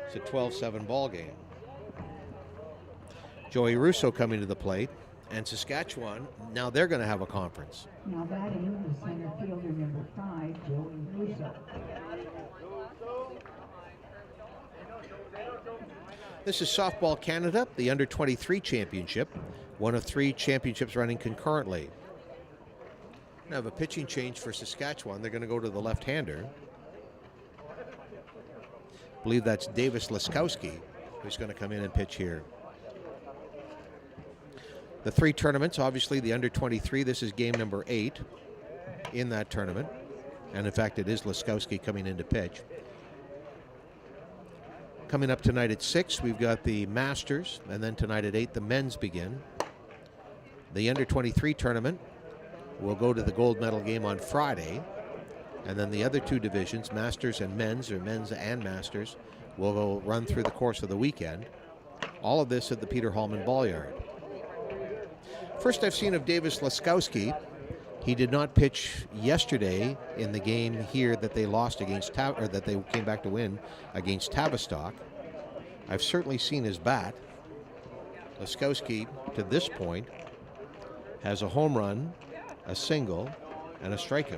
It's a 12-7 ball game. Joey Russo coming to the plate. And Saskatchewan, now they're going to have a conference. Now batting is center fielder number 5, Joey Russo. This is Softball Canada, the Under-23 Championship, one of 3 championships running concurrently. Now have a pitching change for Saskatchewan. They're going to go to the left-hander. I believe that's Davis Laskowski who's going to come in and pitch here. The 3 tournaments, obviously the Under-23, this is game number 8 in that tournament. And in fact, it is Laskowski coming in to pitch. Coming up tonight at 6, we've got the Masters, and then tonight at 8, the men's begin. The Under-23 tournament will go to the gold medal game on Friday, and then the other 2 divisions, Masters and men's, or men's and Masters, will go run through the course of the weekend. All of this at the Peter Hallman Ball Yard. First I've seen of Davis Laskowski. He did not pitch yesterday in the game here that they lost against that they came back to win against Tavistock. I've certainly seen his bat. Laskowski, to this point, has a home run, a single, and a strikeout.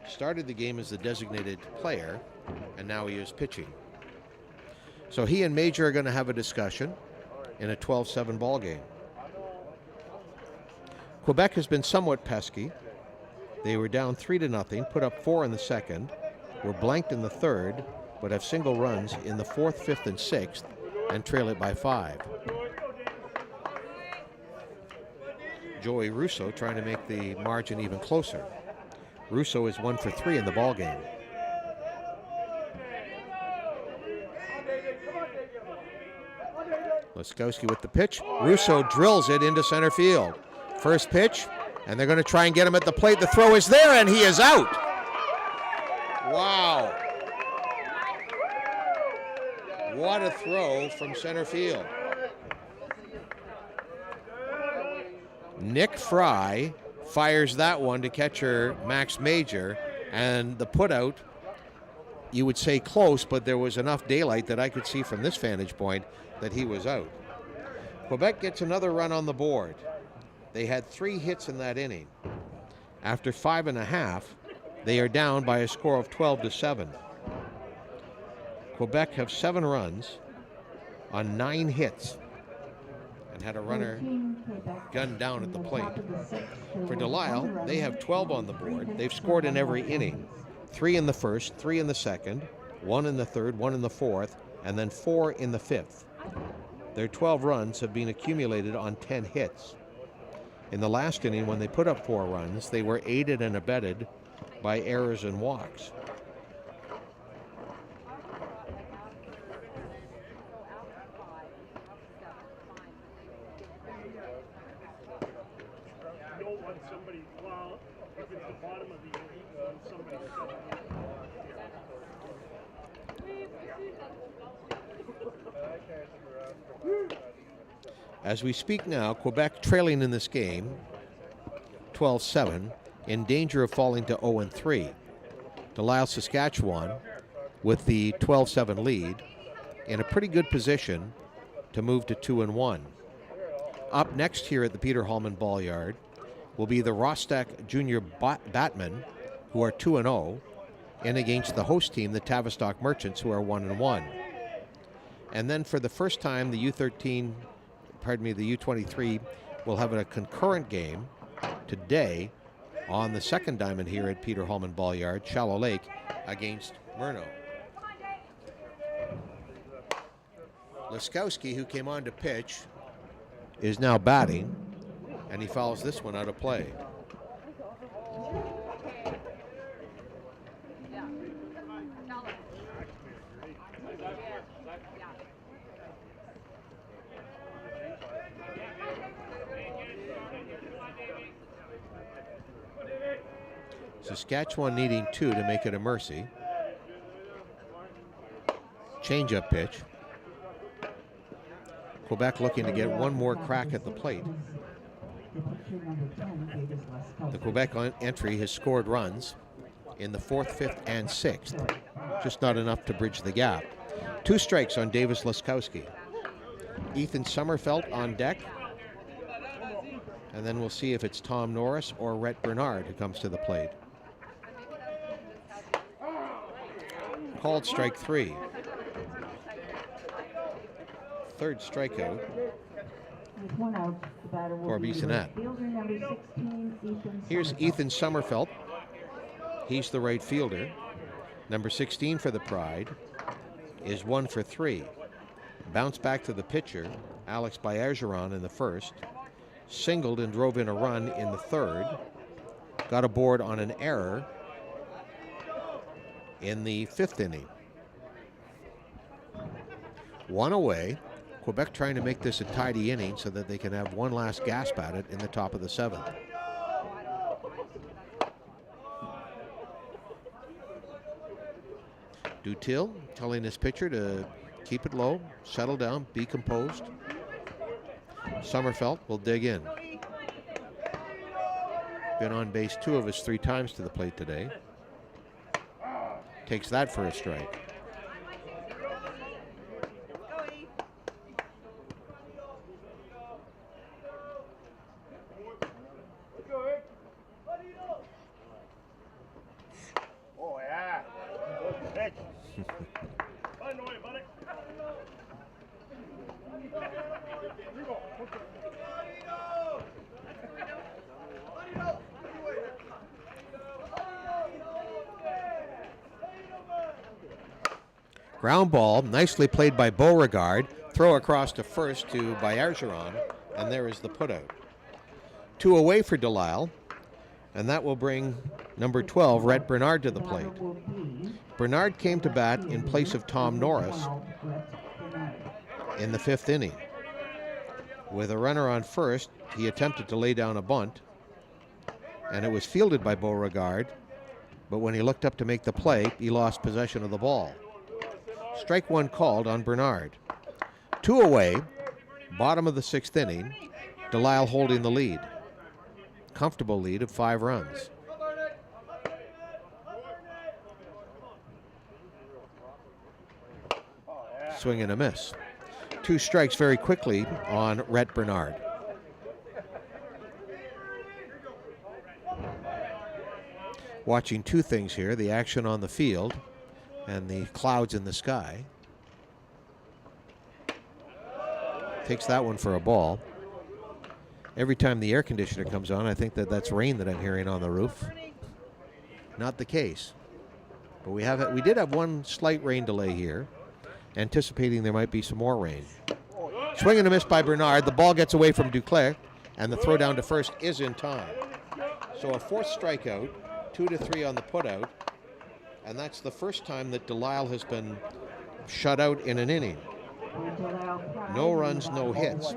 Started the game as the designated player, and now he is pitching. So he and Major are going to have a discussion in a 12-7 ball game. Quebec has been somewhat pesky. They were down 3-0, put up 4 in the second, were blanked in the third, but have single runs in the 4th, 5th, and 6th, and trail it by 5. Joey Russo trying to make the margin even closer. Russo is 1 for 3 in the ball game. Laskowski with the pitch. Russo drills it into center field. First pitch, and they're going to try and get him at the plate. The throw is there, and he is out. Wow. What a throw from center field. Nick Fry fires that one to catcher Max Major, and the putout, you would say close, but there was enough daylight that I could see from this vantage point that he was out. Quebec gets another run on the board. They had 3 hits in that inning. After 5.5, they are down by a score of 12-7. Quebec have 7 runs on 9 hits and had a runner gunned down at the plate. For Delisle, they have 12 on the board. They've scored in every inning. 3 in the first, 3 in the second, 1 in the third, 1 in the fourth, and then 4 in the fifth. Their 12 runs have been accumulated on 10 hits. In the last inning, when they put up 4 runs, they were aided and abetted by errors and walks. You don't want somebody, well, if it's the bottom of the inning, you want somebody As we speak now, Quebec trailing in this game, 12-7, in danger of falling to 0-3. Delisle, Saskatchewan, with the 12-7 lead, in a pretty good position to move to 2-1. Up next here at the Peter Hallman Ball Yard will be the Rostock Junior Batmen, who are 2-0, and against the host team, the Tavistock Merchants, who are 1-1. And then for the first time, the U23 will have a concurrent game today on the second diamond here at Peter Hallman Ball Yard, Shallow Lake, against Murno. Laskowski, who came on to pitch, is now batting, and he fouls this one out of play. Saskatchewan needing 2 to make it a mercy. Change-up pitch. Quebec looking to get one more crack at the plate. The Quebec entry has scored runs in the 4th, 5th, and 6th. Just not enough to bridge the gap. 2 strikes on Davis Laskowski. Ethan Sommerfeld on deck. And then we'll see if it's Tom Norris or Rhett Bernard who comes to the plate. Called strike 3. 3rd strikeout for Bissonnette. Here's Ethan Sommerfeld. He's the right fielder. Number 16 for the Pride is 1 for 3. Bounce back to the pitcher, Alex Baergeron, in the first. Singled and drove in a run in the 3rd. Got aboard on an error in the 5th inning. 1 away. Quebec trying to make this a tidy inning so that they can have one last gasp at it in the top of the 7th. Dutil telling his pitcher to keep it low, settle down, be composed. Sommerfeld will dig in. Been on base 2 of his 3 times to the plate today. Takes that for a strike. Oh, yeah. Good pitch. Find a way, buddy. You go. Ground ball, nicely played by Beauregard. Throw across to first to Baergeron, and there is the putout. 2 away for Delisle, and that will bring number 12, Rhett Bernard, to the plate. Bernard came to bat in place of Tom Norris in the 5th inning. With a runner on first, he attempted to lay down a bunt, and it was fielded by Beauregard, but when he looked up to make the play, he lost possession of the ball. Strike one called on Bernard. 2 away, bottom of the 6th inning, Delisle holding the lead. Comfortable lead of 5 runs. Swing and a miss. 2 strikes very quickly on Rhett Bernard. Watching 2 things here, the action on the field and the clouds in the sky. Takes that one for a ball. Every time the air conditioner comes on, I think that that's rain that I'm hearing on the roof. Not the case. But we did have one slight rain delay here, anticipating there might be some more rain. Swing and a miss by Bernard. The ball gets away from Duclair, and the throw down to first is in time. So a 4th strikeout, 2-3 on the putout, and that's the first time that Delisle has been shut out in an inning. No runs, no hits.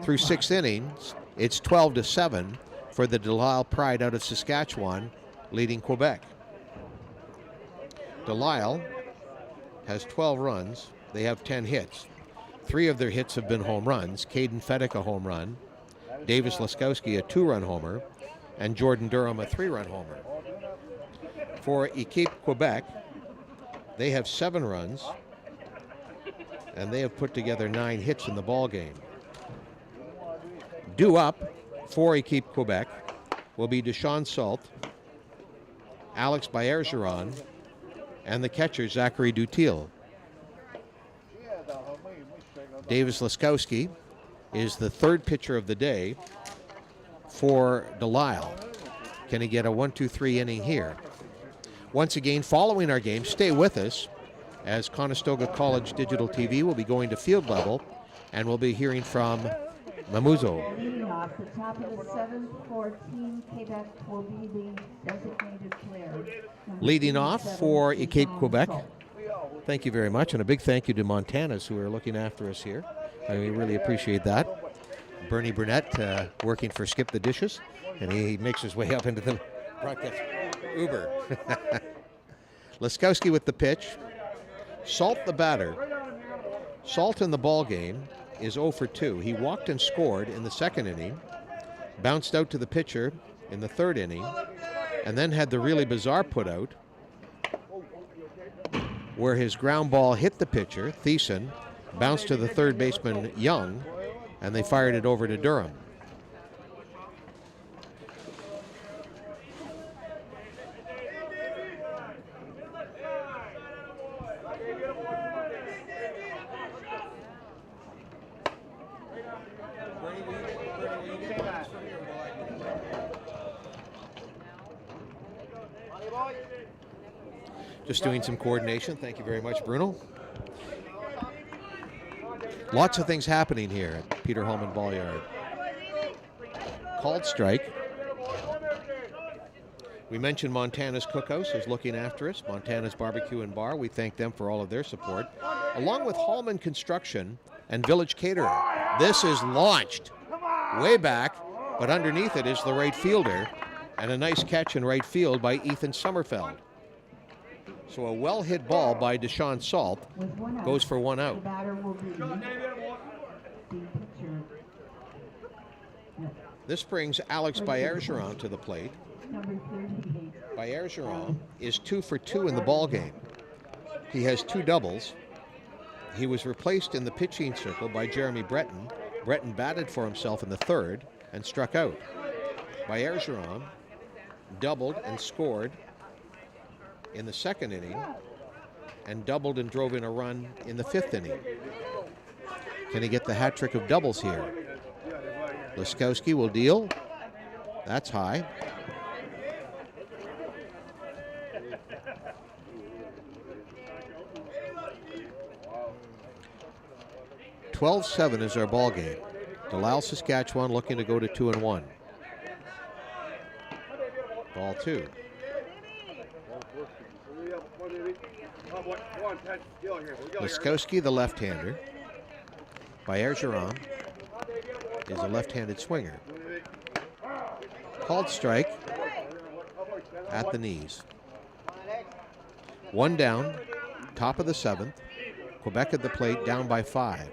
Through 6 innings, it's 12-7 for the Delisle Pride out of Saskatchewan, leading Quebec. Delisle has 12 runs. They have 10 hits. 3 of their hits have been home runs. Caden Fedek a home run, Davis Laskowski a 2-run homer, and Jordan Durham a 3-run homer. For Equipe Quebec, they have 7 runs, and they have put together 9 hits in the ball game. Due up for Equipe Quebec will be Deshaun Salt, Alex Baergeron, and the catcher Zachary Dutil. Davis Laskowski is the 3rd pitcher of the day for Delisle. Can he get a 1-2-3 inning here? Once again, following our game, stay with us as Conestoga College Digital TV will be going to field level, and we'll be hearing from Mamouzo. Leading off the top of the 7th for Team Quebec will be the designated player. Leading off for Equipe Quebec. Thank you very much, and a big thank you to Montanas who are looking after us here. We really appreciate that. Bernie Burnett working for Skip the Dishes, and he makes his way up into the broadcast. Uber. Laskowski with the pitch. Salt the batter. Salt in the ball game is 0 for 2. He walked and scored in the 2nd inning, bounced out to the pitcher in the 3rd inning, and then had the really bizarre put out where his ground ball hit the pitcher, Thiessen, bounced to the 3rd baseman, Young, and they fired it over to Durham. Just doing some coordination. Thank you very much, Bruno. Lots of things happening here at Peter Holman Ball-Yard. Called strike. We mentioned Montana's Cookhouse is looking after us. Montana's Barbecue and Bar. We thank them for all of their support. Along with Holman Construction and Village Caterer. This is launched way back, but underneath it is the right fielder, and a nice catch in right field by Ethan Sommerfeld. So a well-hit ball by Deshaun Salt goes for 1 out. The batter will be the pitcher. This brings Alex Baergeron to the plate. Number 38. Baergeron is 2 for 2 in the ball game. He has 2 doubles. He was replaced in the pitching circle by Jeremy Breton. Breton batted for himself in the 3rd and struck out. Baergeron doubled and scored in the 2nd inning and doubled and drove in a run in the 5th inning. Can he get the hat trick of doubles here? Laskowski will deal. That's high. (12-7) is our ball game. Delisle, Saskatchewan looking to go to 2-1. Ball 2. Laskowski, the left-hander. Baergeron is a left-handed swinger. Called strike at the knees. One down, top of the 7th. Quebec at the plate, down by 5.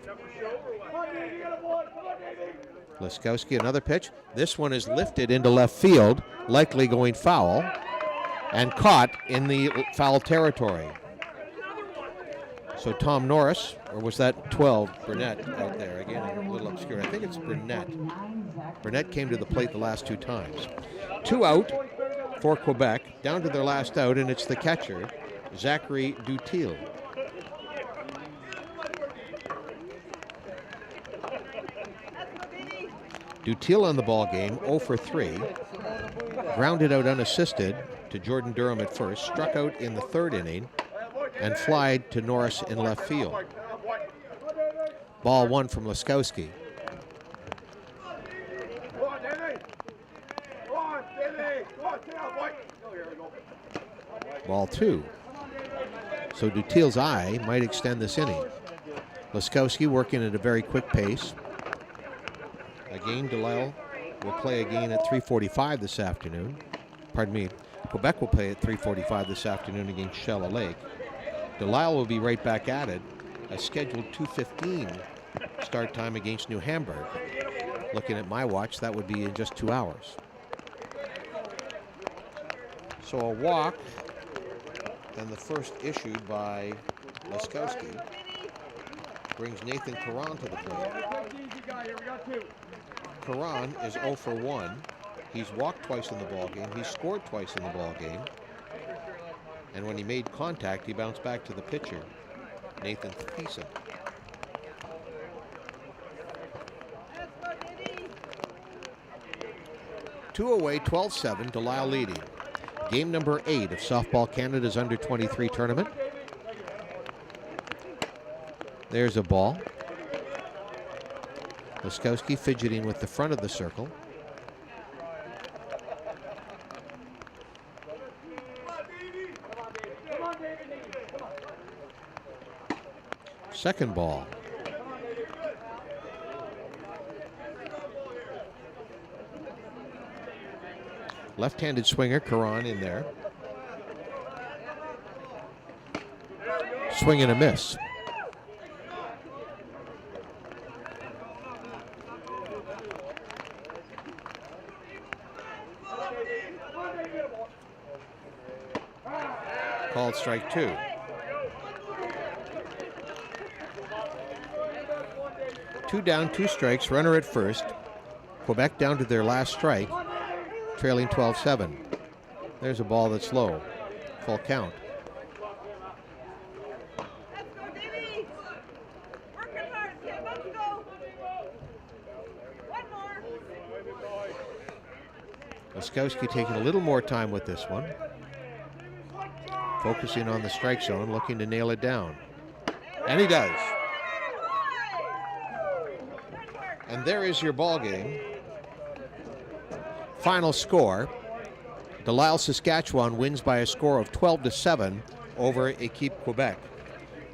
Laskowski, another pitch. This one is lifted into left field, likely going foul, and caught in the foul territory. So Tom Norris, or was that 12, Burnett out there? Again, a little obscure. I think it's Burnett. Burnett came to the plate the last 2 times. 2 out for Quebec, down to their last out, and it's the catcher, Zachary Dutil. Dutil on the ball game, 0 for 3. Grounded out unassisted to Jordan Durham at first, struck out in the 3rd inning, and flied to Norris in left field. Ball 1 from Laskowski. Ball 2. So Dutil's eye might extend this inning. Laskowski working at a very quick pace. Again, Delisle will play again at 3:45 this afternoon. Pardon me. Quebec will play at 3:45 this afternoon against Shallow Lake. Delisle will be right back at it. A scheduled 2:15 start time against New Hamburg. Looking at my watch, that would be in just 2 hours. So a walk, and the first issued by Laskowski, brings Nathan Caron to the plate. Caron is 0 for 1. He's walked twice in the ballgame. He's scored twice in the ballgame. And when he made contact, he bounced back to the pitcher, Nathan Thiessen. Two away, 12-7, Delisle leading. Game number 8 of Softball Canada's Under-23 tournament. There's a ball. Laskowski fidgeting with the front of the circle. Second ball. Left-handed swinger, Caron in there. Swing and a miss. Called strike 2. Two down, 2 strikes, runner at first. Quebec down to their last strike, trailing 12-7. There's a ball that's low. Full count. Laskowski taking a little more time with this one. Focusing on the strike zone, looking to nail it down. And he does. And there is your ball game. Final score. Delisle, Saskatchewan wins by a score of 12-7 over Equipe Quebec.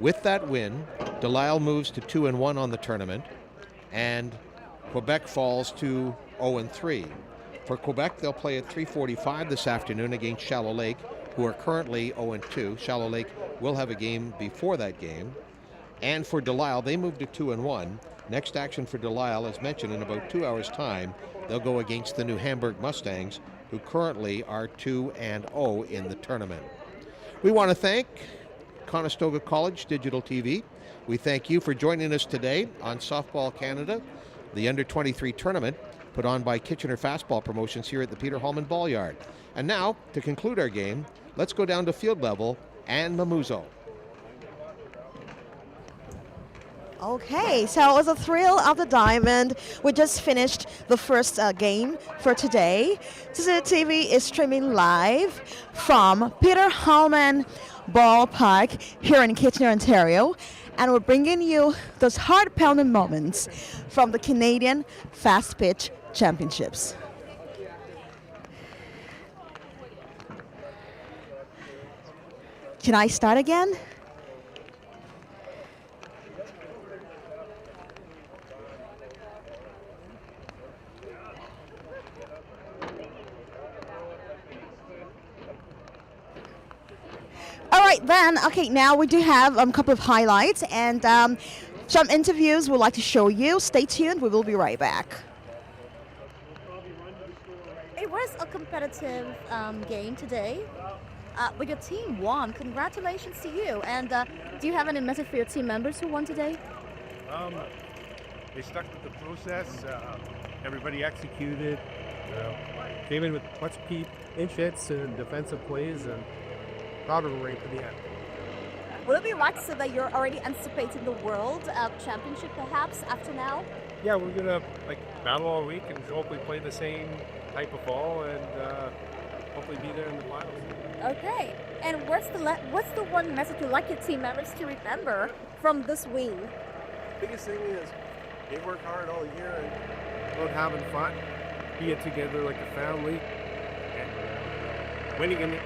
With that win, Delisle moves to 2-1 on the tournament, and Quebec falls to 0-3. For Quebec, they'll play at 3:45 this afternoon against Shallow Lake, who are currently 0-2. Shallow Lake will have a game before that game. And for Delisle, they move to 2-1. Next action for Delisle, as mentioned, in about 2 hours' time, they'll go against the New Hamburg Mustangs, who currently are 2-0 in the tournament. We want to thank Conestoga College Digital TV. We thank you for joining us today on Softball Canada, the Under-23 tournament put on by Kitchener Fastball Promotions here at the Peter Hallman Ball Yard. And now, to conclude our game, let's go down to field level and Mamouzo. Okay, so it was a thrill of the diamond. We just finished the first game for today. CCDTV is streaming live from Peter Hallman Ballpark here in Kitchener, Ontario. And we're bringing you those heart-pounding moments from the Canadian Fast Pitch Championships. Can I start again? right, then. Okay, now we do have a couple of highlights and some interviews we'd like to show you. Stay tuned. We will be right back. It was a competitive game today. But your team won. Congratulations to you. And do you have any message for your team members who won today? They stuck with the process. Everybody executed. Came in with much pinch hits and defensive plays, and proud of them right to the end. Will it be right to say that you're already anticipating the World Championship perhaps after now? Yeah, we're gonna battle all week and hopefully play the same type of ball and hopefully be there in the finals. Okay. And what's the one message you'd like your team members to remember from this win? Biggest thing is they work hard all year and about having fun, be it together like a family, and winning in the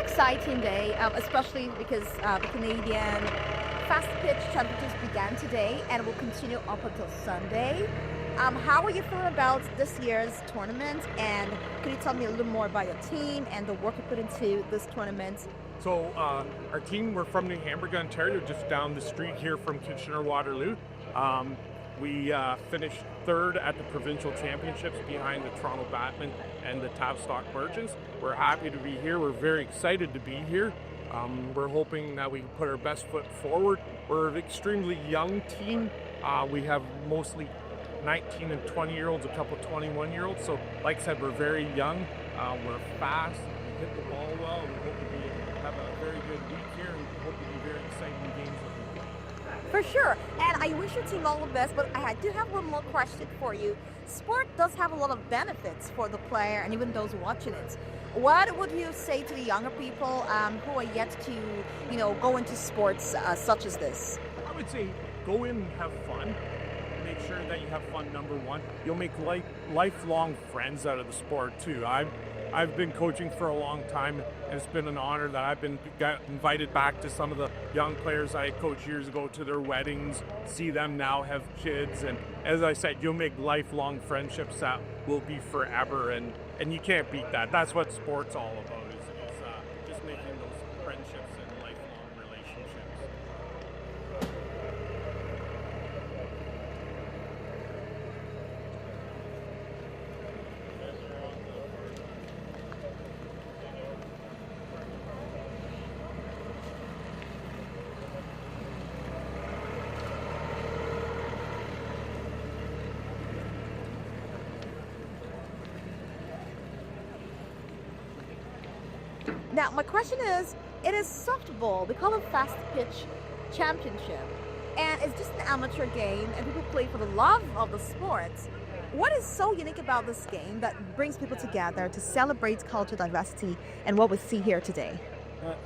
Exciting day, especially because the Canadian Fast Pitch Championships began today and will continue up until Sunday. How are you feeling about this year's tournament, and can you tell me a little more about your team and the work you put into this tournament? So our team, we're from New Hamburg, Ontario, just down the street here from Kitchener-Waterloo. We finished third at the provincial championships behind the Toronto Batman and the Tavistock Merchants. We're happy to be here. We're very excited to be here. We're hoping that we can put our best foot forward. We're an extremely young team. We have mostly 19 and 20-year-olds, a couple 21-year-olds. So like I said, we're very young. We're fast. We hit the ball well. We hope to have a very good week here and hope to be very exciting games. For sure, and I wish your team all the best, but I do have one more question for you. Sport does have a lot of benefits for the player and even those watching it. What would you say to the younger people who are yet to, go into sports such as this? I would say go in and have fun. Make sure that you have fun, number one. You'll make lifelong friends out of the sport, too. I've been coaching for a long time, and it's been an honor that I've got invited back to some of the young players I coached years ago to their weddings, see them now have kids, and as I said, you'll make lifelong friendships that will be forever, and you can't beat that. That's what sport's all about, is just making those friendships and lifelong relationships. Now, my question is, it is softball. We call it Fast Pitch Championship. And it's just an amateur game, and people play for the love of the sport. What is so unique about this game that brings people together to celebrate cultural diversity and what we see here today?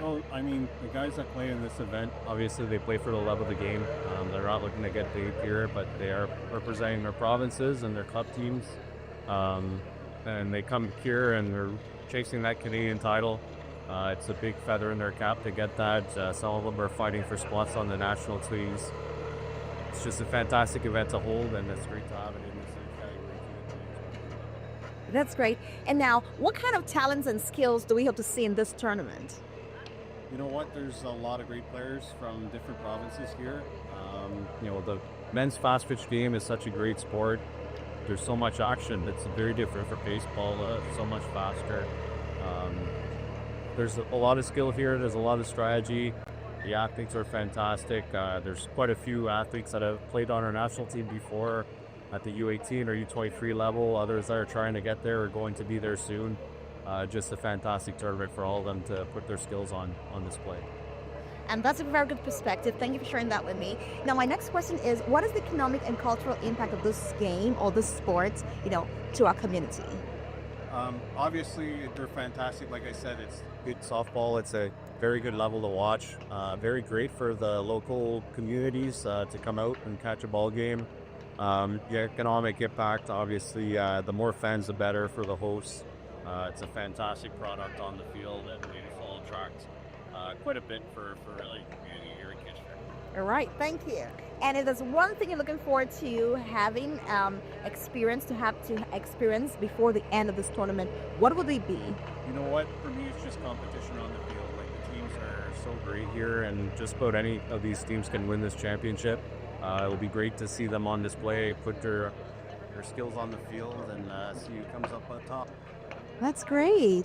Well, I mean, the guys that play in this event, obviously they play for the love of the game. They're not looking to get paid here, but they are representing their provinces and their club teams. And they come here and they're chasing that Canadian title. It's a big feather in their cap to get that. Some of them are fighting for spots on the national teams. It's just a fantastic event to hold, and it's great to have it in this category. That's great. And now, what kind of talents and skills do we hope to see in this tournament? You know what? There's a lot of great players from different provinces here. The men's fast pitch game is such a great sport. There's so much action. It's very different for baseball, so much faster. There's a lot of skill here. There's a lot of strategy. The athletes are fantastic. There's quite a few athletes that have played on our national team before at the U18 or U23 level. Others that are trying to get there are going to be there soon. Just a fantastic tournament for all of them to put their skills on display. And that's a very good perspective. Thank you for sharing that with me. Now, my next question is, what is the economic and cultural impact of this game or this sport, to our community? Obviously, they're fantastic. Like I said, it's good softball. It's a very good level to watch. Very great for the local communities to come out and catch a ball game. The economic impact, obviously, the more fans, the better for the hosts. It's a fantastic product on the field, and it will attract quite a bit for really community here in Kitchener. All right, thank you. And if there's one thing you're looking forward to having experience before the end of this tournament, what would it be? You know what? For me, it's just competition on the field. Like the teams are so great here, and just about any of these teams can win this championship. It'll be great to see them on display, put their skills on the field, and see who comes up on top. That's great.